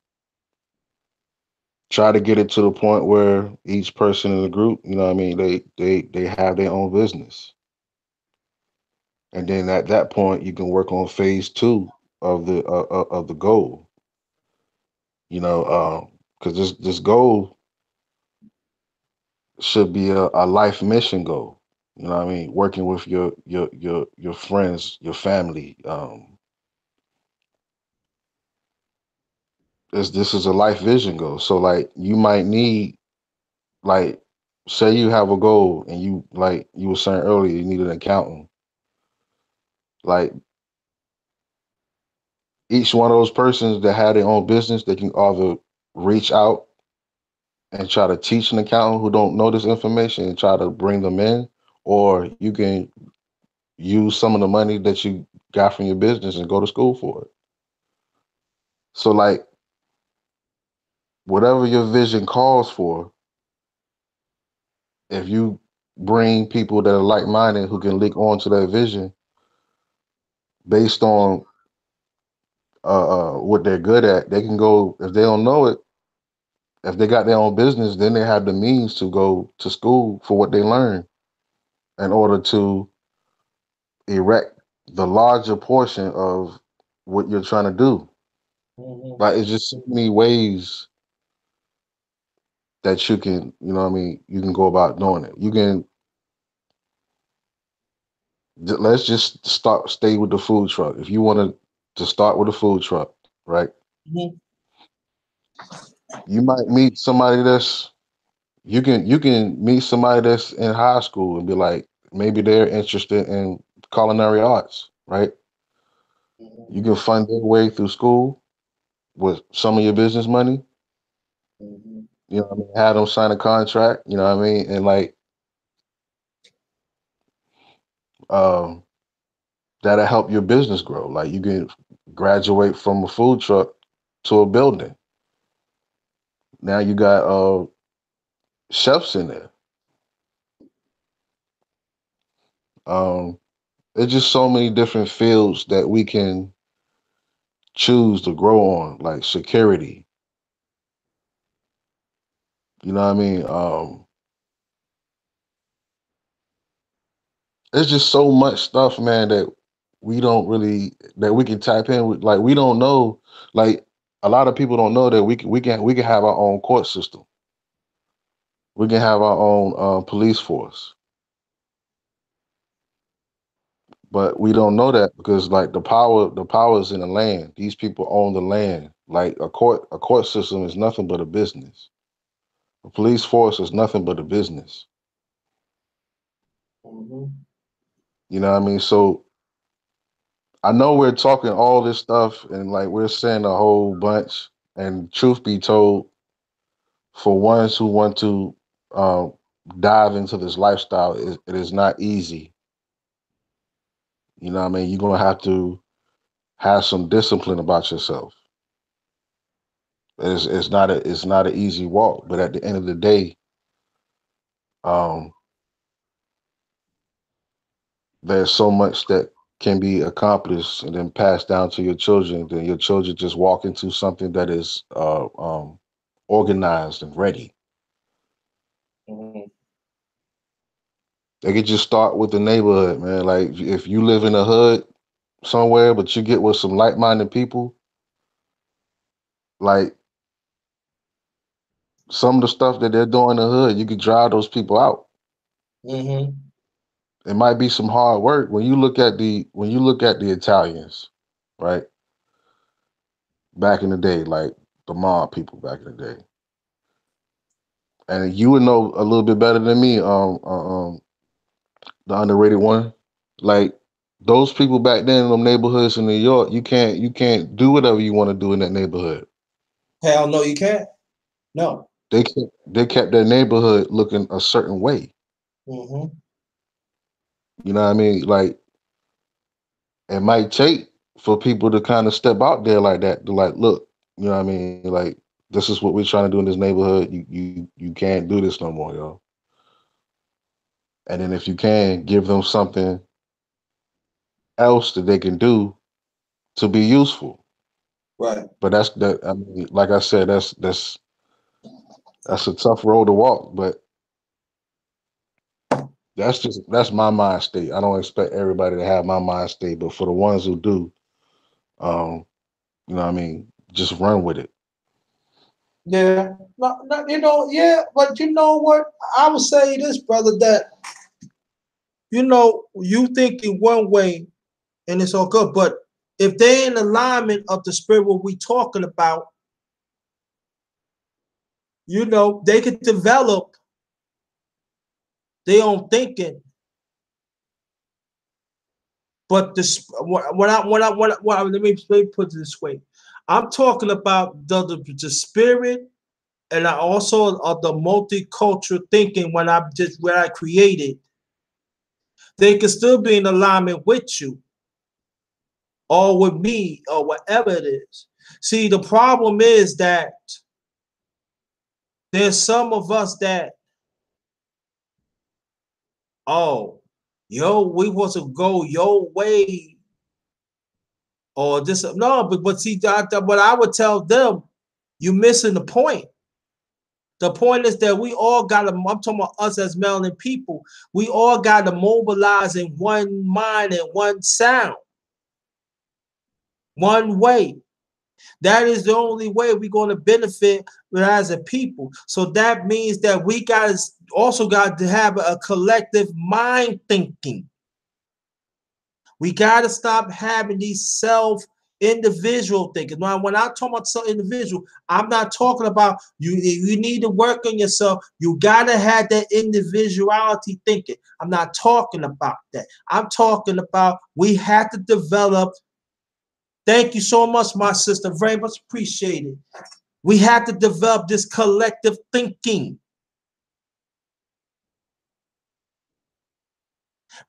B: Try to get it to the point where each person in the group, you know what I mean, they have their own business. And then at that point you can work on phase two of the goal, because this goal should be a life mission goal. You know what I mean? Working with your friends, your family. This is a life vision goal. So like you might need, like, say you have a goal and you, like you were saying earlier, you need an accountant. Like each one of those persons that had their own business, they can either reach out and try to teach an accountant who don't know this information and try to bring them in, or you can use some of the money that you got from your business and go to school for it. So like whatever your vision calls for, if you bring people that are like-minded who can link on to that vision based on what they're good at, they can go, if they don't know it, if they got their own business, then they have the means to go to school for what they learn in order to erect the larger portion of what you're trying to do.
A: Mm-hmm.
B: Like it's just so many ways that you can, you know what I mean, you can go about doing it. You can let's just stay with the food truck. If you want to to start with a food truck, right?
A: Mm-hmm.
B: You might meet somebody that's you can meet somebody that's in high school and be like, maybe they're interested in culinary arts, right? You can fund their way through school with some of your business money.
A: Mm-hmm.
B: You know what I mean? Have them sign a contract, you know what I mean? And like um that'll help your business grow. Like you can graduate from a food truck to a building. Now you got chefs in there. Um there's just so many different fields that we can choose to grow on, like security. You know what I mean? There's just so much stuff, man, that we don't really that we can tap in with. Like we don't know. Like a lot of people don't know that we can have our own court system. We can have our own police force, but we don't know that because like the power is in the land. These people own the land. Like a court system is nothing but a business. A police force is nothing but a business.
A: Mm-hmm.
B: You know what I mean? So I know we're talking all this stuff and like we're saying a whole bunch. And truth be told, for ones who want to uh, dive into this lifestyle, it is not easy. You know what I mean? You're gonna have to have some discipline about yourself. It's not an easy walk, but at the end of the day, um, there's so much that can be accomplished and then passed down to your children. Then your children just walk into something that is organized and ready.
A: Mm-hmm.
B: They could just start with the neighborhood, man. Like if you live in a hood somewhere, but you get with some like-minded people, like some of the stuff that they're doing in the hood, you could drive those people out.
A: Mm-hmm.
B: It might be some hard work when you look at the Italians, right? Back in the day, like the mob people back in the day, and you would know a little bit better than me. The underrated one, like those people back then in them neighborhoods in New York, you can't do whatever you want to do in that neighborhood.
A: Hell no, you can't. No.
B: They kept their neighborhood looking a certain way.
A: Mm-hmm.
B: You know what I mean? Like it might take for people to kind of step out there like that to like look, you know what I mean? Like this is what we're trying to do in this neighborhood. You can't do this no more, yo. And then if you can give them something else that they can do to be useful.
A: Right.
B: But that's that I mean, like I said, that's a tough road to walk, but that's my mind state. I don't expect everybody to have my mind state, but for the ones who do, um, you know what I mean, just run with it.
A: Yeah. No, no, yeah, but you know what? I would say this, brother, that you thinking one way and it's all good, but if they in alignment of the spirit what we talking about, they could develop their own thinking. But this, let me put it this way. I'm talking about the spirit, and I also the multicultural thinking when I created. They can still be in alignment with you or with me or whatever it is. See, the problem is that there's some of us that, oh, we want to go your way or this. No, but see, what I would tell them, you missing the point. The point is that we all got to, I'm talking about us as melanin people, we all got to mobilize in one mind and one sound, one way. That is the only way we're going to benefit as a people. So that means that we also got to have a collective mind thinking. We got to stop having these individual thinking. Now, when I talk about individual, I'm not talking about you. You need to work on yourself. You gotta have that individuality thinking. I'm not talking about that. I'm talking about we have to develop. Thank you so much, my sister. Very much appreciated. We have to develop this collective thinking.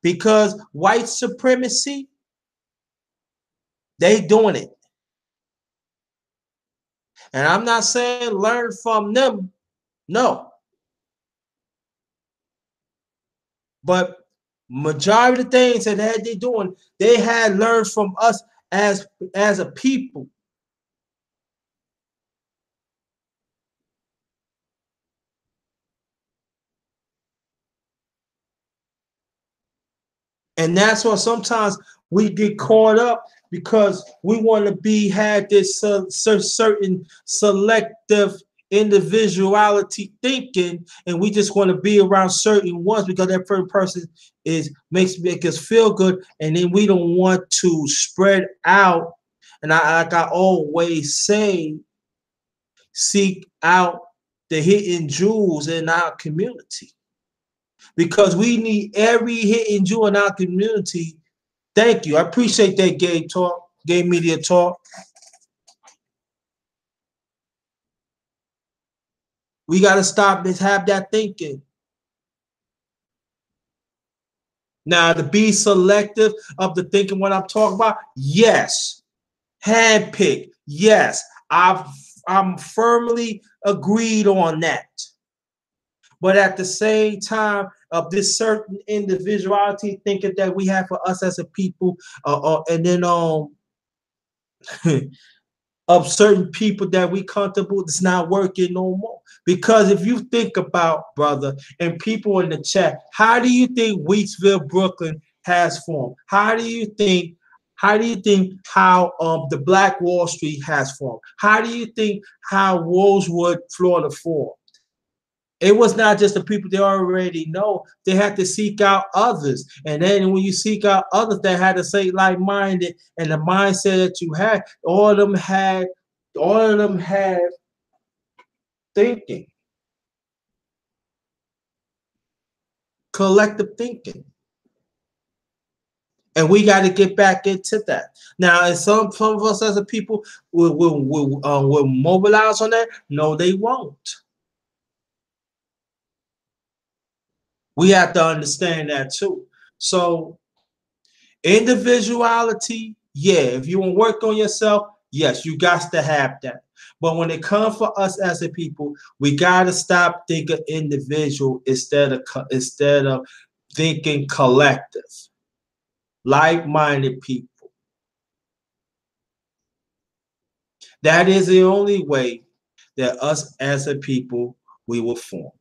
A: Because white supremacy, they doing it. And I'm not saying learn from them. No. But majority of the things that they're doing, they had learned from us as a people. And that's why sometimes we get caught up because we want to had this certain selective individuality thinking, and we just want to be around certain ones because that person make us feel good, and then we don't want to spread out. And like I always say, seek out the hidden jewels in our community, because we need every hidden jewel in our community. Thank you. I appreciate that, Gay Media Talk. We got to stop and have that thinking. Now, to be selective of the thinking, what I'm talking about, yes. Handpick, yes. I'm firmly agreed on that. But at the same time, of this certain individuality thinking that we have for us as a people, and then of certain people that we comfortable, it's not working no more. Because if you think about, brother, and people in the chat, how do you think Wheatsville, Brooklyn has formed? How do you think how the Black Wall Street has formed? How do you think how Rosewood, Florida formed? It was not just the people they already know. They had to seek out others. And then when you seek out others that had the same like-minded and the mindset that you had, all of them had thinking. Collective thinking. And we got to get back into that. Now, and some of us as a people will mobilize on that. No, they won't. We have to understand that too. So individuality, yeah, if you want to work on yourself, yes, you got to have that. But when it comes for us as a people, we got to stop thinking individual instead of thinking collective, like-minded people. That is the only way that us as a people, we were formed.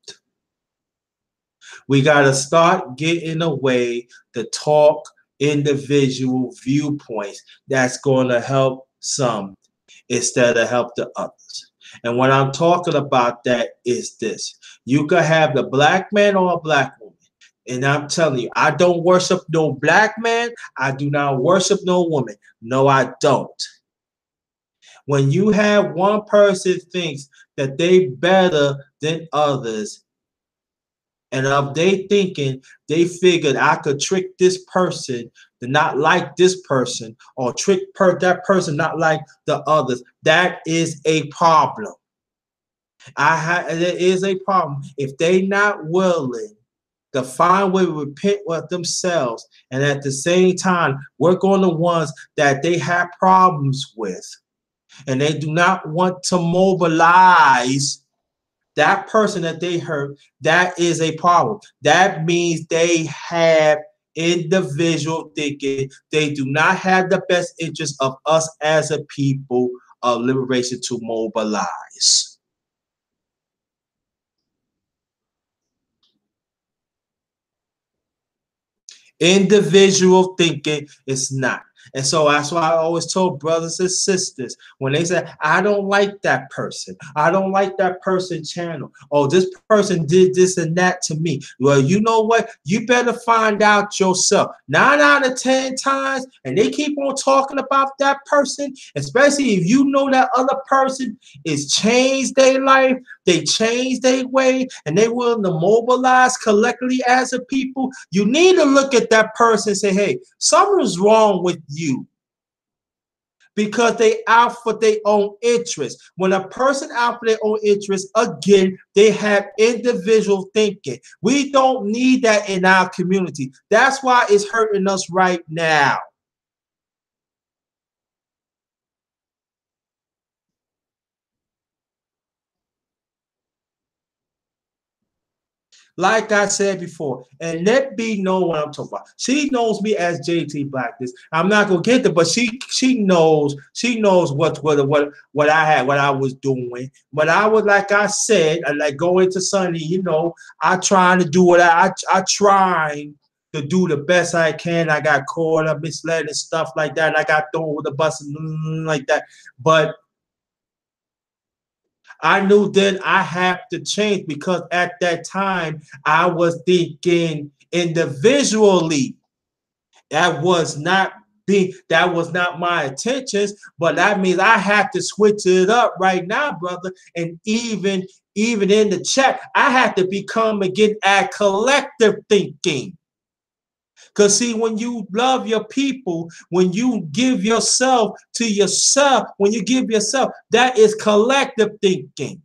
A: We got to start getting away to talk individual viewpoints that's going to help some instead of help the others. And what I'm talking about that is this. You could have the black man or a black woman. And I'm telling you, I don't worship no black man. I do not worship no woman. No, I don't. When you have one person thinks that they better than others, and of they thinking, they figured I could trick this person to not like this person, or trick that person not like the others. That is a problem. There is a problem. If they not willing to find way to repent with themselves, and at the same time work on the ones that they have problems with, and they do not want to mobilize that person that they hurt, that is a problem. That means they have individual thinking. They do not have the best interest of us as a people of liberation to mobilize. Individual thinking is not. And so that's why I always told brothers and sisters when they say, I don't like that person. I don't like that person channel. Oh, this person did this and that to me. Well, you know what? You better find out yourself. 9 out of 10 times, and they keep on talking about that person, especially if you know that other person is changed their life, they changed their way, and they willing to mobilize collectively as a people. You need to look at that person and say, hey, something's wrong with you, because they out for their own interest. When a person out for their own interest, again, they have individual thinking. We don't need that in our community. That's why it's hurting us right now. Like I said before, and let B know what I'm talking about. She knows me as JT Blackness. I'm not gonna get there, but she knows what I had, what I was doing. But I was, like I said, I like go into Sunday, you know, I trying to do what I trying to do the best I can. I got caught up, misled and stuff like that. I got thrown with the bus and like that. But I knew then I have to change, because at that time I was thinking individually. That was not my intentions, but that means I have to switch it up right now, brother. And even in the chat, I have to become again at collective thinking. Because see, when you love your people, when you give yourself to yourself, when you give yourself, that is collective thinking.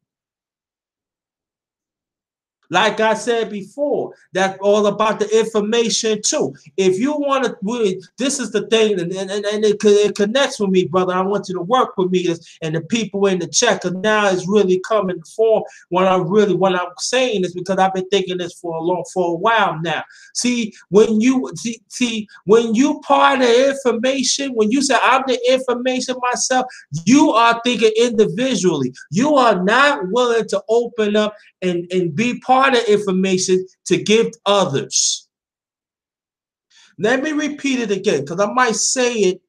A: Like I said before, that's all about the information too. If you want to, this is the thing, and it connects with me, brother. I want you to work with me, and the people in the chat, because now it's really coming to form. What I'm saying is because I've been thinking this for a while now. See, when you when you part of the information, when you say I'm the information myself, you are thinking individually. You are not willing to open up and be part of information to give others. Let me repeat it again, because I might say it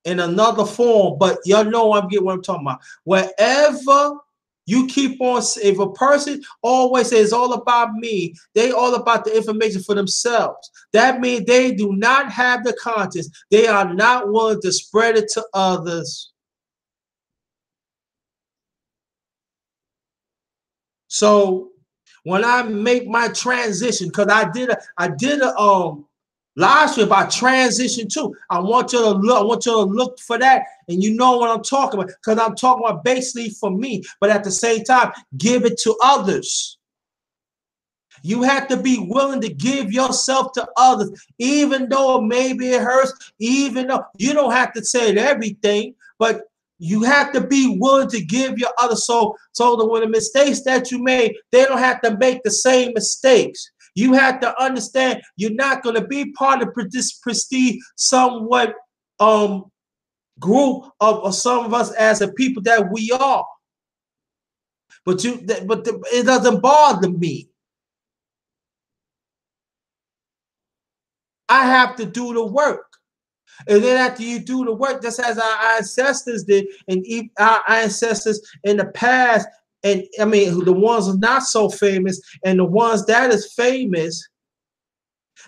A: in another form, but y'all know I'm getting what I'm talking about. Wherever you keep on, if a person always says it's all about me, they all about the information for themselves. That means they do not have the conscience. They are not willing to spread it to others. So when I make my transition, because I did a live stream about transition too. I want you to look for that, and you know what I'm talking about, because I'm talking about basically for me, but at the same time, give it to others. You have to be willing to give yourself to others, even though maybe it hurts, even though you don't have to say everything, but you have to be willing to give your other soul, so that when the mistakes that you made, they don't have to make the same mistakes. You have to understand you're not going to be part of this prestige somewhat group of some of us as a people that we are. But it doesn't bother me. I have to do the work. And then after you do the work, just as our ancestors did, and our ancestors in the past, and I mean the ones are not so famous, and the ones that is famous,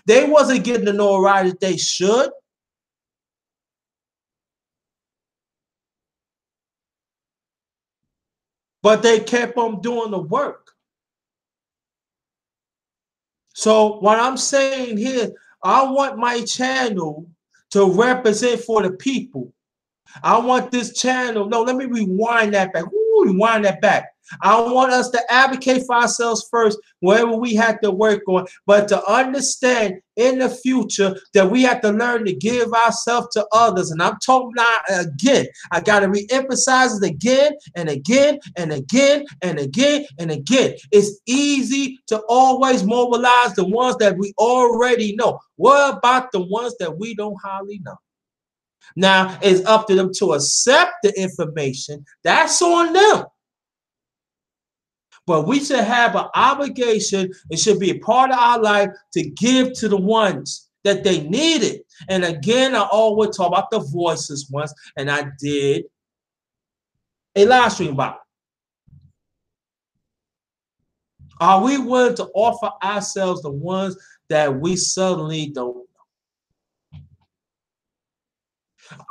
A: they wasn't getting the notoriety that they should. But they kept on doing the work. So what I'm saying here, I want my channel to represent for the people. I want this channel. No, let me rewind that back. Ooh, rewind that back. I want us to advocate for ourselves first, wherever we have to work on, but to understand in the future that we have to learn to give ourselves to others. And I'm talking now again. I got to re-emphasize it again and again and again and again and again. It's easy to always mobilize the ones that we already know. What about the ones that we don't hardly know? Now, it's up to them to accept the information. That's on them. But we should have an obligation. It should be a part of our life to give to the ones that they needed. And again, I always talk about the voices once, and I did a live stream about it. Are we willing to offer ourselves the ones that we suddenly don't know?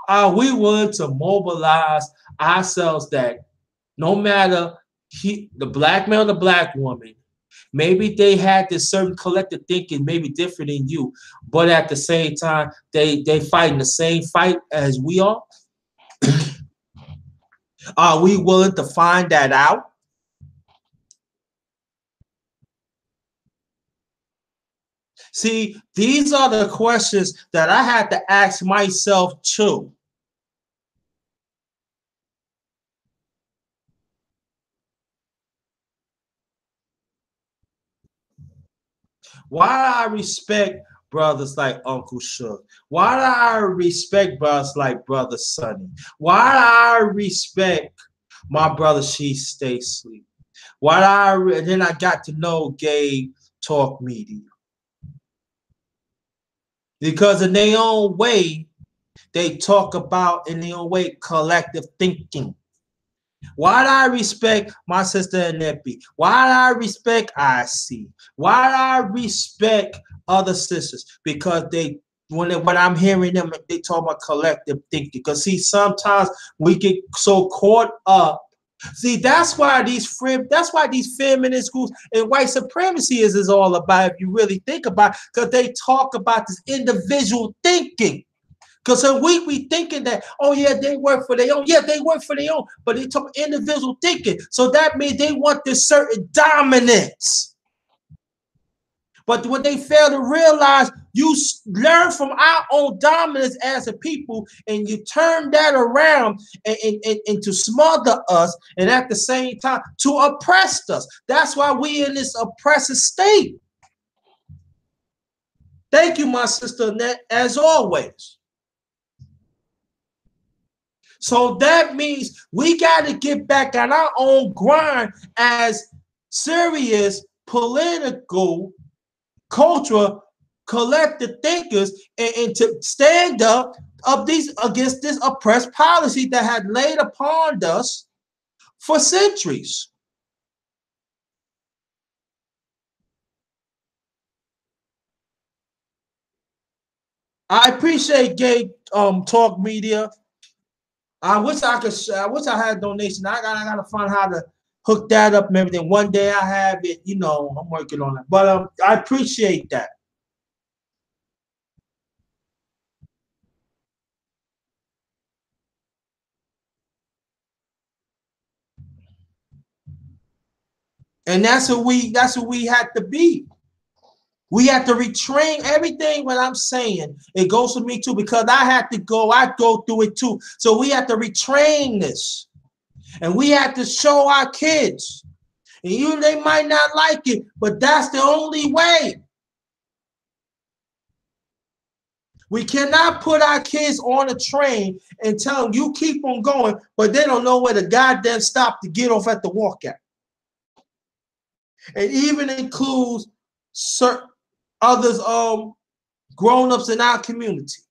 A: Are we willing to mobilize ourselves that no matter the black man or the black woman, maybe they had this certain collective thinking, maybe different than you, but at the same time, they fighting the same fight as we are? Are we willing to find that out? See, these are the questions that I had to ask myself too. Why do I respect brothers like Uncle Shook? Why do I respect brothers like Brother Sonny? Why do I respect my brother She Stay Sleep? Why do I then I got to know Gabe Talk Media? Because in their own way, they talk about in their own way collective thinking. Why do I respect my sister Nepi? Why do I respect IC? Why do I respect other sisters? Because when I'm hearing them, they talk about collective thinking. Because see, sometimes we get so caught up. See, that's why these feminist groups and white supremacy is all about. If you really think about it, because they talk about this individual thinking. Because we be thinking that, oh yeah, they work for their own. Yeah, they work for their own, but they talk individual thinking. So that means they want this certain dominance. But what they fail to realize, you learn from our own dominance as a people, and you turn that around and to smother us, and at the same time to oppress us. That's why we in this oppressive state. Thank you, my sister Annette, as always. So that means we got to get back on our own grind as serious political, cultural, collective thinkers, and to stand up against this oppressed policy that had laid upon us for centuries. I appreciate Gay Talk Media. I wish I had a donation. I gotta find how to hook that up and everything. One day I have it, I'm working on it. But I appreciate that. And that's what we had to be. We have to retrain everything what I'm saying. It goes for me too, because I go through it too. So we have to retrain this. And we have to show our kids. And they might not like it, but that's the only way. We cannot put our kids on a train and tell them you keep on going, but they don't know where the goddamn stop to get off at the walk at. It even includes certain others, grown-ups in our community.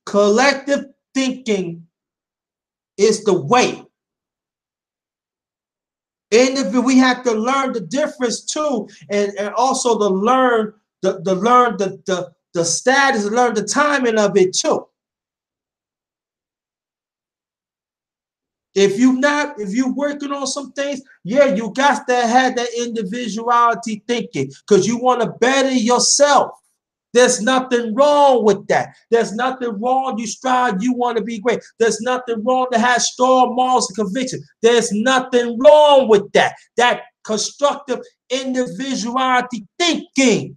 A: Collective thinking is the way. And if we have to learn the difference too, and also to learn the status, learn the timing of it too. If you're working on some things, yeah, you got to have that individuality thinking because you want to better yourself. There's nothing wrong with that. There's nothing wrong. You strive, you want to be great. There's nothing wrong to have strong morals and conviction. There's nothing wrong with that. That constructive individuality thinking.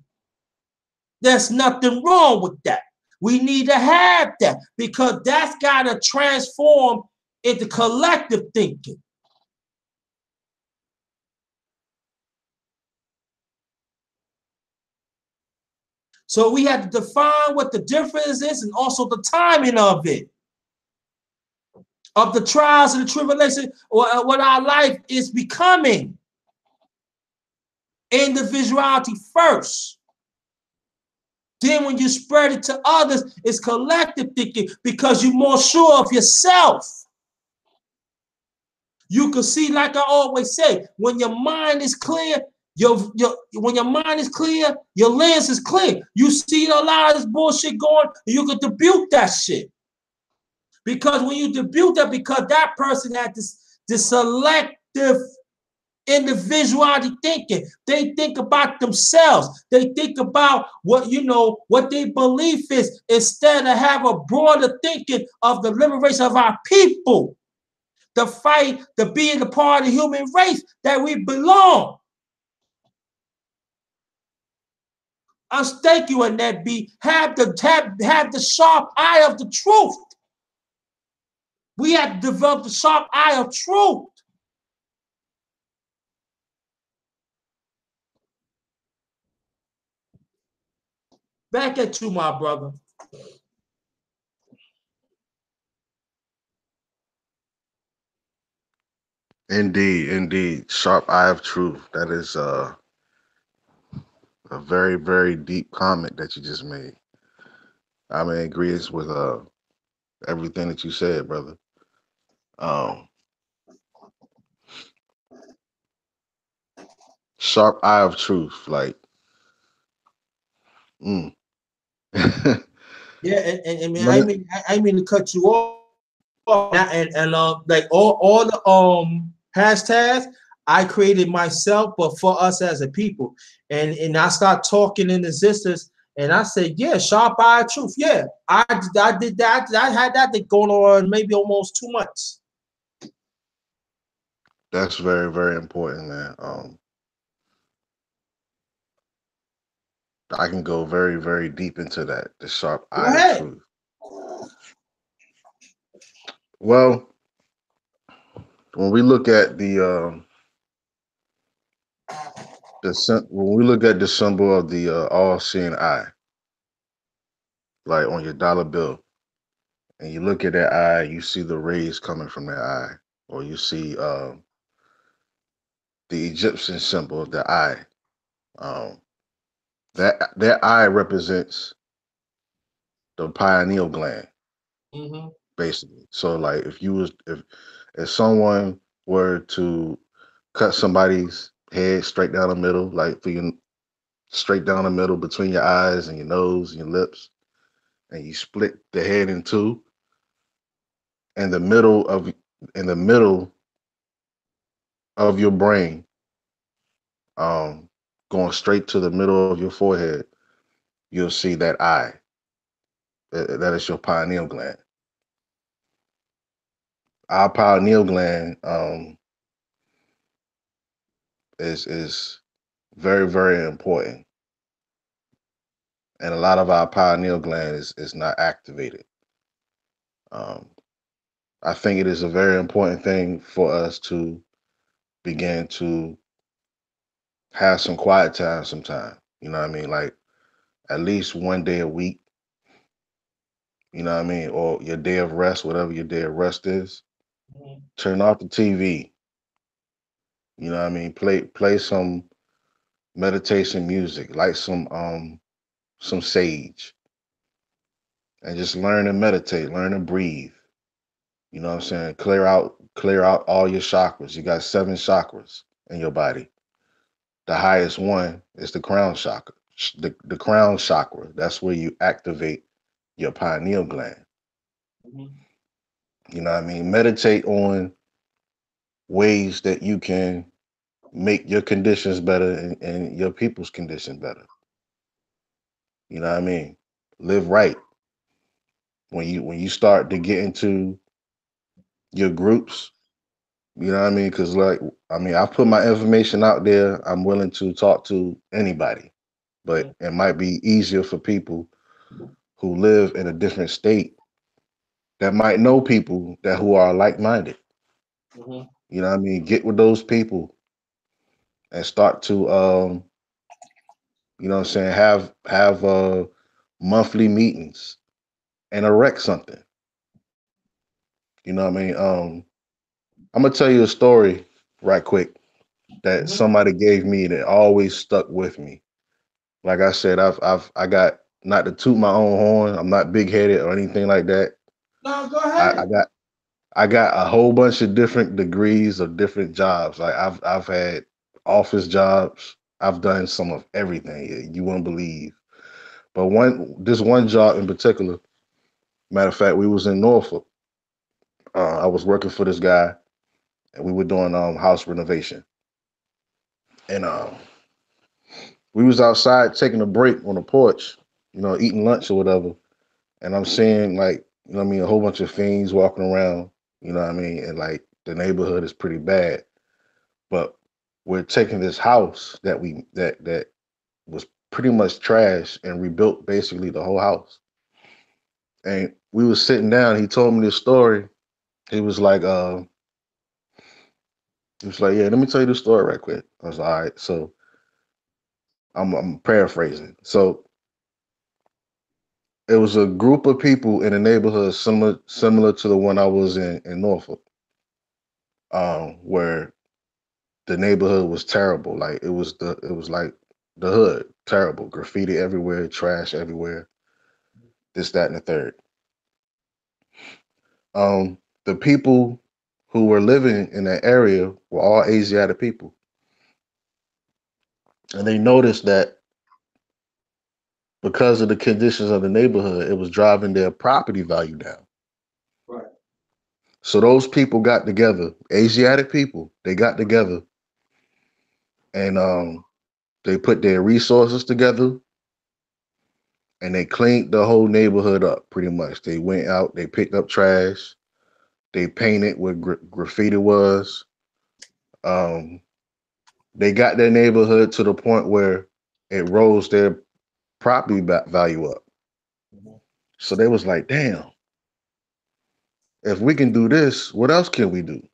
A: There's nothing wrong with that. We need to have that because that's got to transform into collective thinking. So we have to define what the difference is and also the timing of it, of the trials and the tribulations, or what our life is becoming. Individuality first. Then when you spread it to others, it's collective thinking because you're more sure of yourself. You can see, like I always say, when your mind is clear, when your mind is clear, your lens is clear. You see a lot of this bullshit going, and you can debut that shit. Because when you debut that, because that person had this selective individuality thinking. They think about themselves. They think about what their belief is, instead of have a broader thinking of the liberation of our people, the fight, the being a part of the human race that we belong. I thank you in that be have the sharp eye of the truth. We have to develop the sharp eye of truth. Back at you, my brother.
B: Indeed, indeed. Sharp eye of truth. That is a very, very deep comment that you just made. I'm in agreement with everything that you said, brother. Um, Sharp eye of truth, like, mm.
A: Yeah, and
B: Let me-
A: I mean to cut you off. And like all the hashtags I created myself, but for us as a people. And I start talking in existence, and I said, yeah, sharp eye truth. Yeah, I did that. I had that thing going on maybe almost 2 months.
B: That's very, very important, man. I can go very, very deep into that. The sharp
A: Go
B: eye of
A: ahead.
B: truth. Well, when we look at when we look at the symbol of the all-seeing eye, like on your dollar bill, and you look at that eye, you see the rays coming from that eye, or you see the Egyptian symbol of the eye. Um, that eye represents the pineal gland,
A: Mm-hmm.
B: basically. So, like, if someone were to cut somebody's head straight down the middle, like straight down the middle between your eyes and your nose and your lips, and you split the head in two, and in the middle of your brain, um, going straight to the middle of your forehead, you'll see that eye. That is your pineal gland. Our pineal gland is very, very important, and a lot of our pineal gland is not activated. Um, I think it is a very important thing for us to begin to have some quiet time sometime. You know what I mean? Like at least one day a week, you know what I mean? Or your day of rest, whatever your day of rest is.
A: Mm-hmm.
B: Turn off the TV. You know what I mean? Play some meditation music, like some sage, and just learn to meditate, learn to breathe. You know what I'm saying? Clear out all your chakras. You got 7 chakras in your body. The highest one is the crown chakra. The crown chakra. That's where you activate your pineal gland.
A: Mm-hmm.
B: You know what I mean? Meditate on ways that you can make your conditions better and your people's conditions better. You know what I mean? Live right. When you start to get into your groups, you know what I mean? Because I put my information out there. I'm willing to talk to anybody, but it might be easier for people who live in a different state that might know people that who are like-minded.
A: Mm-hmm.
B: You know what I mean? Get with those people and start to you know what I'm saying, have monthly meetings and erect something. You know what I mean? I'm gonna tell you a story right quick. that somebody gave me that always stuck with me. Like I said, I got, not to toot my own horn. I'm not big headed or anything like that.
A: No, go
B: I
A: ahead.
B: got I got a whole bunch of different degrees of different jobs. Like I've had office jobs. I've done some of everything you wouldn't believe. But this one job in particular, matter of fact, we was in Norfolk. I was working for this guy, and we were doing house renovation. And we was outside taking a break on the porch, eating lunch or whatever. And I'm seeing, like, what I mean, a whole bunch of fiends walking around, what I mean, and like the neighborhood is pretty bad. But we're taking this house that was pretty much trash and rebuilt basically the whole house. And we was sitting down. He told me this story. He was like, yeah, let me tell you the story right quick. I was like, all right. So I'm paraphrasing. So it was a group of people in a neighborhood similar to the one I was in Norfolk, where the neighborhood was terrible. Like it was like the hood, terrible, graffiti everywhere, trash everywhere, this, that, and the third. The people who were living in that area were all Asiatic people, and they noticed that because of the conditions of the neighborhood, it was driving their property value down.
A: Right.
B: So those people got together, Asiatic people, they got together, and they put their resources together, and they cleaned the whole neighborhood up pretty much. They went out, they picked up trash, they painted where graffiti was. Um, they got their neighborhood to the point where it rose their property value up.
A: Mhm.
B: So they was like, damn, if we can do this, what else can we do?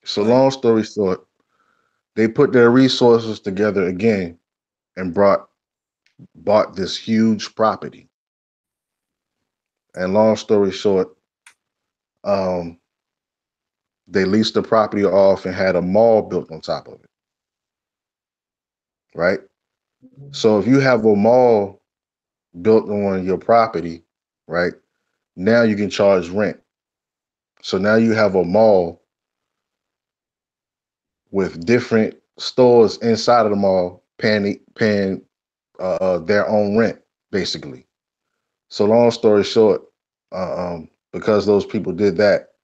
B: So
A: Right.
B: long story short, they put their resources together again and bought this huge property. And long story short, um, they leased the property off and had a mall built on top of it. Right.
A: Mhm.
B: So if you have a mall built on your property, right, now you can charge rent. So now you have a mall with different stores inside of the mall paying their own rent, basically. So long story short, because those people did that,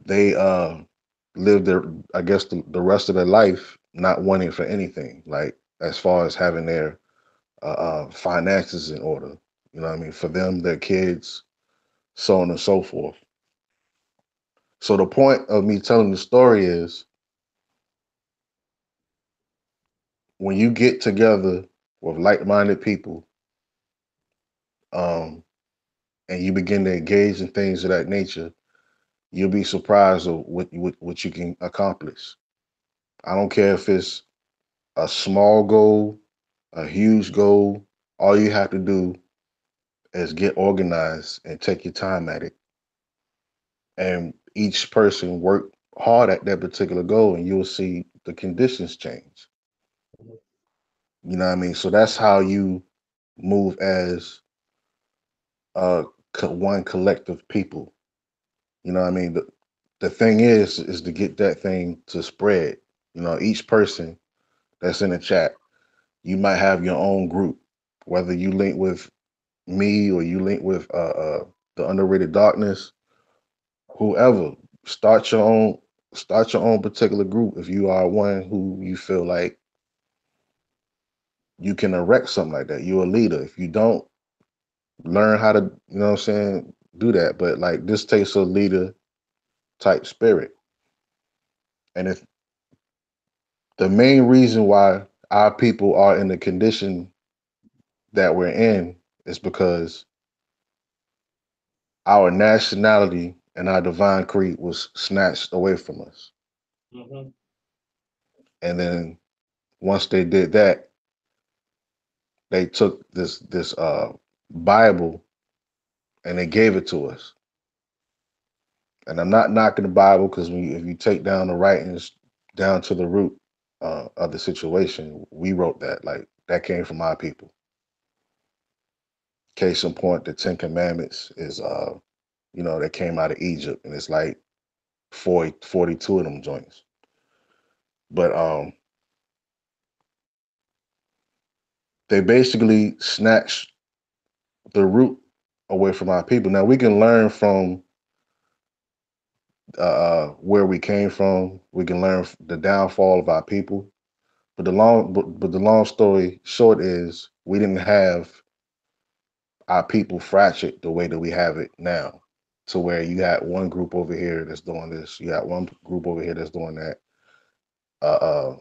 B: they lived their, I guess, the rest of their life not wanting for anything, like as far as having their finances in order. You know what I mean? For them, their kids, so on and so forth. So the point of me telling the story is when you get together with like-minded people, um, and you begin to engage in things of that nature, you'll be surprised of what you can accomplish. I don't care if it's a small goal, a huge goal. All you have to do is get organized and take your time at it. And each person work hard at that particular goal, and you'll see the conditions change. You know what I mean? So that's how you move as one collective people. You know what I mean? The thing is to get that thing to spread. Each person that's in the chat, you might have your own group, whether you link with me or you link with the underrated darkness, whoever. Start your own, start your own particular group if you are one who you feel like you can erect something like that. You're a leader. If you don't, learn how to, what I'm saying, do that. But like this takes a leader type spirit. And if the main reason why our people are in the condition that we're in is because our nationality and our divine creed was snatched away from us.
A: Mhm.
B: And then once they did that, they took this Bible and they gave it to us. And I'm not knocking the Bible because if you take down the writings, down to the root of the situation. We wrote that, like that came from our people. Case in point, the Ten Commandments is that came out of Egypt, and it's like 42 of them joints. But they basically snatched the root away from our people. Now we can learn from where we came from. We can learn the downfall of our people. But the long story short is we didn't have our people fractured the way that we have it now, to where you got one group over here that's doing this, you got one group over here that's doing that. Uh, uh,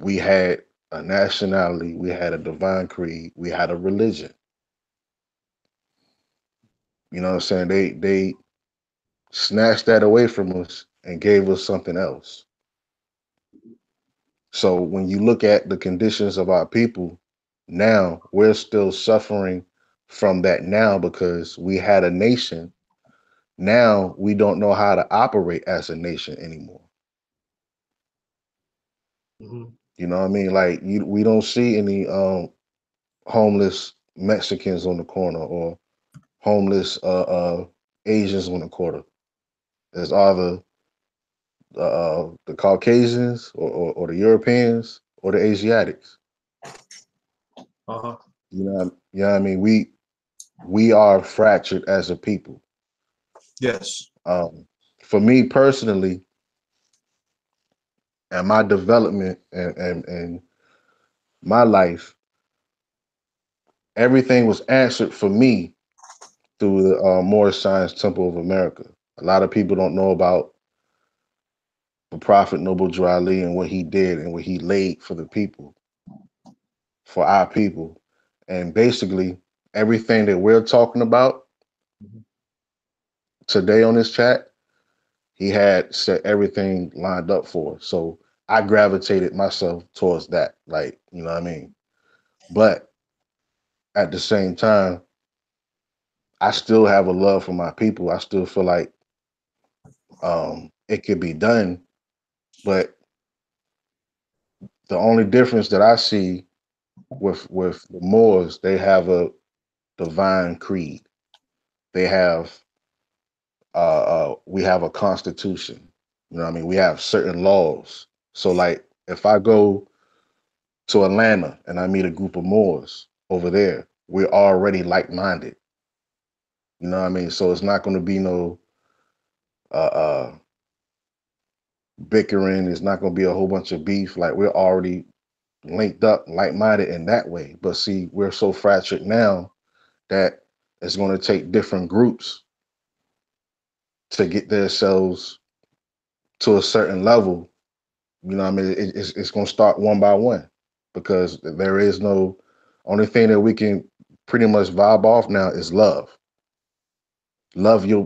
B: we had a nationality, we had a divine creed, we had a religion. You know what I'm saying? They snatched that away from us and gave us something else. So when you look at the conditions of our people now, we're still suffering from that now because we had a nation. Now we don't know how to operate as a nation anymore.
A: Mm-hmm.
B: You know what I mean? Like we don't see any homeless Mexicans on the corner or homeless Asians on the corner. There's either the Caucasians or the Europeans or the Asiatics.
A: Uh-huh.
B: You know what I mean? We are fractured as a people.
A: Yes.
B: For me personally, and my development and my life, everything was answered for me through the Moorish Science Temple of America. A lot of people don't know about the Prophet Noble Drew Ali and what he did and what he laid for the people, for our people. And basically, everything that we're talking about
A: Mhm.
B: today on this chat, he had set everything lined up for us. So I gravitated myself towards that. Like, you know what I mean? But at the same time, I still have a love for my people. I still feel like it could be done. But the only difference that I see with the Moors, they have a divine creed. They have we have a constitution. You know what I mean? We have certain laws. So like if I go to Atlanta and I meet a group of Moors over there, we're already like-minded. You know what I mean? So it's not going to be no bickering. It's not going to be a whole bunch of beef. Like we're already linked up, like-minded in that way. But see, we're so fractured now that it's going to take different groups to get themselves to a certain level. You know what I mean? It's going to start one by one because there is no only thing that we can pretty much vibe off now is love. Love your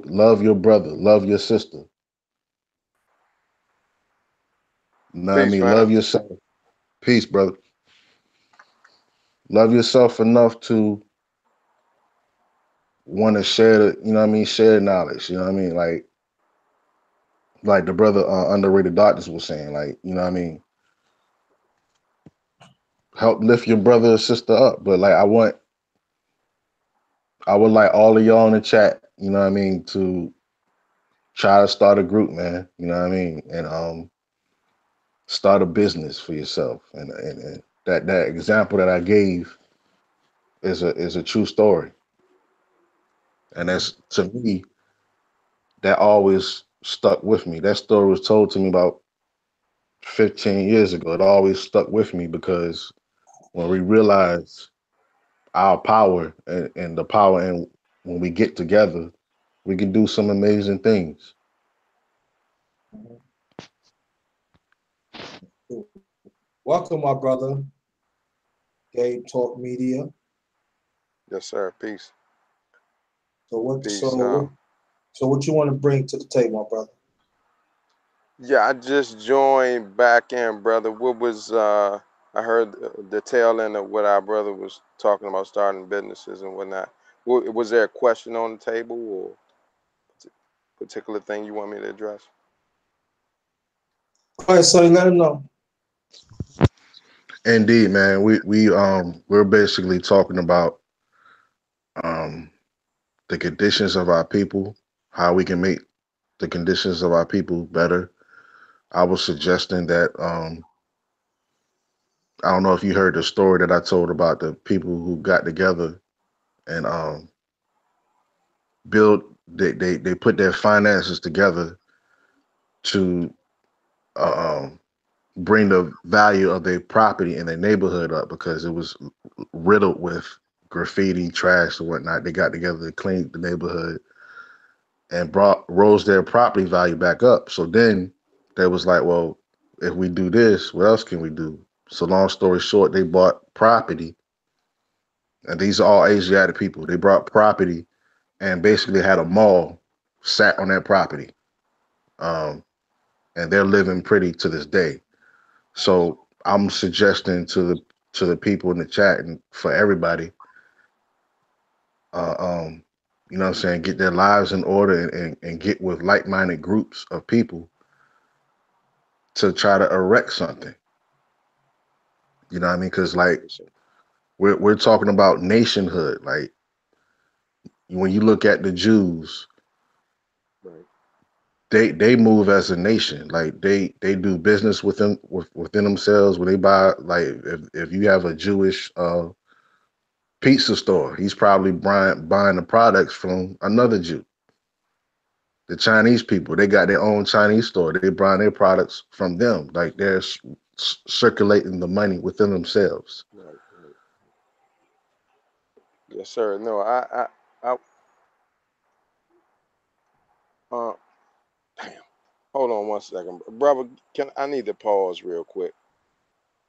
B: brother, love your sister. You know what I
C: Peace,
B: mean?
C: man.
B: Love yourself. Peace, brother. Love yourself enough to want to share the, you know what I mean, share knowledge. You know what I mean? Like the brother underrated doctors was saying, like, you know what I mean? Help lift your brother or sister up. But like I would like all of y'all in the chat, you know what I mean, to try to start a group, man. You know what I mean? And start a business for yourself. And that example that I gave is a true story. And that's to me, that always stuck with me. That story was told to me about 15 years ago. It always stuck with me because when we realize our power and the power and when we get together, we can do some amazing things.
A: Welcome, my brother. Gabe Talk Media.
C: Yes, sir. Peace.
A: So what?
C: Peace.
A: So what you want to bring to the table, my brother?
C: Yeah, I just joined back in, brother. What was I heard the tail end of what our brother was talking about starting businesses and whatnot. Was there a question on the table or particular thing you want me to address?
A: Go ahead, Sonny, let him know.
B: Indeed, man. We're basically talking about um the conditions of our people, how we can make the conditions of our people better. I was suggesting that I don't know if you heard the story that I told about the people who got together and build they put their finances together to uh, um, bring the value of their property in their neighborhood up because it was riddled with graffiti, trash, and whatnot. They got together to clean the neighborhood and brought rose their property value back up. So then they was like, well, if we do this, what else can we do? So long story short, they bought property, and these are all Asiatic people. They brought property and basically had a mall sat on that property, um, and they're living pretty to this day. So I'm suggesting to the people in the chat and for everybody, uh, um, you know what I'm saying, get their lives in order and get with like-minded groups of people to try to erect something. You know what I mean? Because like we're talking about nationhood. Like when you look at the Jews,
C: Right.
B: they move as a nation. Like they do business within themselves. When they buy, like if you have a Jewish pizza store, he's probably buying the products from another Jew. The Chinese people, they got their own Chinese store. They buying their products from them. Like they're circulating the money within themselves.
C: Right. Right. Yes, sir. No, I uh, damn. Hold on one second, brother. I need to pause real quick,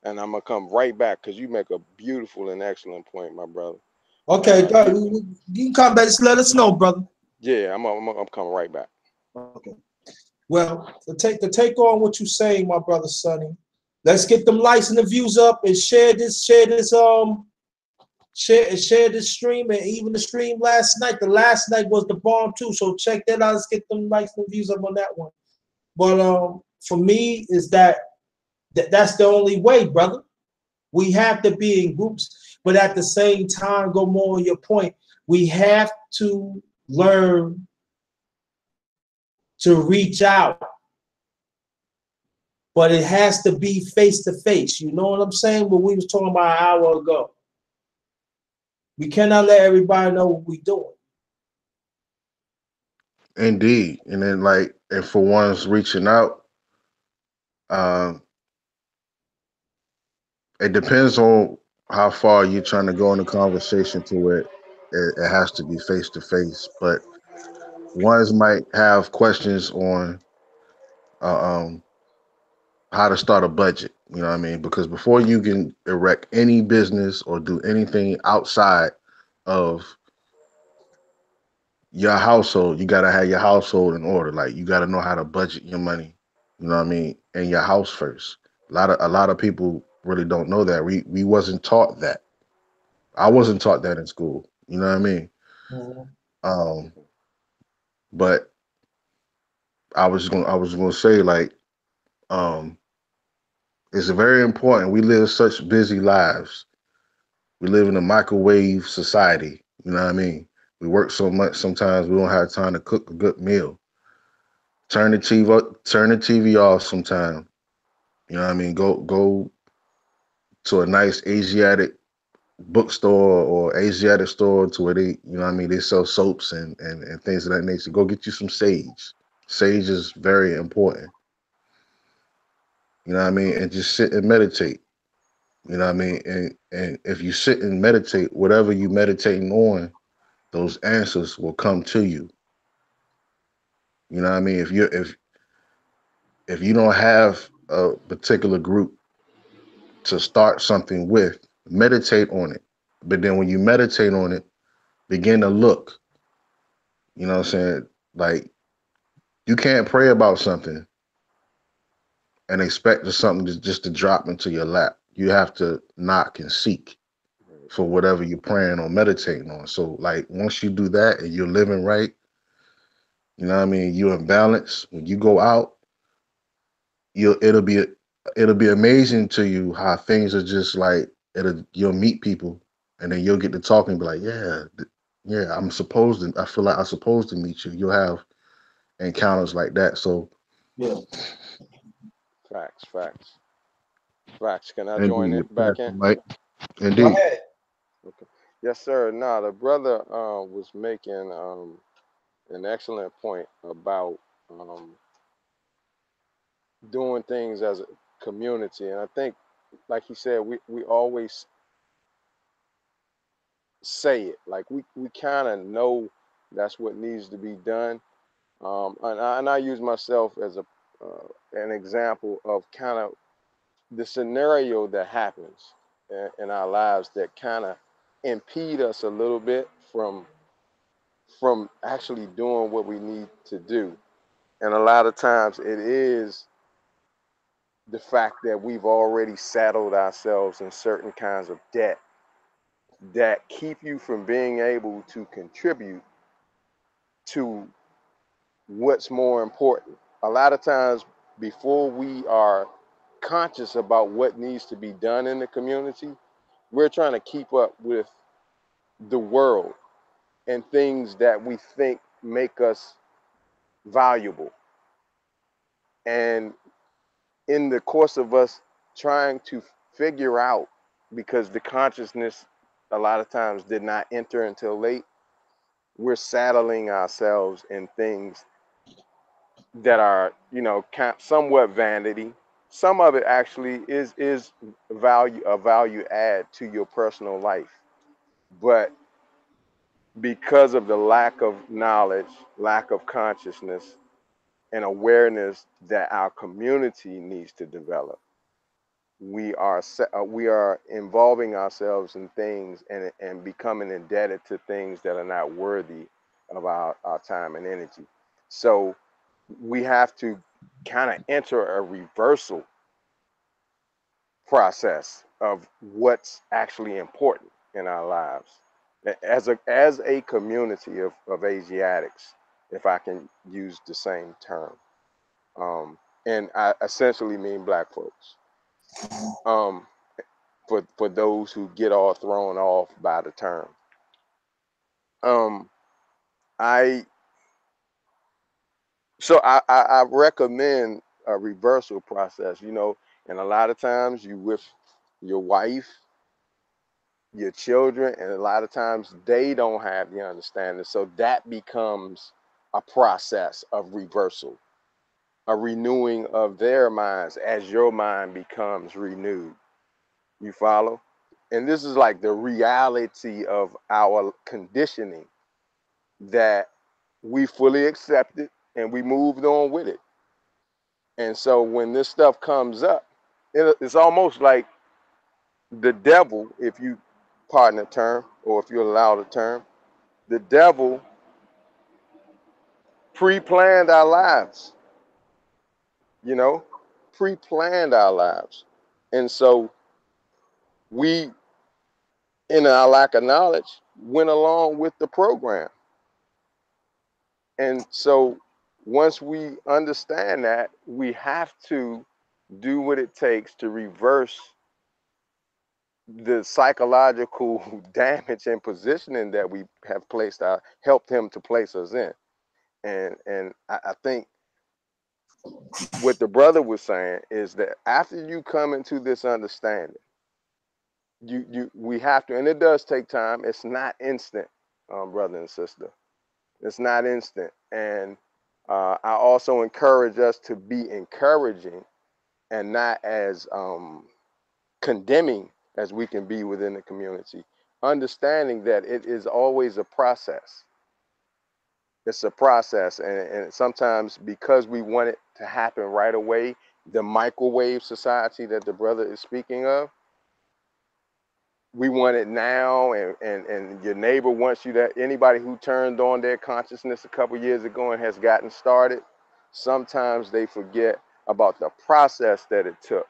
C: and I'm gonna come right back because you make a beautiful and excellent point, my brother.
A: Okay, you can come back. Just let us know, brother.
C: Yeah, I'm coming right back.
A: Okay. Well, to take on what you're saying, my brother Sonny, let's get them likes and the views up and share this stream and even the stream last night. The last night was the bomb too, so check that out. Let's get them likes and views up on that one. But for me, is that's the only way, brother. We have to be in groups, but at the same time, go more on your point. We have to learn to reach out, but it has to be face to face. You know what I'm saying? What we was talking about an hour ago. We cannot let everybody know what we're doing.
B: Indeed. And then like and for ones reaching out, um, it depends on how far you're trying to go in the conversation to where it has to be face to face. But ones might have questions on uh, um, how to start a budget. You know what I mean? Because before you can erect any business or do anything outside of your household, you gotta have your household in order. Like you gotta know how to budget your money. You know what I mean? In your house first. A lot of people really don't know that. We wasn't taught that. I wasn't taught that in school. You know what I mean?
A: Mhm.
B: Um, but I was gonna say like um, it's very important. We live such busy lives. We live in a microwave society. You know what I mean? We work so much sometimes we don't have time to cook a good meal. Turn the TV off sometime. You know what I mean? Go to a nice Asiatic bookstore or Asiatic store to where they, you know what I mean, they sell soaps and things of that nature. Go get you some sage. Sage is very important. You know what I mean? And just sit and meditate. You know what I mean? And if you sit and meditate, whatever you meditating on, those answers will come to you. You know what I mean? If you don't have a particular group to start something with, meditate on it. But then when you meditate on it, begin to look. You know what I'm saying? Like you can't pray about something and expect for something just to drop into your lap. You have to knock and seek for whatever you're praying or meditating on. So like once you do that and you're living right, you know what I mean, you're in balance. When you go out, it'll be amazing to you how things are just like you'll meet people and then you'll get to talk and be like, yeah, yeah, I feel like I'm supposed to meet you. You'll have encounters like that. So
A: Yeah.
C: Facts, facts, facts. Can I join
B: indeed,
C: it back
B: Pastor
C: in?
B: Mike.
A: Go
B: Indeed.
A: ahead.
C: Okay. Yes, sir. Nah, the brother was making an excellent point about um, doing things as a community, and I think, like he said, we always say it. Like we kind of know that's what needs to be done. And I use myself as a an example of kind of the scenario that happens in our lives that kind of impede us a little bit from actually doing what we need to do. And a lot of times it is the fact that we've already saddled ourselves in certain kinds of debt that keep you from being able to contribute to what's more important. A lot of times, before we are conscious about what needs to be done in the community, we're trying to keep up with the world and things that we think make us valuable. And in the course of us trying to figure out, because the consciousness a lot of times did not enter until late, we're saddling ourselves in things that are, somewhat vanity. Some of it actually is value add to your personal life, but because of the lack of knowledge, lack of consciousness, and awareness that our community needs to develop, we are involving ourselves in things and becoming indebted to things that are not worthy of our time and energy. So we have to kind of enter a reversal process of what's actually important in our lives as a community of Asiatics, if I can use the same term. And I essentially mean black folks. Um, for those who get all thrown off by the term. Um, I I recommend a reversal process, and a lot of times you with your wife, your children, and a lot of times they don't have the understanding. So that becomes a process of reversal, a renewing of their minds as your mind becomes renewed. You follow? And this is like the reality of our conditioning that we fully accepted and we moved on with it. And so when this stuff comes up, it's almost like the devil, if you pardon the term, or if you allow the term, the devil pre-planned our lives, you know, pre-planned our lives. And so we, in our lack of knowledge, went along with the program. And so once we understand that, we have to do what it takes to reverse the psychological damage and positioning that we have helped him to place us in. And I think what the brother was saying is that after you come into this understanding, we have to, and it does take time. It's not instant, brother and sister. It's not instant. And I also encourage us to be encouraging and not as condemning as we can be within the community, understanding that it is always a process. It's a process. And sometimes because we want it to happen right away, the microwave society that the brother is speaking of, we want it now, and your neighbor wants you, that anybody who turned on their consciousness a couple years ago and has gotten started, sometimes they forget about the process that it took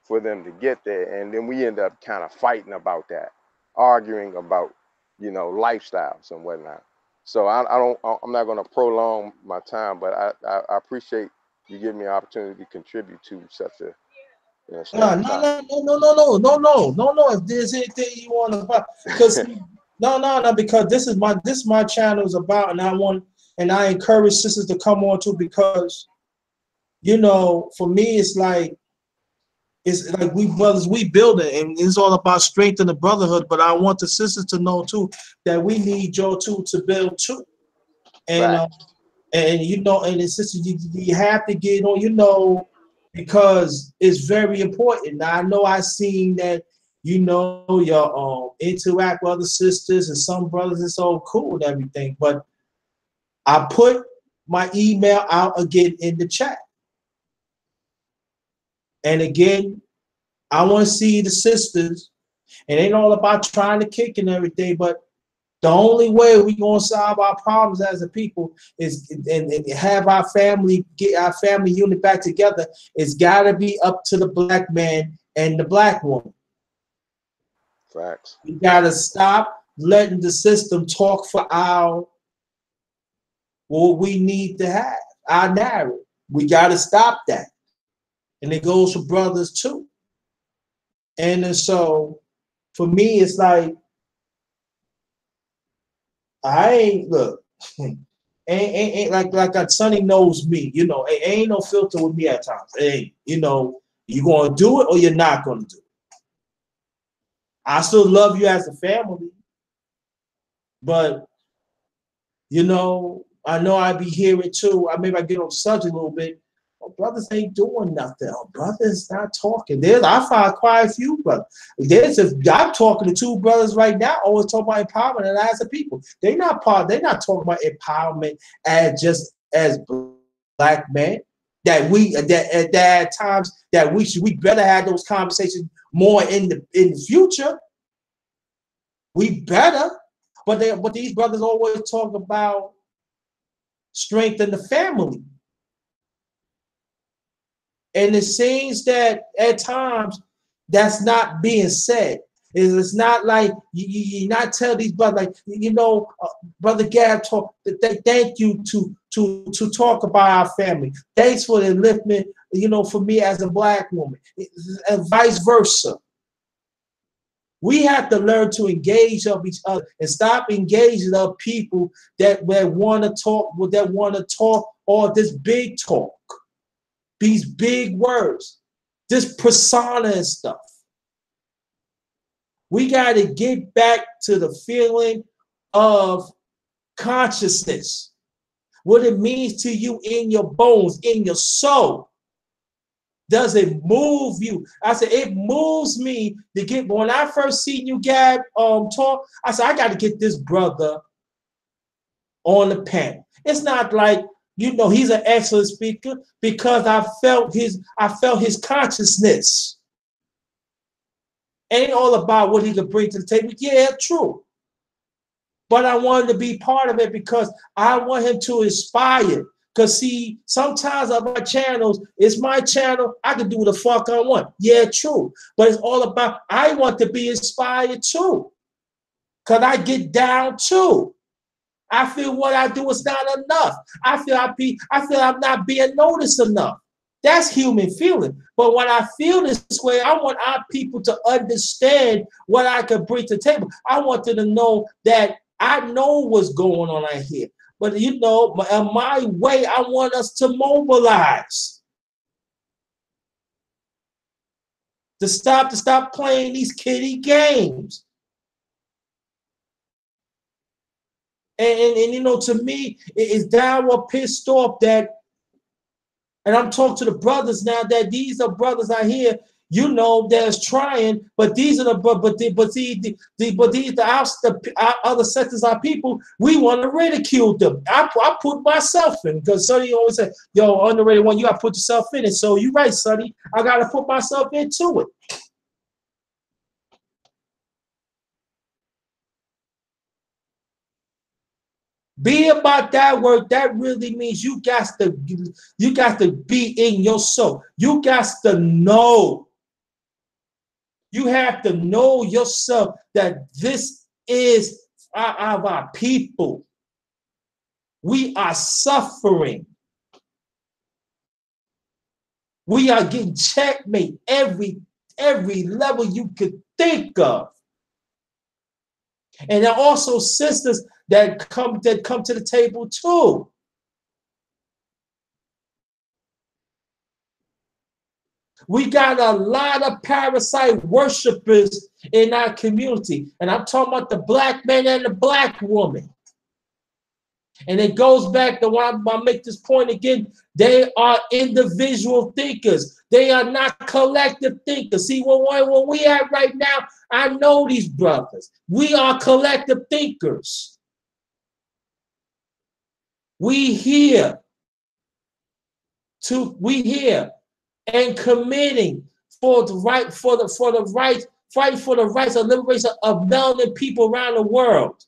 C: for them to get there. And then we end up kind of fighting about that, arguing about, lifestyles and whatnot. So I'm not going to prolong my time, but I appreciate you give me an opportunity to contribute to such a
A: No,
C: topic.
A: no. If there's anything you want to, because no, because this is my channel is about, and I encourage sisters to come on too, because for me it's like we brothers, we build it, and it's all about strength and the brotherhood. But I want the sisters to know too that we need y'all too to build too, and and and the sisters, you have to get on, because it's very important. Now, I know I seen that your interact with other sisters and some brothers. It's all cool and everything, but I put my email out again in the chat, and again, I want to see the sisters. It ain't all about trying to kick and everything, but the only way we gonna solve our problems as a people is and have our family, get our family unit back together. It's gotta be up to the black man and the black woman.
C: Facts.
A: We gotta stop letting the system talk for what we need to have, our narrative. We gotta stop that. And it goes for brothers too. And so for me, it's like, ain't like Sonny knows me, ain't no filter with me at times. Hey, you gonna do it or you're not gonna do it. I still love you as a family, but I know I be hearing too. Maybe I get on the subject a little bit. Oh, brothers ain't doing nothing. Oh, brothers not talking. I find quite a few brothers. I'm talking to two brothers right now, always talking about empowerment and as a people. They're not talking about empowerment as black men. That at times that we better have those conversations more in the future. We better. But these brothers always talk about strength in the family. And it seems that at times that's not being said. It's not like you not tell these brothers, like, Brother Gab thank you to talk about our family. Thanks for the enliftment, for me as a black woman, and vice versa. We have to learn to engage of each other and stop engaging of people that want to talk all this big talk. These big words, this persona and stuff. We got to get back to the feeling of consciousness, what it means to you in your bones, in your soul. Does it move you? I said, it moves me to get, when I first seen you, Gab, talk, I said, I got to get this brother on the panel. It's not like, he's an excellent speaker, because I felt his consciousness. Ain't all about what he could bring to the table. Yeah, true. But I wanted to be part of it because I want him to inspire. Because see, sometimes on my channels, it's my channel, I can do what the fuck I want. Yeah, true. But it's all about, I want to be inspired too. Because I get down too. I feel what I do is not enough. I feel I'm not being noticed enough. That's human feeling. But when I feel this way, I want our people to understand what I can bring to the table. I want them to know that I know what's going on out here. But my way, I want us to mobilize. To stop playing these kiddie games. And to me, it's downward pissed off that, and I'm talking to the brothers now, that these are brothers out here, that's trying, but these are the other sectors of people, we want to ridicule them. I put myself in, because Sonny always said, yo, underrated one, you got to put yourself in it. So you're right, Sonny, I got to put myself into it. Be about that work. That really means you got to be in your soul. You got to know. You have to know yourself that this is our people. We are suffering. We are getting checkmate every level you could think of. And there are also sisters that come to the table too. We got a lot of parasite worshipers in our community. And I'm talking about the black man and the black woman. And it goes back to why I make this point again. They are individual thinkers. They are not collective thinkers. See, where we at right now, I know these brothers. We are collective thinkers. We here and committing for the right, for the rights, fight for the rights of liberation of melanin people around the world.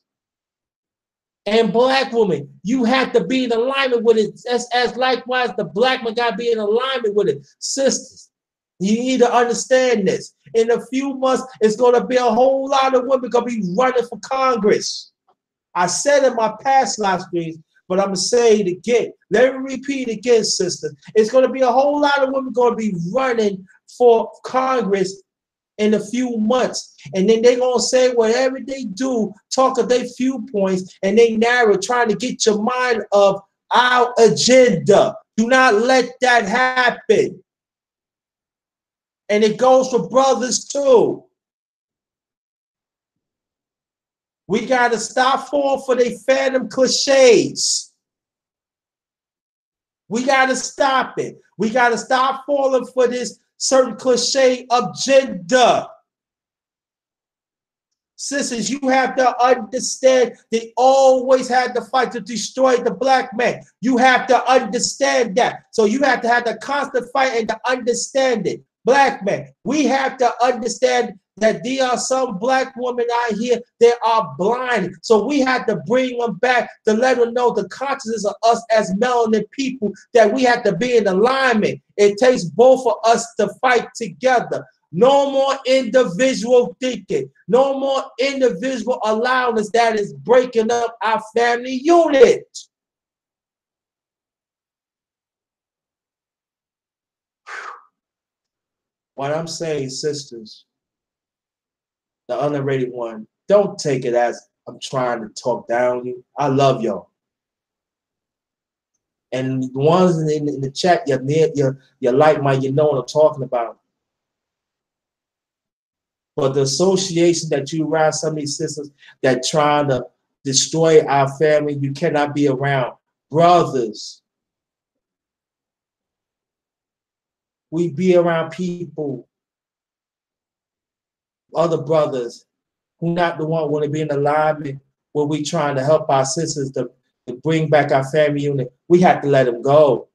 A: And black women, you have to be in alignment with it, as likewise the black man got to be in alignment with it. Sisters, you need to understand this. In a few months, it's going to be a whole lot of women going to be running for Congress. I said in my past live streams, but I'm going to say it again. Let me repeat again, sisters. It's going to be a whole lot of women going to be running for Congress in a few months. And then they're going to say whatever they do, talk of their few points, and they narrow, trying to get your mind of our agenda. Do not let that happen. And it goes for brothers too. We got to stop falling for their phantom cliches. We got to stop it. We got to stop falling for this certain cliche agenda. Sisters, you have to understand they always had to fight to destroy the black man. You have to understand that. So you have to have the constant fight and to understand it. Black man, we have to understand that there are some black women out here that are blind. So we have to bring them back to let them know the consciousness of us as melanin people, that we have to be in alignment. It takes both of us to fight together. No more individual thinking. No more individual allowance that is breaking up our family unit. What I'm saying, sisters, the underrated one, don't take it as I'm trying to talk down on you. I love y'all. And the ones in the chat, your like mind, you know what I'm talking about. But the association that you around some of these sisters that trying to destroy our family, you cannot be around. Brothers, we be around people, other brothers, who not the one want to be in alignment where we trying to help our sisters to bring back our family unit. We have to let them go.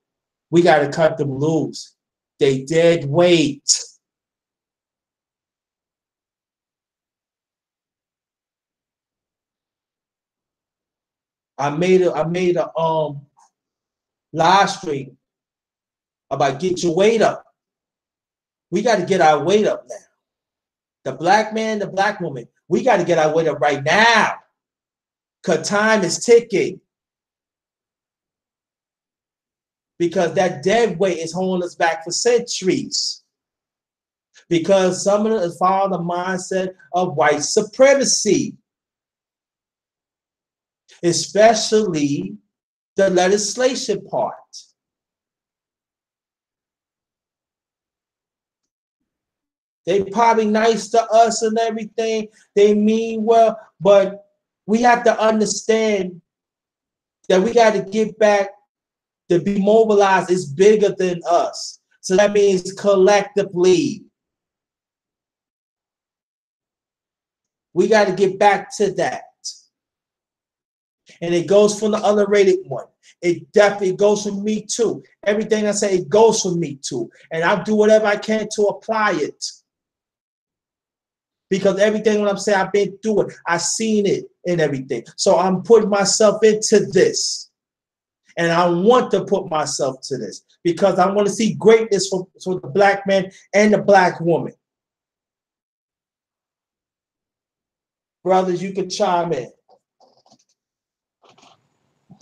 A: We got to cut them loose. They dead weight. I made a live stream about get your weight up. We got to get our weight up now. The black man, the black woman, we got to get our weight up right now. Because time is ticking. Because that dead weight is holding us back for centuries. Because some of us follow the mindset of white supremacy. Especially the legislation part. They probably nice to us and everything. They mean well, but we have to understand that we got to get back to be mobilized. It's bigger than us. So that means collectively. We got to get back to that. And it goes for the underrated one. It definitely goes for me too. Everything I say, it goes for me too. And I'll do whatever I can to apply it. Because everything what I'm saying, I've been through it. I've seen it and everything. So I'm putting myself into this. And I want to put myself to this. Because I want to see greatness for the black man and the black woman. Brothers, you can chime in.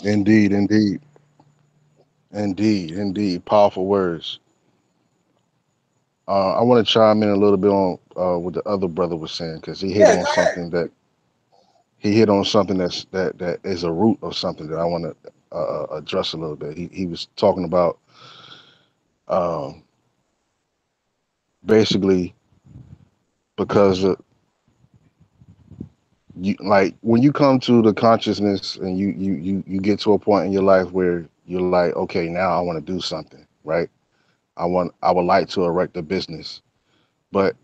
B: Indeed, indeed. Indeed, indeed. Powerful words. I want to chime in a little bit on what the other brother was saying because
A: Yeah, go ahead.
B: he hit on something that is a root of something that I want to address a little bit. He was talking about um, basically because you like when you come to the consciousness and you get to a point in your life where you're like, okay, now I want to do something, right? I would like to erect a business, but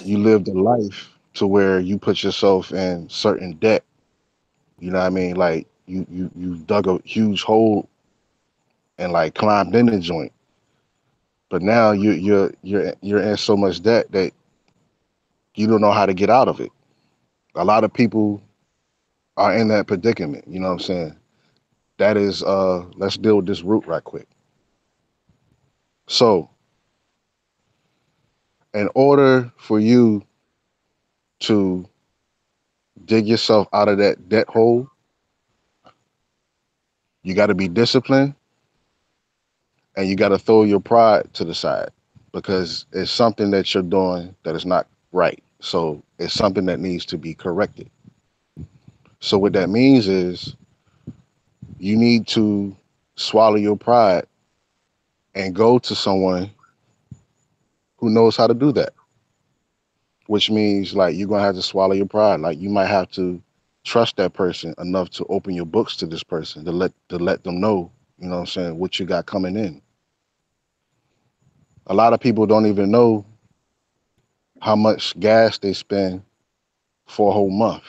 B: you lived a life to where you put yourself in certain debt. You know what I mean? Like you dug a huge hole and like climbed in the joint, but now you're in so much debt that you don't know how to get out of it. A lot of people are in that predicament. You know what I'm saying? That is, let's deal with this root right quick. So, in order for you to dig yourself out of that debt hole, you got to be disciplined and you got to throw your pride to the side because it's something that you're doing that is not right. So, it's something that needs to be corrected. So, what that means is you need to swallow your pride and go to someone who knows how to do that, which means like you're gonna have to swallow your pride. Like you might have to trust that person enough to open your books to this person to let them know, you know what I'm saying, what you got coming in. A lot of people don't even know how much gas they spend for a whole month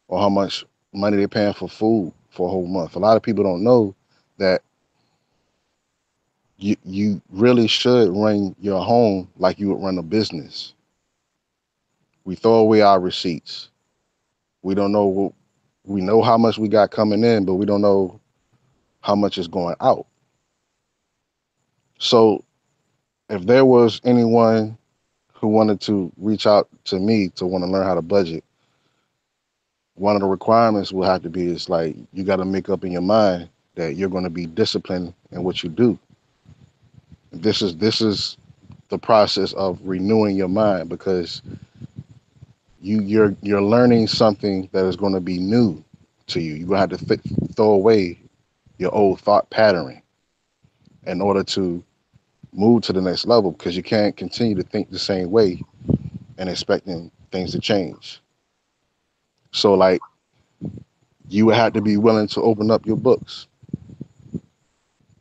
B: or how much money they're paying for food for a whole month. A lot of people don't know that you really should run your home like you would run a business. We throw away our receipts. We don't know we know how much we got coming in, but we don't know how much is going out. So if there was anyone who wanted to reach out to me to want to learn how to budget, one of the requirements will have to be is like you got to make up in your mind that you're going to be disciplined in what you do. This is the process of renewing your mind because you're learning something that is going to be new to you. You're going to have to throw away your old thought pattern in order to move to the next level because you can't continue to think the same way and expecting things to change. So like you would have to be willing to open up your books.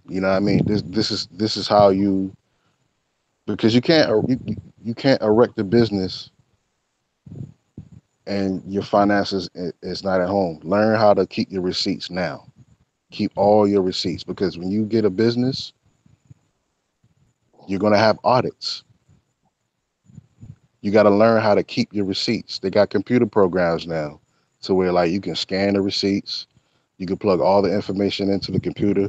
B: You know what I mean? This is how you because you can't erect a business and your finances is not at home. Learn how to keep your receipts now. Keep all your receipts because when you get a business, you're gonna have audits. You got to learn how to keep your receipts. They got computer programs now to where like you can scan the receipts, you can plug all the information into the computer,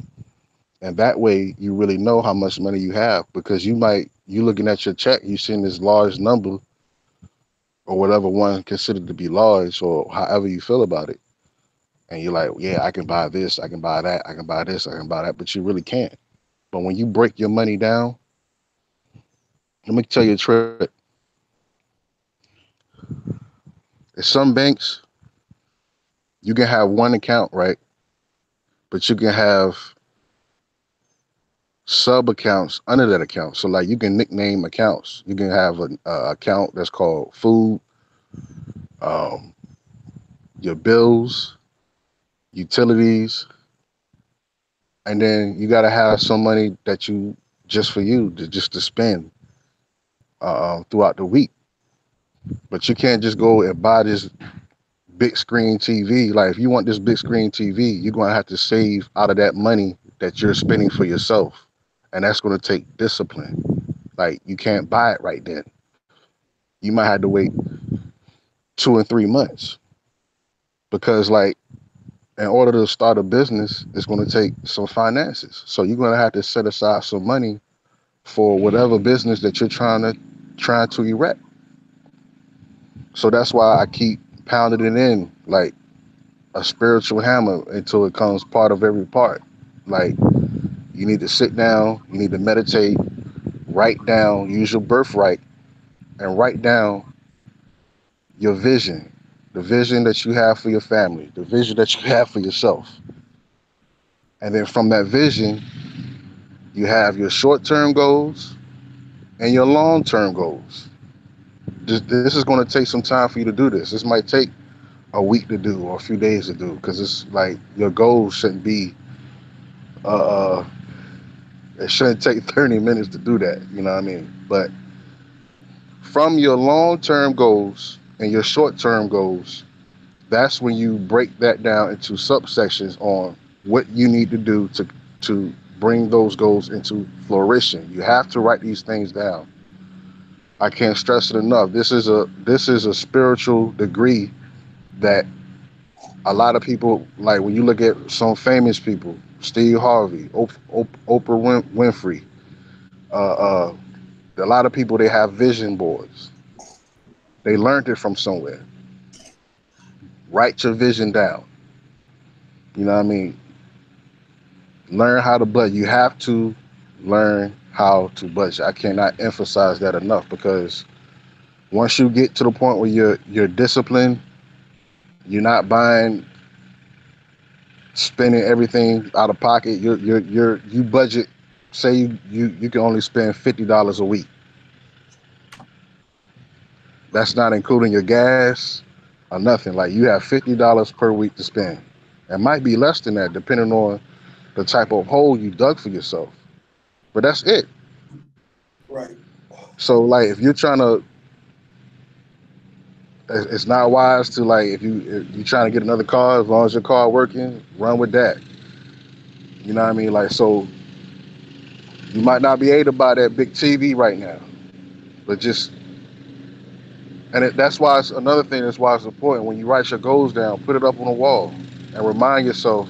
B: and that way you really know how much money you have because you looking at your check, you seeing this large number or whatever one considered to be large or however you feel about it. And you're like, yeah, I can buy this, I can buy that, I can buy this, I can buy that, but you really can't. But when you break your money down, let me tell you a trick. At some banks, you can have one account, right? But you can have sub accounts under that account. So like you can nickname accounts. You can have an account that's called food, um, your bills, utilities, and then you got to have some money that you just for you to just to spend throughout the week. But you can't just go and buy this big screen TV. Like if you want this big screen TV, you're gonna have to save out of that money that you're spending for yourself, and that's gonna take discipline. Like you can't buy it right then. You might have to wait 2 and 3 months because like in order to start a business, it's going to take some finances. So you're going to have to set aside some money for whatever business that you're trying to erect. So that's why I keep pounding it in like a spiritual hammer until it becomes part of every part. Like you need to sit down, you need to meditate, write down, use your birthright, and write down your vision, the vision that you have for your family, the vision that you have for yourself. And then from that vision, you have your short-term goals and your long-term goals. This is going to take some time for you to do this. This might take a week to do or a few days to do, because it's like your goals shouldn't be uh it shouldn't take 30 minutes to do that, you know what I mean? But from your long-term goals and your short-term goals, that's when you break that down into subsections on what you need to do to bring those goals into flourishing. You have to write these things down. I can't stress it enough. This is a spiritual degree that a lot of people, like when you look at some famous people, Steve Harvey, Oprah Winfrey, uh, a lot of people, they have vision boards. They learned it from somewhere. Write your vision down. You know what I mean? Learn how to budget. You have to learn how to budget. I cannot emphasize that enough, because once you get to the point where you're disciplined, you're not buying, spending everything out of pocket. You budget. Say you can only spend $50 a week. That's not including your gas or nothing. Like, you have $50 per week to spend. It might be less than that depending on the type of hole you dug for yourself. But that's it.
A: Right.
B: So like, if you're trying to, it's not wise to, like, if you're trying to get another car, as long as your car working, run with that. You know what I mean? Like, so you might not be able to buy that big TV right now, but just, and that's why it's another thing. That's why it's important when you write your goals down, put it up on the wall and remind yourself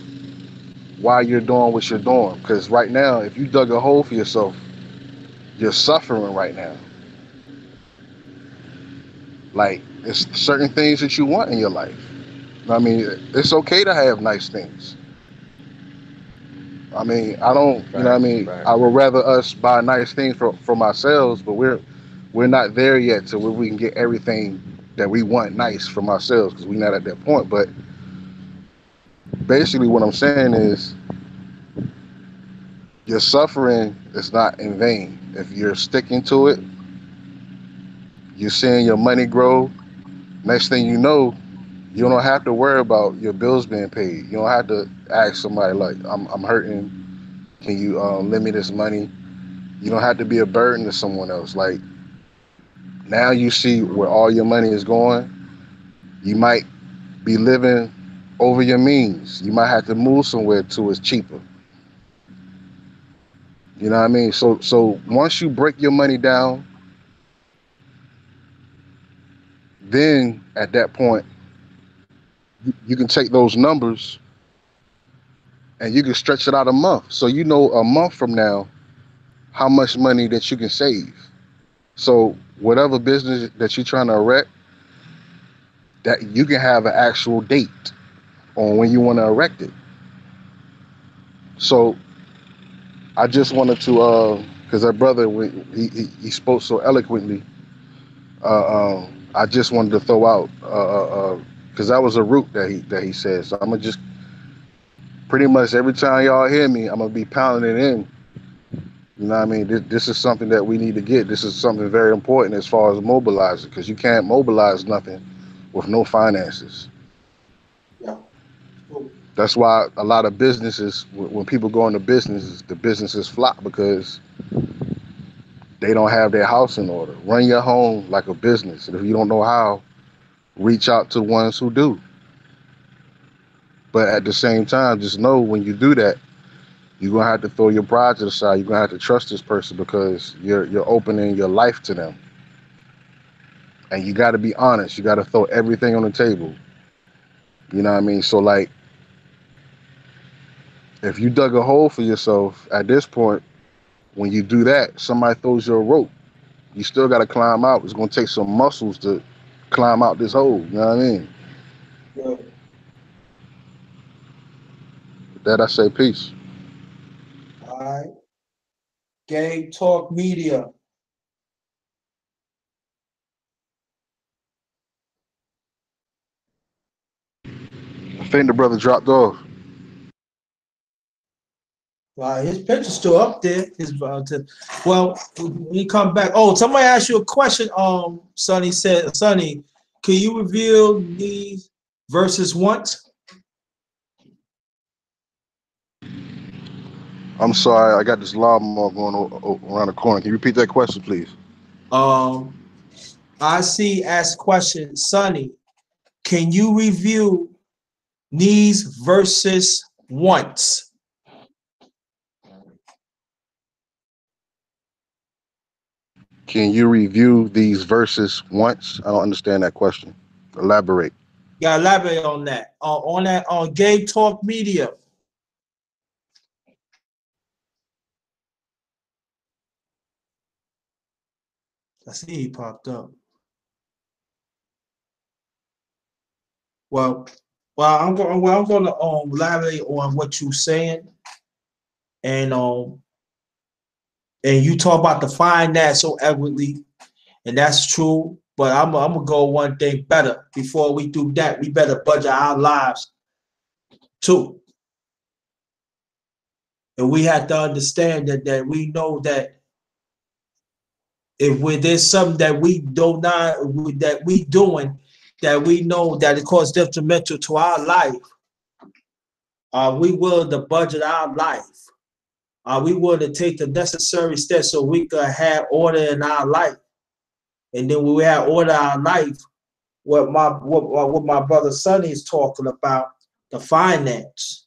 B: why you're doing what you're doing. Because right now, if you dug a hole for yourself, you're suffering right now. Like, it's certain things that you want in your life. I mean, it's okay to have nice things. I mean, I don't, you know what I mean? I would rather us buy nice things for ourselves, but we're not there yet to where we can get everything that we want nice from ourselves, because we're not at that point. But basically what I'm saying is, your suffering is not in vain. If you're sticking to it, you're seeing your money grow. Next thing you know, you don't have to worry about your bills being paid. You don't have to ask somebody like, I'm hurting. Can you lend me this money? You don't have to be a burden to someone else. Like, now you see where all your money is going. You might be living over your means. You might have to move somewhere to it's cheaper. You know what I mean? So once you break your money down, then at that point, you can take those numbers and you can stretch it out a month. So you know a month from now how much money that you can save. So whatever business that you're trying to erect, that you can have an actual date on when you want to erect it. So I just wanted to, because our brother, he spoke so eloquently, I just wanted to throw out, because that was a root that he said. So I'm gonna just, pretty much every time y'all hear me, I'm gonna be pounding it in. You know what I mean? This is something that we need to get. This is something very important as far as mobilizing, because you can't mobilize nothing with no finances.
A: Yeah.
B: That's why a lot of businesses, when people go into businesses, the businesses flop, because they don't have their house in order. Run your home like a business. And if you don't know how, reach out to the ones who do. But at the same time, just know when you do that, you're gonna have to throw your pride to the side. You're gonna have to trust this person, because you're opening your life to them. And you gotta be honest. You gotta throw everything on the table. You know what I mean? So like, if you dug a hole for yourself at this point, when you do that, somebody throws you a rope. You still gotta climb out. It's gonna take some muscles to climb out this hole. You know what I mean?
A: Yeah.
B: With that, I say peace.
A: All right. Game Talk Media.
B: think the brother dropped off.
A: Well, his picture's still up there. Well, when he come back. Oh, somebody asked you a question. Sonny said, Sonny, can you reveal these verses once?
B: I'm sorry, I got this lawnmower going around the corner. Can you repeat that question, please?
A: I see asked question, Sonny, can you review these verses once?
B: Can you review these verses once? I don't understand that question. Elaborate.
A: Yeah, elaborate on that. On Gay Talk Media. I see he popped up. Well, I'm going to elaborate on what you're saying, and you talk about define that so eloquently, and that's true. But I'm gonna go one thing better. Before we do that, we better budget our lives too, and we have to understand that we know that if there's something that we do not that we doing that we know that it causes detrimental to our life, are we willing to budget our life? Are we willing to take the necessary steps so we can have order in our life? And then when we have order in our life, what my brother Sonny is talking about, the finance.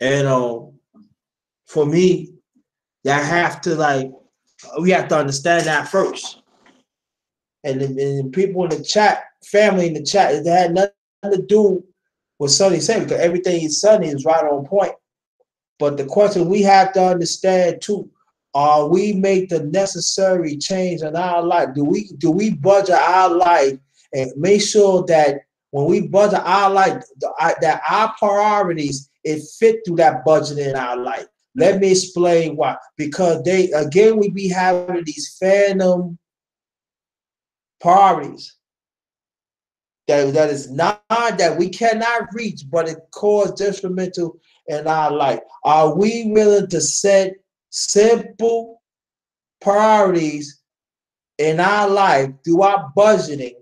A: And for me, that have to we have to understand that first. And the people in the chat, family in the chat, it had nothing to do with Sonny saying, because everything he's Sonny is right on point. But the question we have to understand too, are we make the necessary change in our life? Do we budget our life and make sure that when we budget our life, that our priorities it fit through that budget in our life? Let me explain why. Because we be having these phantom priorities that is not that we cannot reach, but it causes detrimental in our life. Are we willing to set simple priorities in our life through our budgeting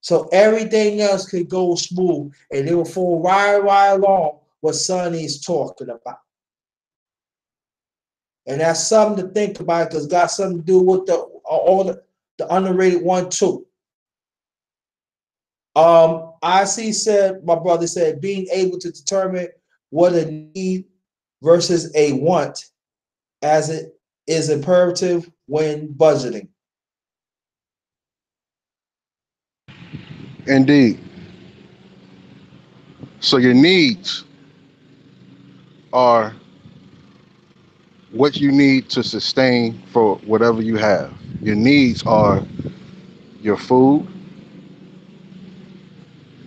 A: so everything else could go smooth and it will fall right along what Sonny's talking about? And that's something to think about because it's got something to do with the underrated one too. I see my brother said, being able to determine what a need versus a want as it is imperative when budgeting.
B: Indeed. So your needs are what you need to sustain for whatever you have. Your needs are your food,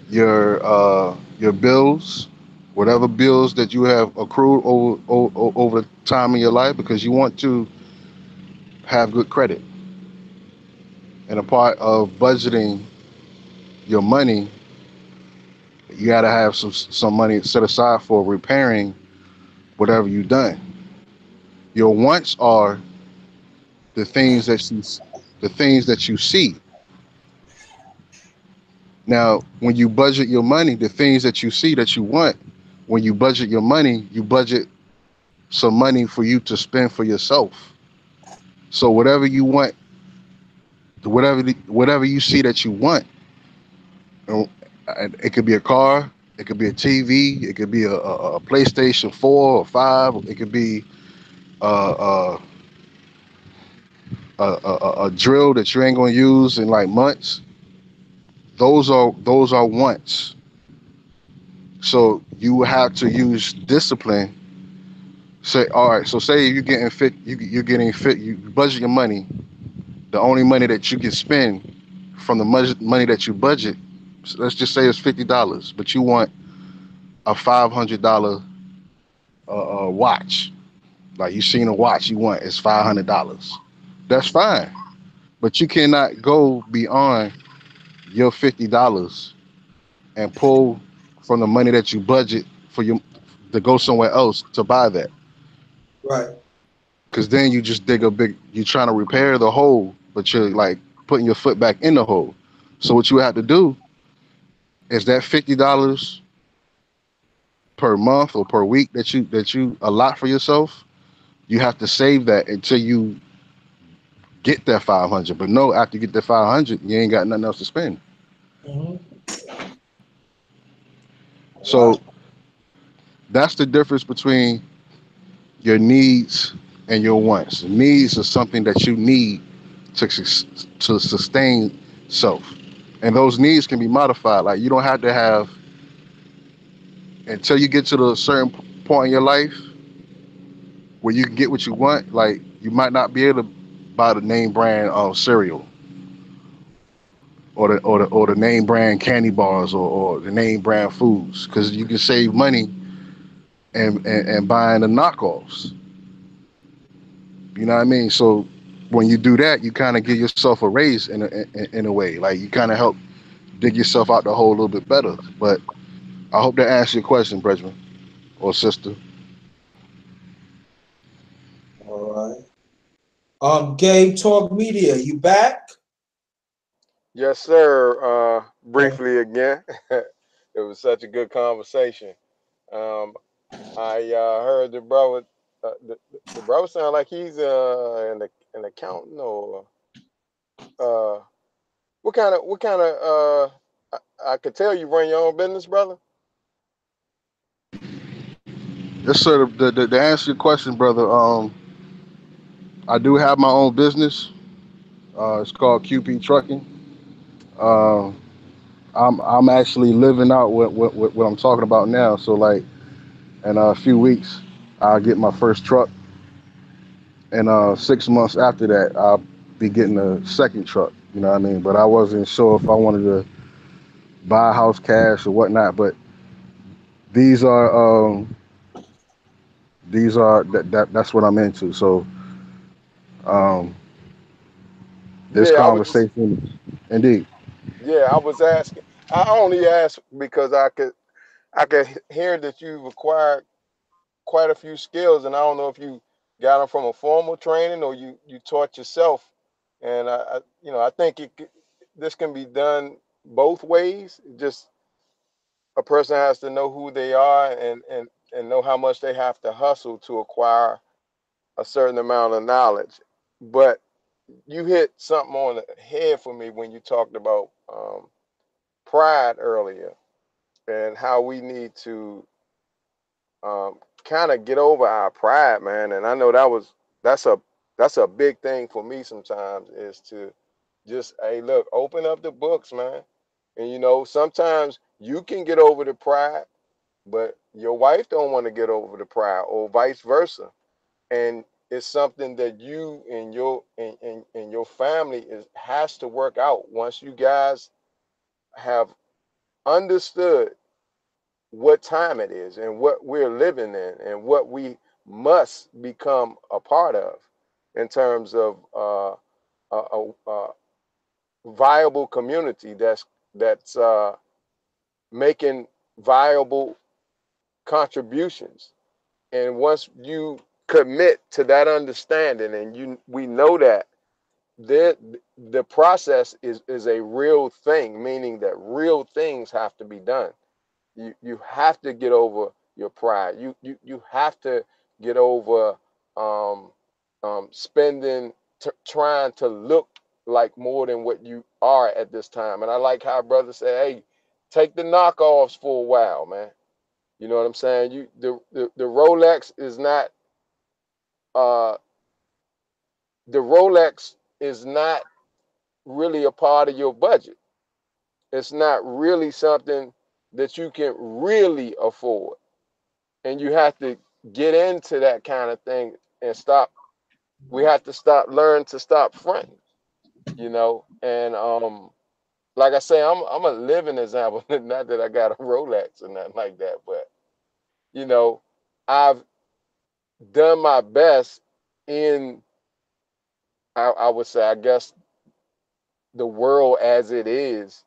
B: your bills, whatever bills that you have accrued over time in your life, because you want to have good credit. And a part of budgeting your money, you got to have some money set aside for repairing whatever you've done. Your wants are the things that you see. Now, when you budget your money, the things that you see that you want, when you budget your money, you budget some money for you to spend for yourself. So whatever you want, whatever you see that you want, it could be a car, it could be a TV, it could be a PlayStation 4 or 5, it could be a drill that you ain't gonna use in like months. Those are wants. So you have to use discipline. Say, all right. So say you're getting fit. You're getting fit. You budget your money. The only money that you can spend from the money that you budget, so let's just say it's $50, but you want a $500 watch. Like you seen a watch you want, it's $500. That's fine, but you cannot go beyond your $50 and pull from the money that you budget for you to go somewhere else to buy that.
A: Right.
B: Because then you just dig a big. You're trying to repair the hole, but you're like putting your foot back in the hole. So what you have to do is that $50 per month or per week that you allot for yourself. You have to save that until you get that 500. But no, after you get that 500, you ain't got nothing else to spend.
A: Mm-hmm. Wow.
B: So that's the difference between your needs and your wants. Needs are something that you need to sustain self, and those needs can be modified. Like you don't have to have until you get to the certain point in your life where you can get what you want. Like you might not be able to buy the name brand of cereal or the name brand candy bars or the name brand foods because you can save money and buying the knockoffs. You know what I mean? So when you do that, you kind of give yourself a raise in a way. Like you kind of help dig yourself out the hole a little bit better. But I hope that answers your question, Bridgman or sister.
A: All right. Game Talk Media, you back?
C: Yes, sir.
A: Okay.
C: Briefly again, it was such a good conversation. Um, I heard the brother, the brother sound like he's an accountant or uh, I could tell you run your own business, brother.
B: Yes, sir. To answer your question, brother, I do have my own business. It's called QP Trucking. Uh, I'm actually living out what I'm talking about now. So like in a few weeks, I'll get my first truck, and 6 months after that, I'll be getting a second truck. You know what I mean? But I wasn't sure if I wanted to buy a house cash or whatnot. But these are that's what I'm into. So um, this
C: Yeah, I was.
B: conversation, indeed.
C: Yeah, I was asking. I only asked because I could hear that you've acquired quite a few skills, and I don't know if you got them from a formal training or you taught yourself. And I think this can be done both ways. Just a person has to know who they are and know how much they have to hustle to acquire a certain amount of knowledge. But you hit something on the head for me when you talked about pride earlier and how we need to kind of get over our pride, man. And I know that's a that's a big thing for me sometimes is to just hey look, open up the books, man. And sometimes you can get over the pride, but your wife don't want to get over the pride, or vice versa. And it's something that you and your family has to work out once you guys have understood what time it is and what we're living in and what we must become a part of in terms of a viable community that's making viable contributions. And once you commit to that understanding and we know that the the process is a real thing, meaning that real things have to be done. You have to get over your pride. You have to get over um, spending, trying to look like more than what you are at this time. And I like how brother said, "Hey, take the knockoffs for a while, man." You know what I'm saying? The Rolex is not uh, the Rolex is not really a part of your budget. It's not really something that you can really afford, and you have to get into that kind of thing and stop. We have to learn to stop fronting, and like I say, I'm a living example. Not that I got a Rolex or nothing like that, but you know I've done my best in, I would say, I guess, the world as it is,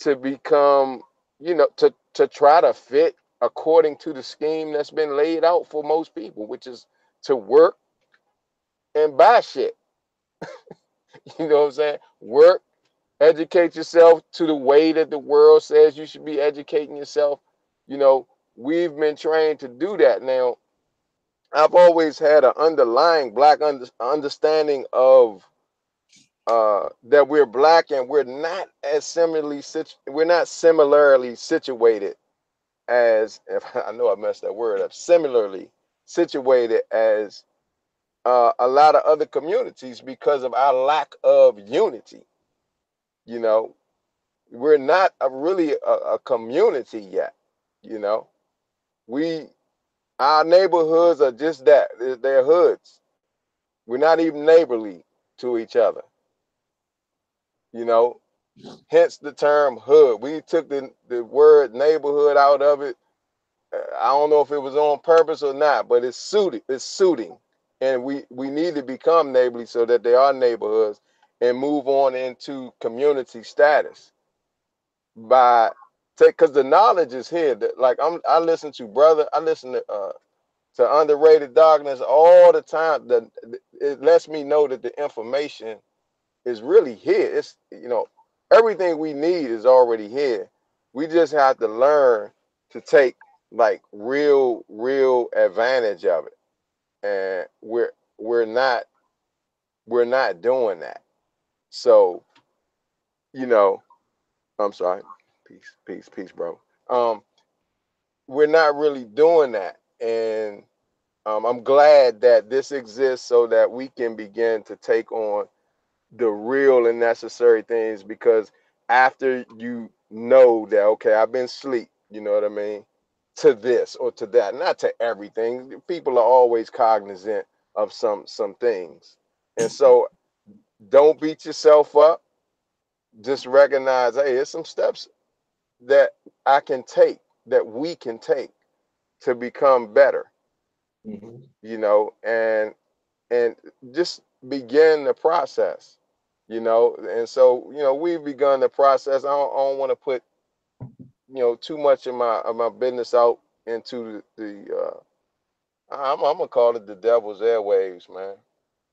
C: to become you know, to try to fit according to the scheme that's been laid out for most people, which is to work and buy shit. You know what I'm saying? Work, educate yourself to the way that the world says you should be educating yourself. You know, we've been trained to do that. Now, I've always had an underlying black understanding of that we're black and we're not as similarly situated as, if I know I messed that word up, similarly situated as a lot of other communities because of our lack of unity. You know, we're not really a community yet. You know, our neighborhoods are just that, they're hoods. We're not even neighborly to each other. You know, hence the term hood. We took the word neighborhood out of it. I don't know if it was on purpose or not, but it's suiting. And we need to become neighborly so that they are neighborhoods and move on into community status by because the knowledge is here. Like I listen to Underrated Darkness all the time. It lets me know that the information is really here. It's, you know, everything we need is already here. We just have to learn to take like real advantage of it. And we're not doing that. So, you know, I'm sorry. Peace, bro. We're not really doing that. And I'm glad that this exists so that we can begin to take on the real and necessary things, because after you know that, okay, I've been asleep, you know what I mean, to this or to that, not to everything. People are always cognizant of some things. And so don't beat yourself up. Just recognize, hey, there's some steps that I can take, that we can take to become better, you know, and just begin the process, you know. And so, you know, we've begun the process. I don't want to put, you know, too much of my business out into the I'm gonna call it the devil's airwaves, man.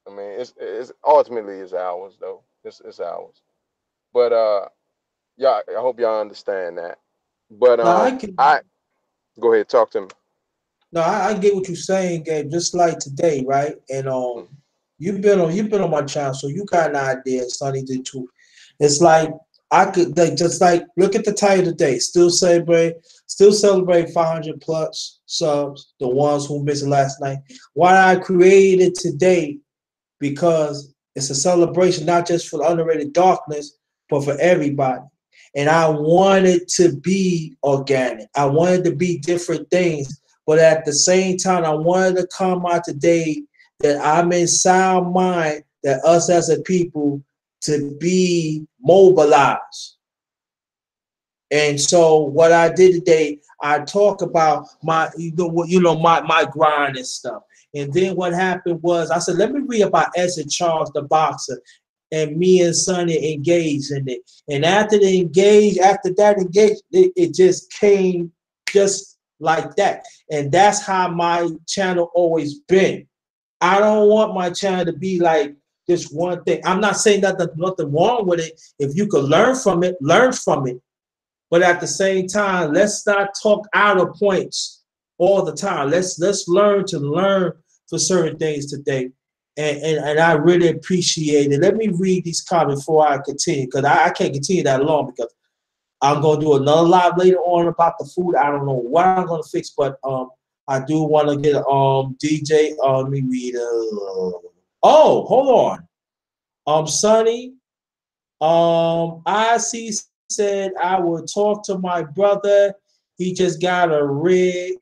C: I mean, it's ultimately it's ours though. It's ours. But yeah, I hope y'all understand that. But
A: No, I can.
C: I go ahead, talk to me.
A: No, I get what you're saying, Gabe. Just like today, right? And you've been on my channel, so you got an idea. Sonny did too. It's like I could like just like look at the title today. Still celebrate 500 plus subs. The ones who missed it last night. Why I created today, because it's a celebration not just for the Underrated Darkness, but for everybody. And I wanted to be organic. I wanted to be different things. But at the same time, I wanted to come out today that I'm in sound mind, that us as a people to be mobilized. And so what I did today, I talk about my, my grind and stuff. And then what happened was I said, let me read about Ezzard Charles, the boxer, and me and Sonny engaged in it. And after that engage, it just came just like that. And that's how my channel always been. I don't want my channel to be like this one thing. I'm not saying that there's nothing wrong with it. If you could learn from it, learn from it. But at the same time, let's not talk out of points all the time. Let's learn for certain things today. And I really appreciate it. Let me read these comments before I continue, because I can't continue that long, because I'm gonna do another live later on about the food. I don't know what I'm gonna fix, but I do want to get DJ. Let me read. Oh, hold on. Sonny. I said I will talk to my brother. He just got a rig,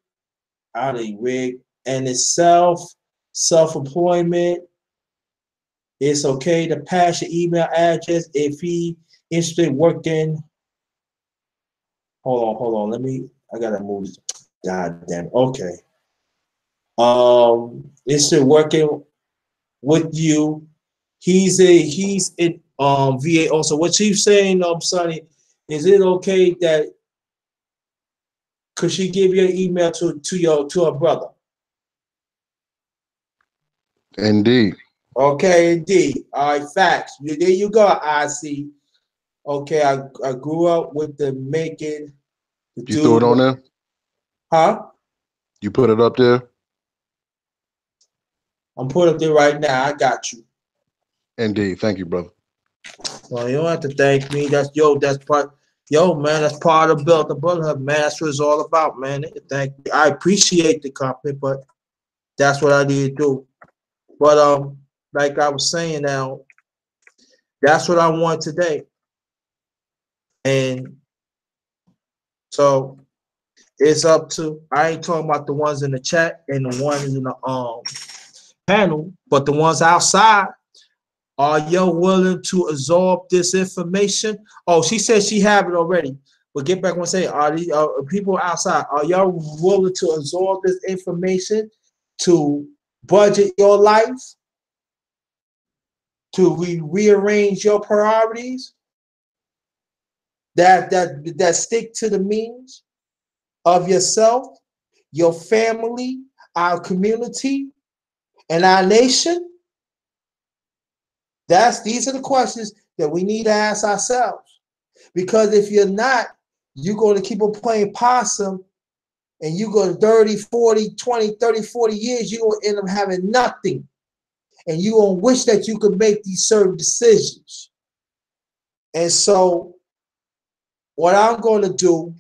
A: and it's self-employment. It's okay to pass your email address if he interested working. Hold on. I gotta move. God damn. Okay. Interested working with you. He's in VA also. What she's saying, Sonny, is it okay that Could she give you an email to her brother?
B: Indeed.
A: Okay, indeed. All right, facts. There you go. I see. Okay, I grew up with the making. The
B: You threw it on there?
A: Huh?
B: You put it up there?
A: I'm putting it there right now. I got you.
B: Indeed. Thank you, brother.
A: Well, you don't have to thank me. That's part. Yo, man, that's part of the brotherhood, man. That's what it's all about, man. Thank me. I appreciate the compliment, but that's what I need to do. But like I was saying now, that's what I want today. And so it's up to, I ain't talking about the ones in the chat and the ones in the panel, but the ones outside. Are you willing to absorb this information? Oh, she said she have it already. But get back and say, are these people outside, are y'all willing to absorb this information to budget your life, to rearrange your priorities, that stick to the means of yourself, your family, our community, and our nation? These are the questions that we need to ask ourselves. Because if you're not, you're going to keep on playing possum, and you're going to 30, 40, 20, 30, 40 years, you're going to end up having nothing. And you're going to wish that you could make these certain decisions. And so what I'm going to do,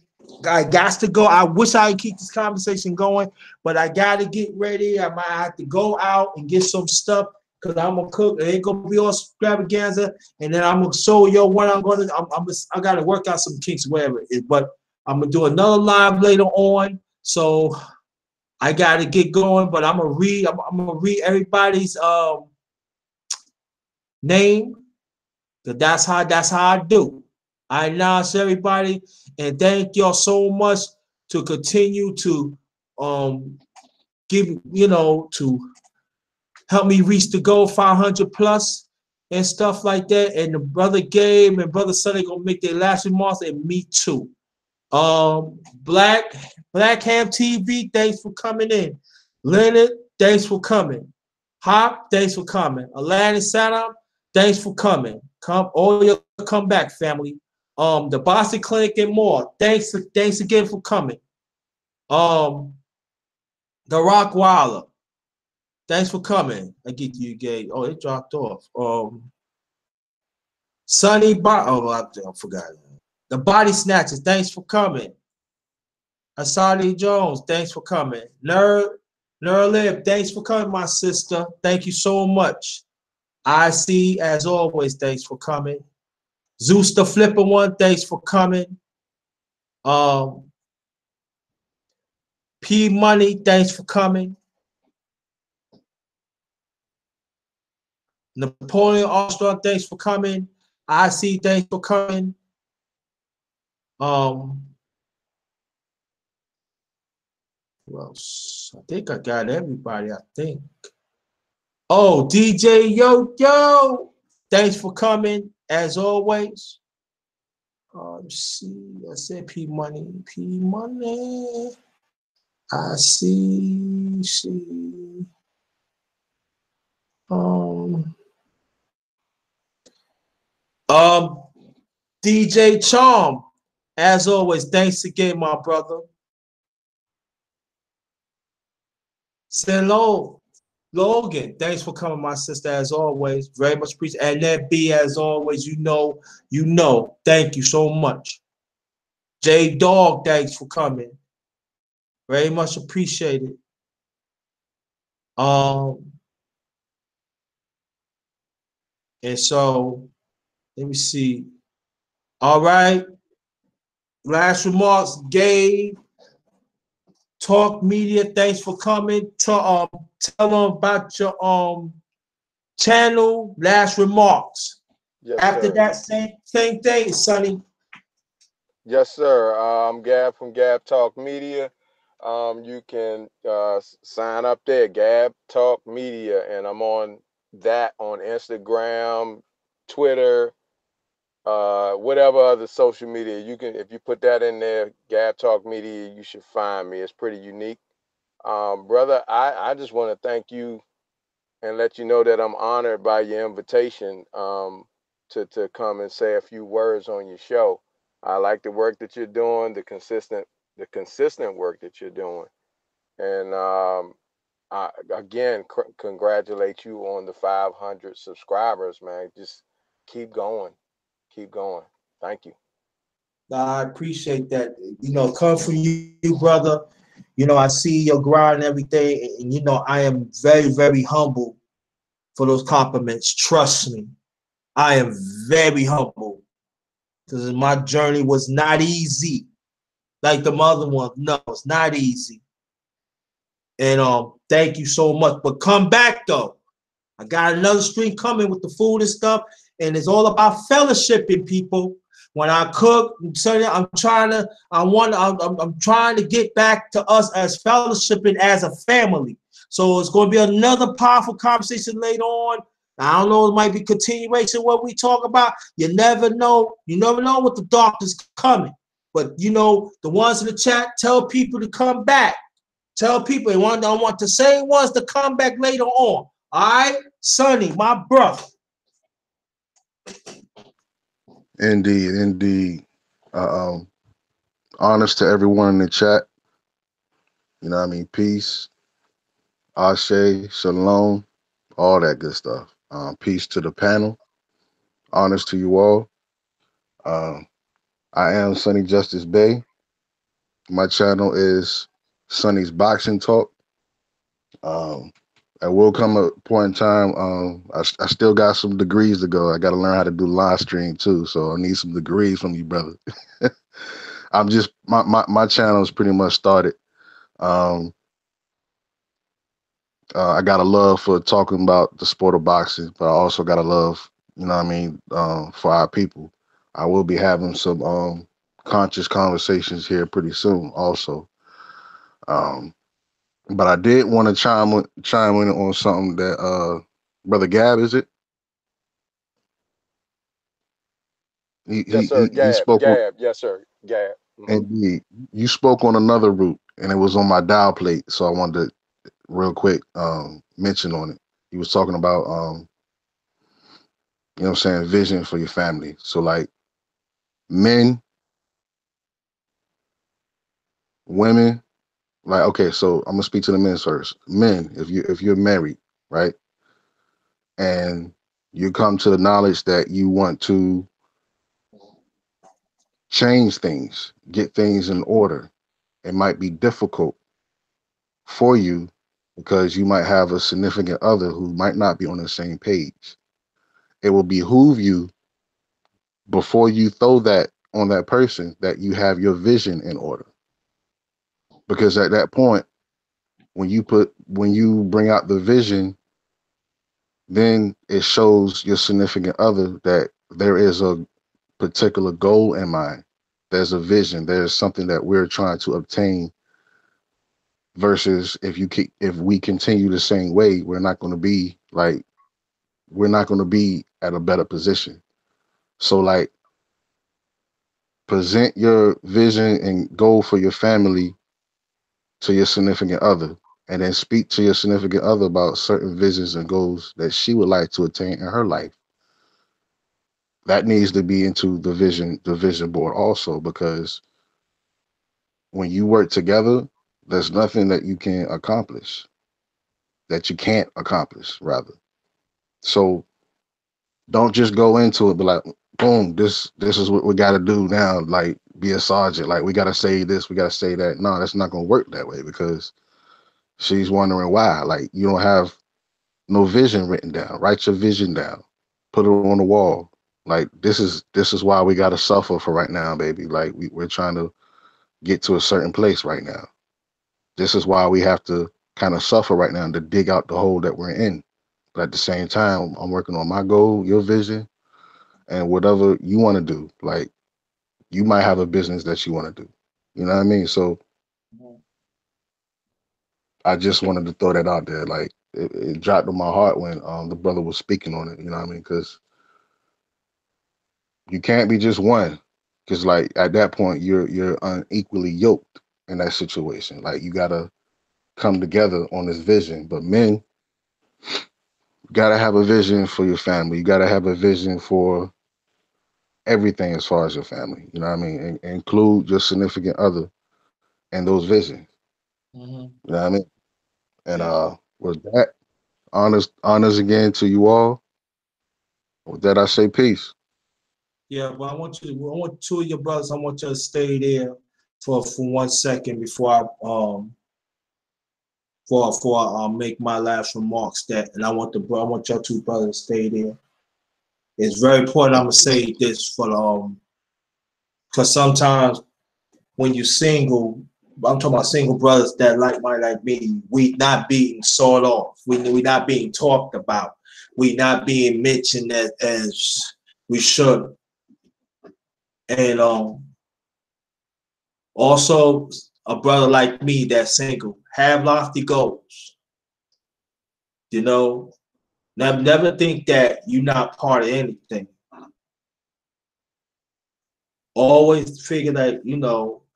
A: I got to go. I wish I could keep this conversation going, but I got to get ready. I might have to go out and get some stuff because I'm going to cook. It ain't going to be all extravaganza. And then I'm going to show you what I'm going to, I got to work out some kinks, whatever it is. But I'm going to do another live later on. So I got to get going, but I'm going to read everybody's name. That's how I do. I announce everybody, and thank y'all so much to continue to give, to help me reach the goal 500 plus and stuff like that. And the brother Gabe and brother Sonny gonna make their last remarks, and me too. Black Ham TV, thanks for coming in. Leonard, thanks for coming. Hop, thanks for coming. Aladdin Saddam, thanks for coming. Come back, family. The Boston Clinic and more. Thanks again for coming. The Rockwaller, thanks for coming. I get to you, Gabe. Oh, it dropped off. I forgot. The Body Snatchers, thanks for coming. Asadi Jones, thanks for coming. Nerlib, thanks for coming, my sister. Thank you so much. I see, as always, thanks for coming. Zeus the Flipper One, thanks for coming. P Money, thanks for coming. Napoleon Armstrong, thanks for coming. I see, thanks for coming. Who else? I think I got everybody, I think. Oh, DJ Yo, thanks for coming, as always. Let's see, I said P Money. I see. DJ Charm, as always, thanks again, my brother. Hello, Logan, thanks for coming, my sister, as always. Very much appreciate. And that B, as always, you know. Thank you so much. J Dog, thanks for coming. Very much appreciated. And so let me see. All right. Last remarks, Gabe. Talk Media, thanks for coming. Tell them about your channel. Last remarks.
C: Yes,
A: After
C: sir.
A: that, same thing, Sonny.
C: Yes, sir. I'm Gab from Gab Talk Media. You can sign up there, Gab Talk Media, and I'm on that on Instagram, Twitter, whatever other social media you can, if you put that in there, Gab Talk Media, you should find me. It's pretty unique. Brother, I just want to thank you and let you know that I'm honored by your invitation to come and say a few words on your show. I like the work that you're doing, the consistent work that you're doing, and I again congratulate you on the 500 subscribers, man. Just keep going, keep going. Thank you.
A: I appreciate that. Come from you, brother. I see your grind and everything, and I am very, very humble for those compliments. Trust me, I am very humble because my journey was not easy like the other one. No, it's not easy. And thank you so much. But come back though. I got another stream coming with the food and stuff, and it's all about fellowshipping, people. When I cook, I'm trying to, I'm trying to get back to us as fellowshipping as a family. So it's going to be another powerful conversation later on. I don't know, it might be continuation of what we talk about. You never know. You never know what the doctor's coming. But the ones in the chat, tell people to come back. Tell people I want the same ones to come back later on. All right, Sonny, my brother.
B: Indeed, indeed. Uh, um, honest to everyone in the chat. You know what I mean? Peace, Ashe, Shalom, all that good stuff. Peace to the panel. Honest to you all. Um, I am Sonny Justice Bay. My channel is Sonny's Boxing Talk. Um, I will come a point in time. I still got some degrees to go. I got to learn how to do live stream too. So I need some degrees from you, brother. I'm just my channel is pretty much started. Um, I got a love for talking about the sport of boxing, but I also got a love, you know what I mean, for our people. I will be having some conscious conversations here pretty soon also. Um, but I did want to chime in on something that Brother Gab, is it? He
C: Yes,
B: he
C: sir.
B: he, he
C: Gab,
B: spoke on,
C: Gab. Yes, sir. Gab.
B: and you spoke on another route, and it was on my dial plate, so I wanted to real quick mention on it. He was talking about you know what I'm saying, vision for your family. So like men, women, like okay, so I'm gonna speak to the men first. Men, if you're married, right, and you come to the knowledge that you want to change things, get things in order, it might be difficult for you because you might have a significant other who might not be on the same page. It will behoove you before you throw that on that person that you have your vision in order. Because at that point, when you bring out the vision, then it shows your significant other that there is a particular goal in mind. There's a vision. There's something that we're trying to obtain. Versus if we continue the same way, we're not going to be at a better position. So like present your vision and goal for your family to your significant other, and then speak to your significant other about certain visions and goals that she would like to attain in her life. That needs to be into the vision board also, because when you work together, there's nothing that you can accomplish, that you can't accomplish rather. So don't just go into it, but like, boom, this is what we got to do now. Like, be a sergeant. Like, we got to say this, we got to say that. No, that's not going to work that way, because she's wondering why. Like, you don't have no vision written down. Write your vision down. Put it on the wall. Like, this is why we got to suffer for right now, baby. Like, we're trying to get to a certain place right now. This is why we have to kind of suffer right now to dig out the hole that we're in. But at the same time, I'm working on my goal, your vision, and whatever you want to do. Like, you might have a business that you want to do. You know what I mean? So I just wanted to throw that out there. Like, it dropped in my heart when the brother was speaking on it. You know what I mean? Because You can't be just one, because like at that point you're unequally yoked in that situation. Like you gotta come together on this vision. But men, you gotta have a vision for your family. You gotta have a vision for everything as far as your family. You know what I mean? And include your significant other in those visions.
A: Mm-hmm.
B: You know what I mean? And
A: Yeah.
B: with that, honors again to you all. With that, I say peace.
A: Yeah, but I want two of your brothers. I want you to stay there for 1 second before I make my last remarks. And I want your two brothers to stay there. It's very important. I'm gonna say this for because sometimes when you're single, I'm talking about single brothers that might like me. We not being sawed off. We not being talked about. We not being mentioned as we should. And also a brother like me that's single, have lofty goals. You know, never think that you're not part of anything. Always figure that,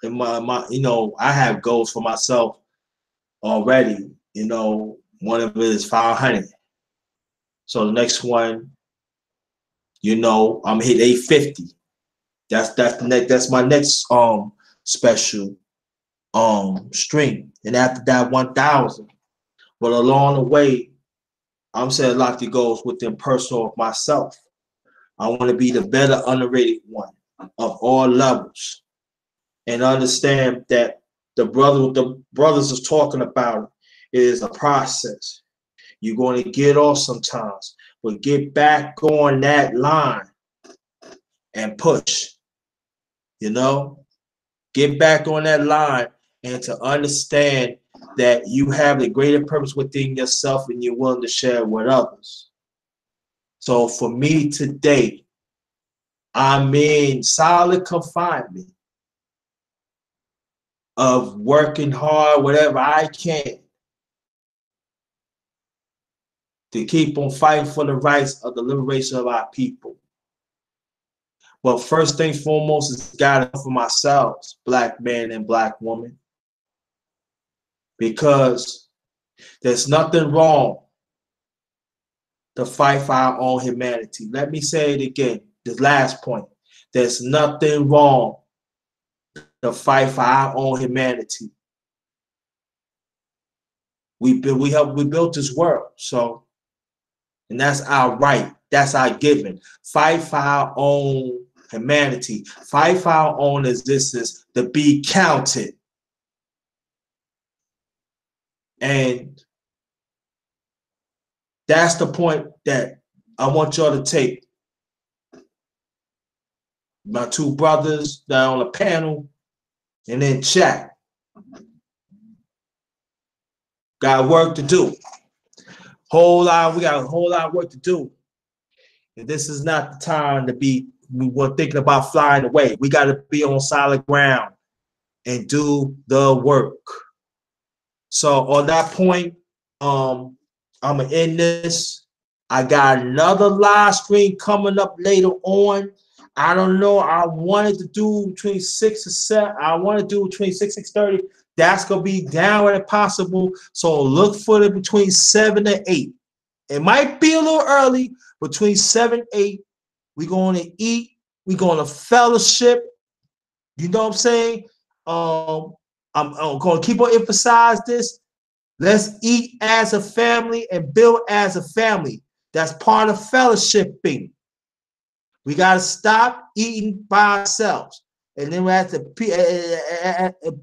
A: in my I have goals for myself already. One of it is 500. So the next one, I'm hit 850. That's my next special string. And after that, 1,000. But along the way, I'm setting lofty goals within personal of myself. I want to be the better underrated one of all levels, and understand that the brothers is talking about is a process. You're going to get off sometimes, but get back on that line and push. Get back on that line and to understand that you have a greater purpose within yourself and you're willing to share it with others. So for me today, I'm in solid confinement of working hard, whatever I can, to keep on fighting for the rights of the liberation of our people. But first thing foremost is God for myself, black man and black woman, because there's nothing wrong to fight for our own humanity. Let me say it again, this last point. There's nothing wrong to fight for our own humanity. We built this world, so, and that's our right. That's our given. Fight for our own humanity. Fight for our own existence to be counted. And that's the point that I want y'all to take. My two brothers that are on the panel and in chat. Got work to do. We got a whole lot of work to do. And this is not the time to be thinking about flying away. We got to be on solid ground and do the work. So on that point, I'm gonna end this. I got another live stream coming up later on. I don't know. I wanted to do between 6 and 7. I want to do between 6 and 6:30. That's gonna be down when possible. So look for it between 7 and 8. It might be a little early. Between 7 and 8, we're going to eat. We're going to fellowship. You know what I'm saying? I'm going to keep on emphasize this. Let's eat as a family and build as a family. That's part of fellowshipping. We got to stop eating by ourselves. And then we have to,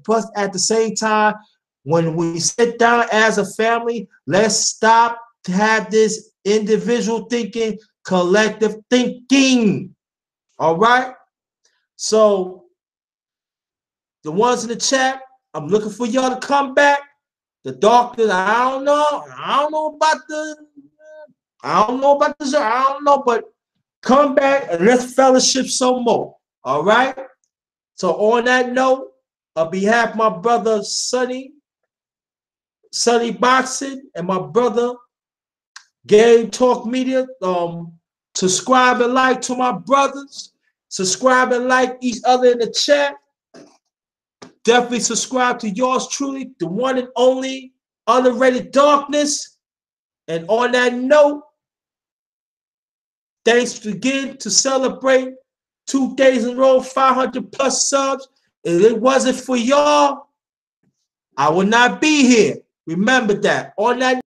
A: plus at the same time, when we sit down as a family, let's stop to have this individual thinking, collective thinking. All right? So the ones in the chat, I'm looking for y'all to come back. The doctors, I don't know about this, but come back and let's fellowship some more. All right? So on that note, on behalf of my brother Sonny Boxing, and my brother Game Talk Media, subscribe and like to my brothers. Subscribe and like each other in the chat. Definitely subscribe to yours truly, the one and only Underrated Darkness. And on that note, thanks again to celebrate 2 days in a row, 500 plus subs. If it wasn't for y'all, I would not be here. Remember that. On that